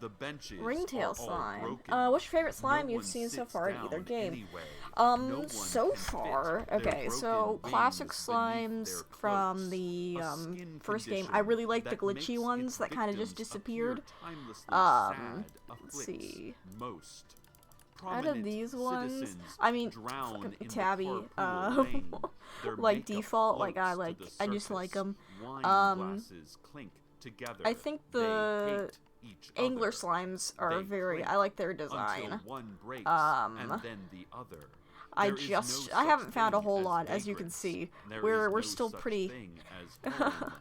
The benches Ringtail are all slime. broken. What's your favorite slime No you've one seen so sits far in either down game? anyway. No one So can fit far, their okay, so broken classic wings beneath slimes their from cloaks. the A skin first game. I condition really like the that glitchy makes ones its that kind of just victims disappeared. appear timelessly Um, sad, let's afflicts see. most. Out of Prominent these ones, citizens I mean, drown fucking in the Tabby, carpool lane. Their like makeup default, like I floats to the I just like surface. them. Wine glasses clink together. I think They the hate each angler other. slimes are They very. clink I like their design. Until one breaks, Um, and then the other. I There is no I haven't such found a thing whole as lot, as you can vagrants. see. There We're is no still such pretty. thing as home.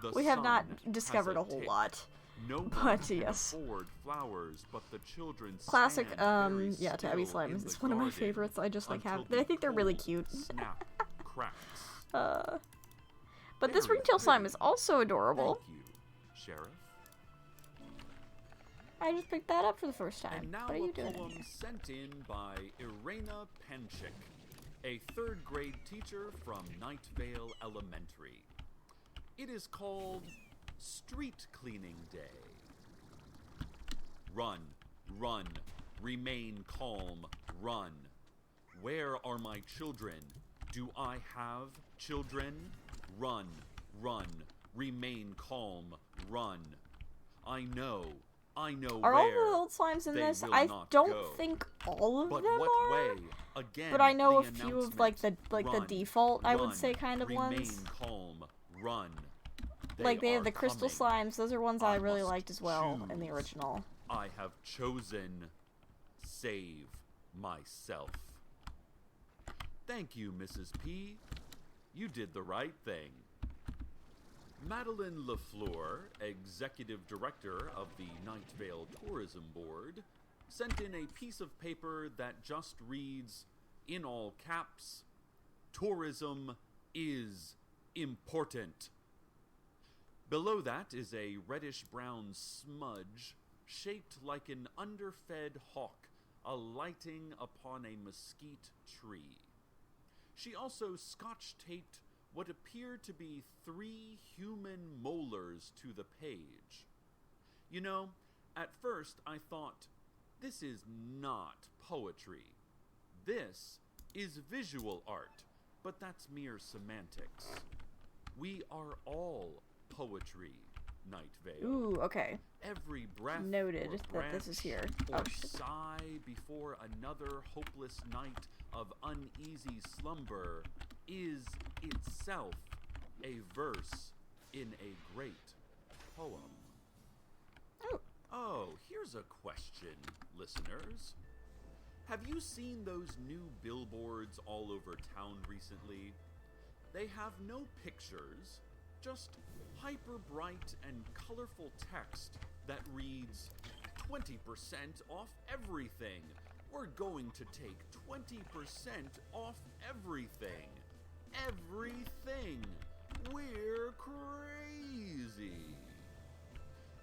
The We have not sun has discovered a whole tick. lot. No one But can yes. afford flowers, but the children Classic, stand very yeah, Tabby still slime in is the one of my garden favorites. I just like until have. I think they're really the cute. pole snap cracks. But this Very ringtail slime pretty. is also adorable. Thank you, Sheriff. I just picked that up for the first time. And now What are you a doing? poem sent in by Irena Penchik, a third-grade teacher from Nightvale Elementary. It is called Street Cleaning Day. Run, run, remain calm, run. Where are my children? Do I have children? Run, run, remain calm, run. I know Are where. all the old slimes in they this? will I not don't go. think all of But them what are. way? Again, But I know the a few of like the announcement. default, I would Run, say, kind of remain ones. calm, run. Like they are have the crystal coming. slimes. Those are ones I really must liked as well in the choose. original. I have chosen save myself. Thank you, Mrs. P. You did the right thing. Madeline LaFleur, Executive Director of the Nightvale Tourism Board, sent in a piece of paper that just reads, in all caps, "Tourism is important." Below that is a reddish-brown smudge shaped like an underfed hawk alighting upon a mesquite tree. She also scotch-taped what appeared to be 3 human molars to the page. You know, at first I thought, this is not poetry. This is visual art, but that's mere semantics. We are all poetry, Nightvale. Ooh, okay. Every breath Noted or that this is branch here. or Oh, shit. sigh before another hopeless night of uneasy slumber is itself a verse in a great poem. Oh, here's a question, listeners. Have you seen those new billboards all over town recently? They have no pictures, just hyper bright and colorful text that reads, 20% off everything. We're going to take 20% off everything. Everything. We're crazy.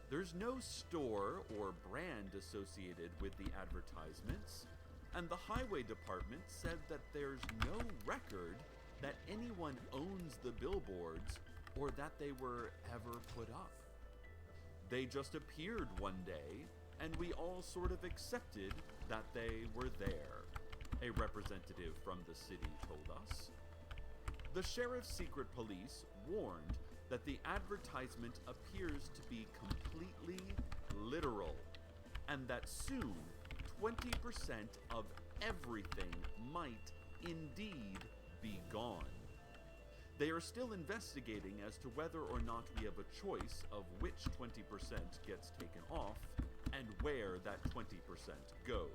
There's no store or brand associated with the advertisements, and the highway department said that there's no record that anyone owns the billboards or that they were ever put up. They just appeared one day, and we all sort of accepted that they were there, a representative from the city told us. The sheriff's secret police warned that the advertisement appears to be completely literal, and that soon 20% of everything might indeed be gone. They are still investigating as to whether or not we have a choice of which 20% gets taken off and where that 20% goes.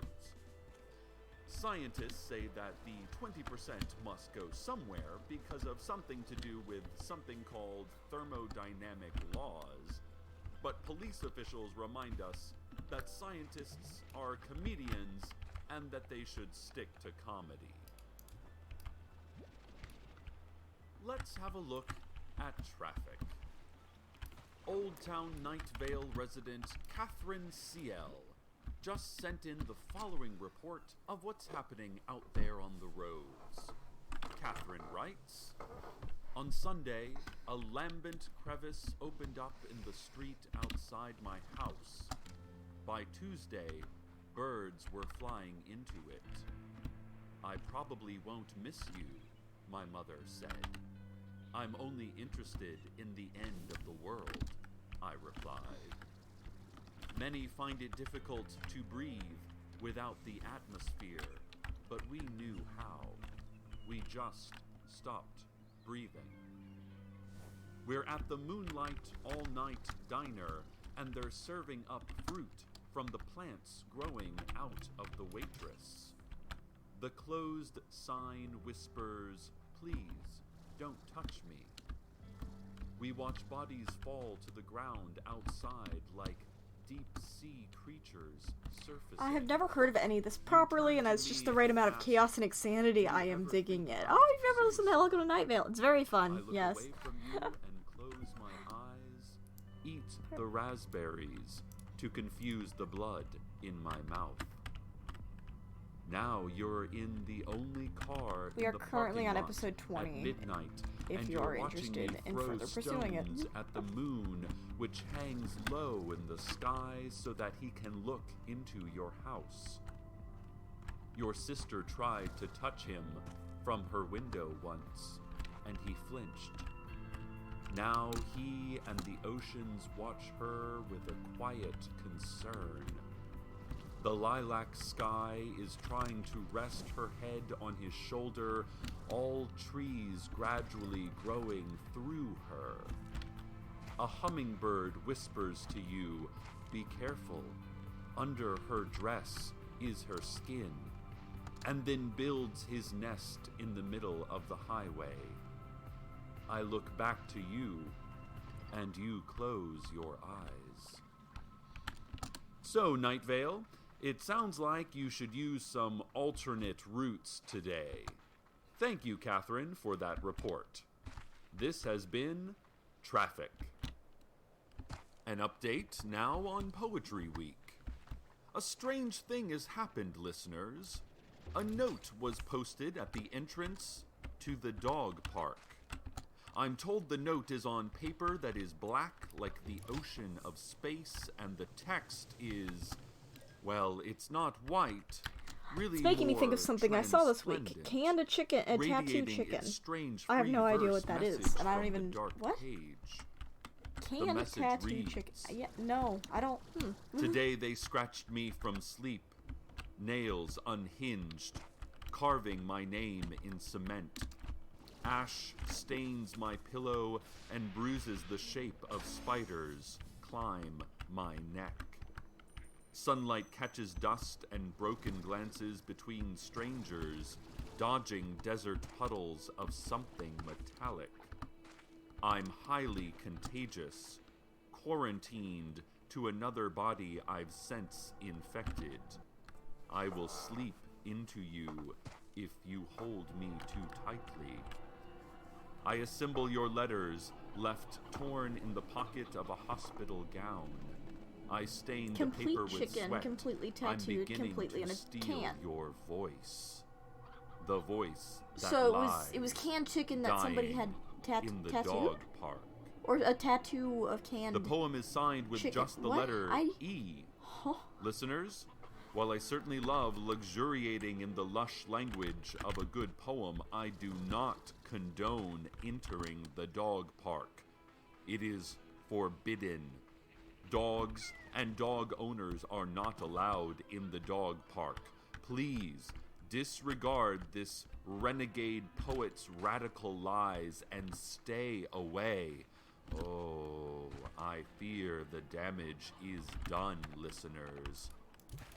Scientists say that the 20% must go somewhere because of something to do with something called thermodynamic laws, but police officials remind us that scientists are comedians and that they should stick to comedy. Let's have a look at traffic. Old Town Nightvale resident Catherine C.L. just sent in the following report of what's happening out there on the roads. Catherine writes, on Sunday, a lambent crevice opened up in the street outside my house. By Tuesday, birds were flying into it. I probably won't miss you, my mother said. I'm only interested in the end of the world, I replied. Many find it difficult to breathe without the atmosphere, but we knew how. We just stopped breathing. We're at the Moonlight All-Night Diner, and they're serving up fruit from the plants growing out of the waitress. The closed sign whispers, "Please, don't touch me." We watch bodies fall to the ground outside like deep-sea creatures surfacing. I have never heard of any of this properly, and it's just the right amount of chaos and insanity. I am digging it. Oh, you've never listened to Welcome to Nightvale. It's very I fun. look Yes. away from you and close my eyes, eat the raspberries to confuse the blood in my mouth. Now you're in the only car We in are the currently parking on lot episode 20, at midnight, if and you you're are watching interested me in throw further pursuing it. stones at the moon, which hangs low in the sky so that he can look into your house. Your sister tried to touch him from her window once, and he flinched. Now he and the oceans watch her with a quiet concern. The lilac sky is trying to rest her head on his shoulder, all trees gradually growing through her. A hummingbird whispers to you, "Be careful, under her dress is her skin," and then builds his nest in the middle of the highway. I look back to you, and you close your eyes. So, Nightvale, it sounds like you should use some alternate routes today. Thank you, Catherine, for that report. This has been Traffic. An update now on Poetry Week. A strange thing has happened, listeners. A note was posted at the entrance to the dog park. I'm told the note is on paper that is black like the ocean of space, and the text is, well, it's not white. Really, It's making me think of more something I saw this week. transplendent, Canned chicken, a tattoo radiating chicken. its strange I have no idea free what that verse is, and I don't message from the even dark what? page. Canned message tattoo reads, chicken. Yeah, no, I don't. Today they scratched me from sleep, nails unhinged, carving my name in cement. Ash stains my pillow and bruises the shape of spiders climb my neck. Sunlight catches dust and broken glances between strangers, dodging desert puddles of something metallic. I'm highly contagious, quarantined to another body I've since infected. I will sleep into you if you hold me too tightly. I assemble your letters, left torn in the pocket of a hospital gown. I stain the Complete paper with chicken, sweat. completely I'm tattooed, beginning completely to in a steal can. your voice. The voice that So lies, it was canned chicken that somebody had in the tattooed, dog park. or a tattoo of canned. The poem is signed with chicken. just the What? letter I- E. Huh? Listeners, while I certainly love luxuriating in the lush language of a good poem, I do not condone entering the dog park. It is forbidden. Dogs and dog owners are not allowed in the dog park. Please disregard this renegade poet's radical lies and stay away. Oh, I fear the damage is done, listeners.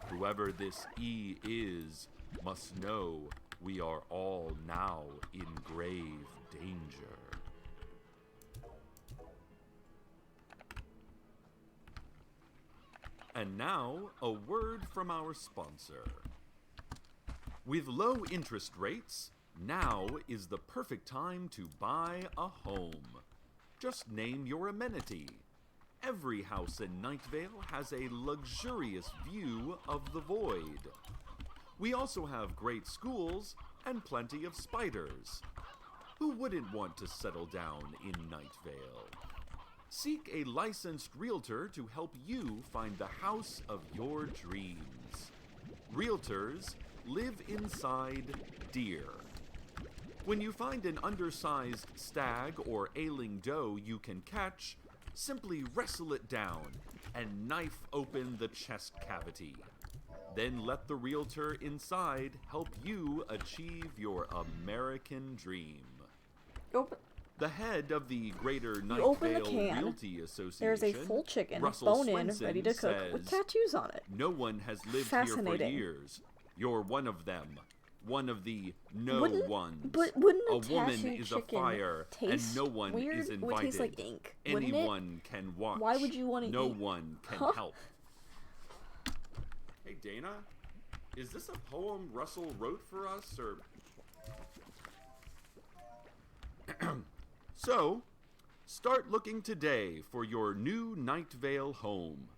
Whoever this E is must know we are all now in grave danger. And now, a word from our sponsor. With low interest rates, now is the perfect time to buy a home. Just name your amenity. Every house in Nightvale has a luxurious view of the void. We also have great schools and plenty of spiders. Who wouldn't want to settle down in Nightvale? Seek a licensed realtor to help you find the house of your dreams. Realtors live inside deer. When you find an undersized stag or ailing doe you can catch, simply wrestle it down and knife open the chest cavity. Then let the realtor inside help you achieve your American dream. Open. The head of the Greater You open the Nightvale can. Realty Association, There's a full chicken, Russell bone in, Swenson, ready to cook, with says, tattoos on it. "No one has lived here for Fascinating. years. You're one of them. One of the ones. But wouldn't a woman tattooed is a chicken fire, and taste no one weird? is It would invited. taste like ink, wouldn't it? Anyone can watch. Why would you want to No eat? one can Huh? help." Hey, Dana, is this a poem Russell wrote for us, or... So, start looking today for your new Nightvale home.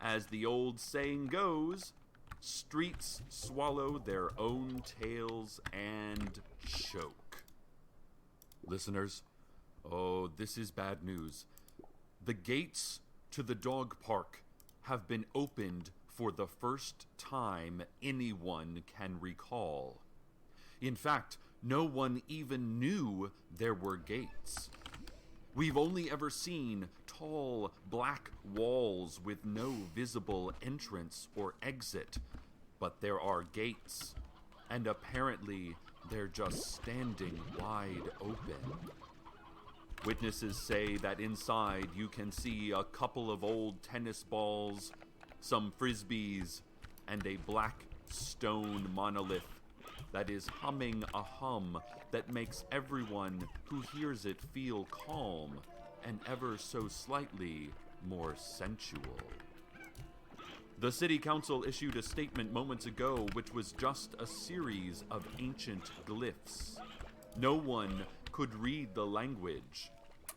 As the old saying goes, streets swallow their own tails and choke. Listeners, oh, this is bad news. The gates to the dog park have been opened for the first time anyone can recall. In fact, no one even knew there were gates. We've only ever seen tall black walls with no visible entrance or exit, but there are gates, and apparently they're just standing wide open. Witnesses say that inside you can see a couple of old tennis balls, some frisbees, and a black stone monolith that is humming a hum that makes everyone who hears it feel calm and ever so slightly more sensual. The City Council issued a statement moments ago which was just a series of ancient glyphs. No one could read the language,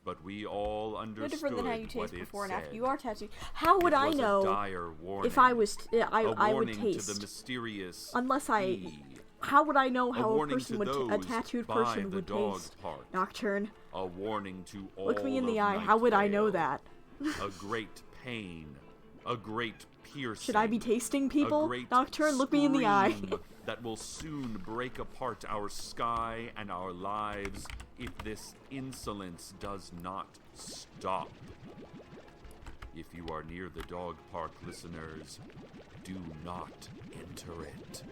but we all No understood different than how you what taste it before and said. after. You are tattooed. How would I It was know a dire warning. if I was? I a would warning taste. to the mysterious Unless I. bee. How would I know A how a warning person to would a those tattooed by person the would dog taste? park. Nocturne. A warning to all Look me in the of eye. How would I know Nightvale. that? A great pain, a great piercing. Should I be tasting a people? great Nocturne, look me in the eye. scream that will soon break apart our sky and our lives if this insolence does not stop. If you are near the dog park, listeners, do not enter it.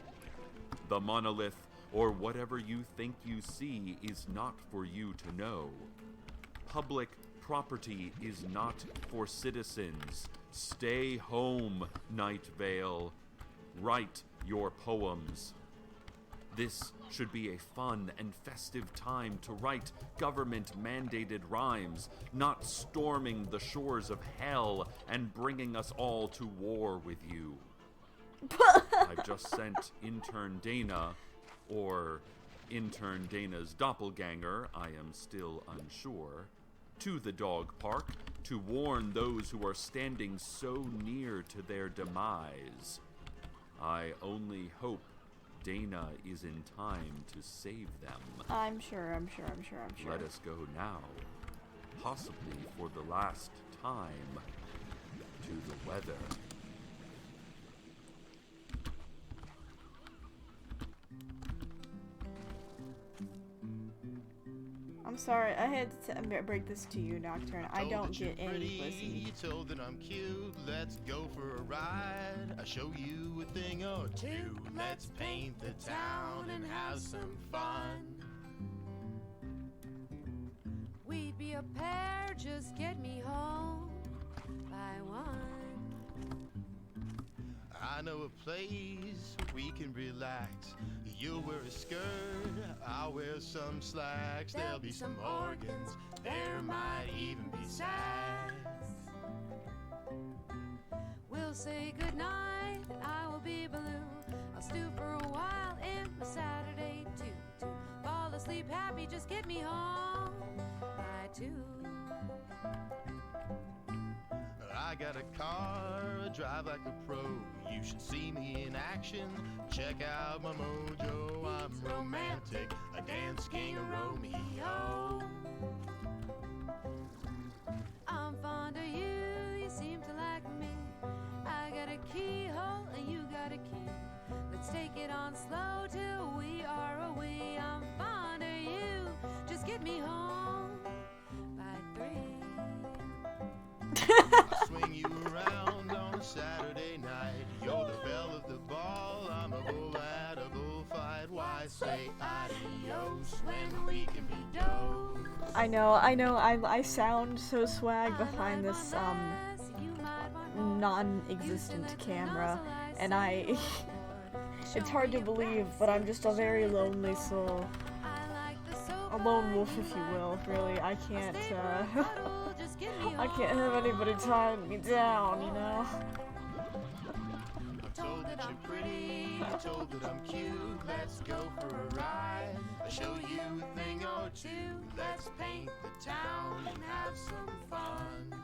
The monolith, or whatever you think you see, is not for you to know. Public property is not for citizens. Stay home, Nightvale. Write your poems. This should be a fun and festive time to write government-mandated rhymes, not storming the shores of hell and bringing us all to war with you. I've just sent intern Dana, or intern Dana's doppelganger, I am still unsure, to the dog park to warn those who are standing so near to their demise. I only hope Dana is in time to save them. I'm sure. Let us go now, possibly for the last time, to the weather. I'm sorry. I had to break this to you, Nocturne. I Told don't that you're get any pretty, pussy. told that I'm cute. Let's go for a ride. I'll show you a thing or two. Let's paint the town and have some fun. We'd be a pair, just get me home by one. I know a place where we can relax. You'll wear a skirt, I'll wear some slacks. There'll be some organs, there might even be sax. We'll say goodnight, and I will be blue. I'll stoop for a while in my Saturday tutu. Fall asleep happy, just get me home by 2. I got a car, I drive like a pro. You should see me in action. Check out my mojo. I'm romantic, a dance king, a Romeo. I'm fine. take it on slow till we are away. I'm fond of you. Just get me home by 3. I swing you around on a Saturday night. You're the belle of the ball. I'm a bull at a bullfight. Why say adios when we can be dope? I know, I sound so swag behind this, non-existent camera, and it's hard to believe, but I'm just a very lonely soul. A lone wolf, if you will, really. I can't I can't have anybody tying me down, you know? I'm told that you're pretty, I'm told that I'm cute. Let's go for a ride. I'll show you a thing or two. Let's paint the town and have some fun.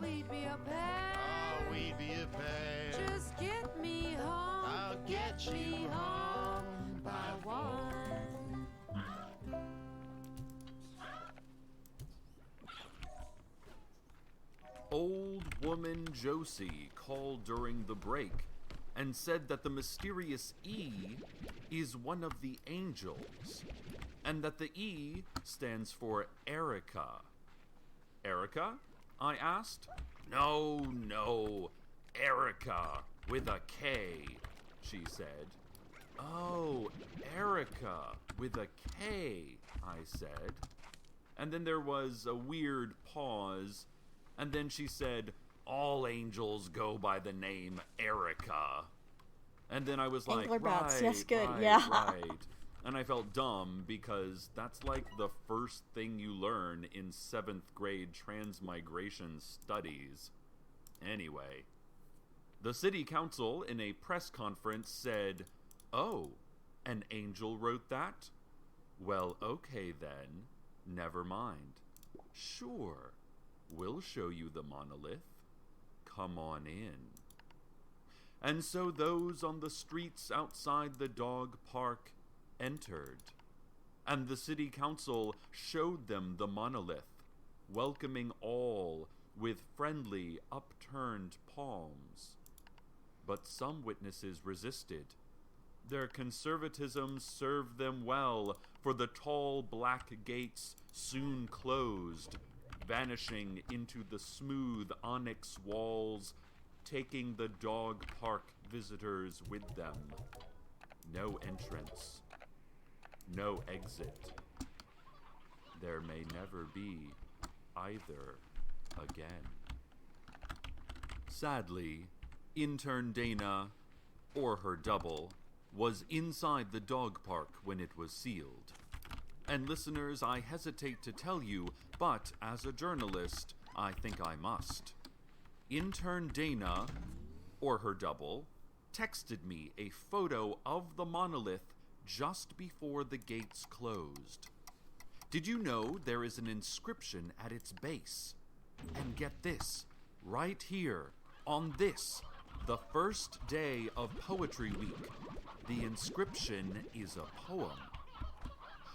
We'd be a pair. Oh, we'd be a pair. Just get me home. I'll get you home by 1. Old woman Josie called during the break and said that the mysterious E is one of the angels, and that the E stands for Erica. Erica? I asked. No, Erica with a K, she said. Oh, Erica with a K, I said. And then there was a weird pause, and then she said, all angels go by the name Erica. And then I was like, Angler bats, right, yes, good, right, yeah. right. And I felt dumb because that's like the first thing you learn in 7th grade transmigration studies. Anyway, the city council in a press conference said, oh, an angel wrote that? Well, okay then, never mind. Sure, we'll show you the monolith. Come on in. And so those on the streets outside the dog park entered, and the city council showed them the monolith, welcoming all with friendly, upturned palms. But some witnesses resisted. Their conservatism served them well, for the tall black gates soon closed, vanishing into the smooth onyx walls, taking the dog park visitors with them. No entrance. No exit. There may never be either again. Sadly, intern Dana, or her double, was inside the dog park when it was sealed. And listeners, I hesitate to tell you, but as a journalist, I think I must. Intern Dana, or her double, texted me a photo of the monolith just before the gates closed. Did you know there is an inscription at its base? And get this, right here, on this, the first day of Poetry Week, the inscription is a poem.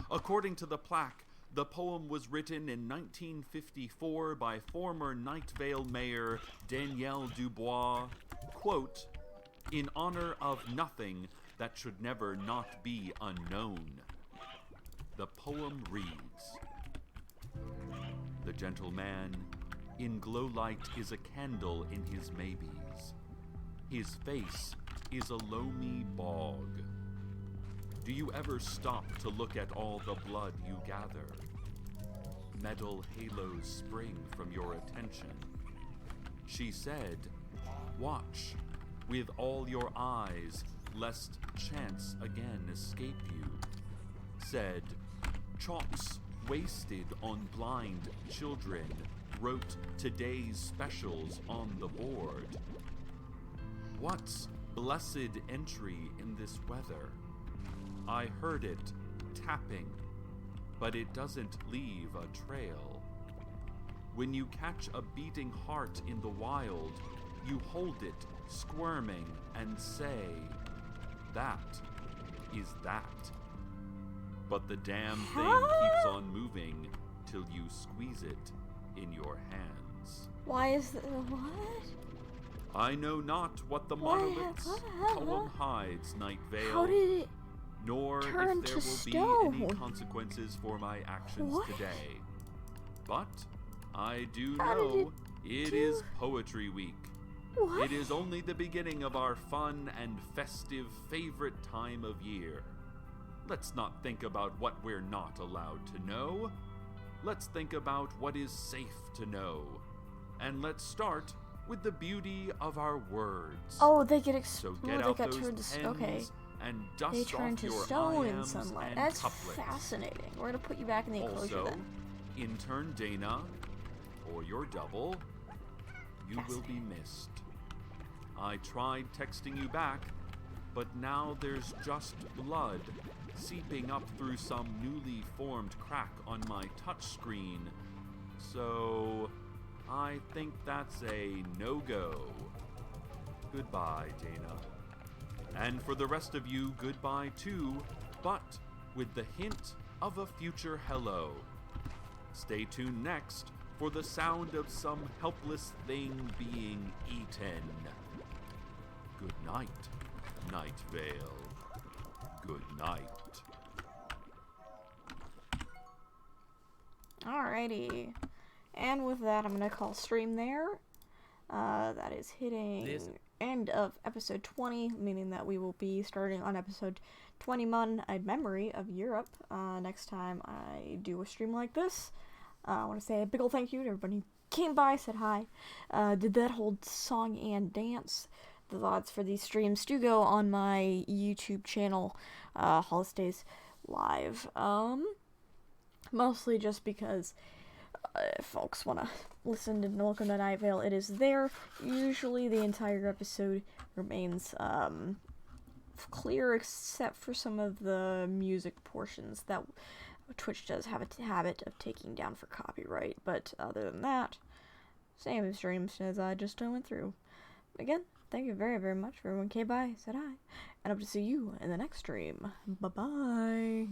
According to the plaque, the poem was written in 1954 by former Nightvale Mayor Danielle Dubois, quote, in honor of nothing that should never not be unknown. The poem reads, the gentle man in glow light is a candle in his maybes. His face is a loamy bog. Do you ever stop to look at all the blood you gather? Metal halos spring from your attention. She said, watch with all your eyes, lest chance again escape you. Said, chalks wasted on blind children wrote today's specials on the board. What's blessed entry in this weather? I heard it tapping, but it doesn't leave a trail. When you catch a beating heart in the wild, you hold it squirming and say, that is that. But the damn thing keeps on moving till you squeeze it in your hands. Why is that? What? I know not what the What? monolith's column hides, How Nightvale, did it? nor if turn there to will be any stone? consequences for my actions What? today. But I do How did know it do- is Poetry Week. What? It is only the beginning of our fun and festive favorite time of year. Let's not think about what we're not allowed to know. Let's think about what is safe to know. And let's start with the beauty of our words. Oh, they get So oh, get they out got those turned pens to okay. and dust They turn off to your stone in iambs sunlight. and That's couplets. fascinating. We're gonna put you back in the enclosure Also, then. intern Dana, or your double, you will be missed. I tried texting you back, but now there's just blood seeping up through some newly formed crack on my touchscreen. So, I think that's a no-go. Goodbye, Dana. And for the rest of you, goodbye too, but with the hint of a future hello. Stay tuned next for the sound of some helpless thing being eaten. Good night, Nightvale. Good night. Alrighty. And with that, I'm gonna call stream there. That is hitting end of episode 20, meaning that we will be starting on episode 21, A Memory of Europe, next time I do a stream like this. I want to say a big ol' thank you to everybody who came by, said hi, did that whole song and dance. The VODs for these streams do go on my YouTube channel, Holidays Live. Mostly just because if folks want to listen to Welcome to Nightvale, it is there. Usually the entire episode remains clear except for some of the music portions that Twitch does have a habit of taking down for copyright. But other than that, same streams as I just went through. Again, thank you very, very much for everyone who came by, said hi, and hope to see you in the next stream. Bye-bye.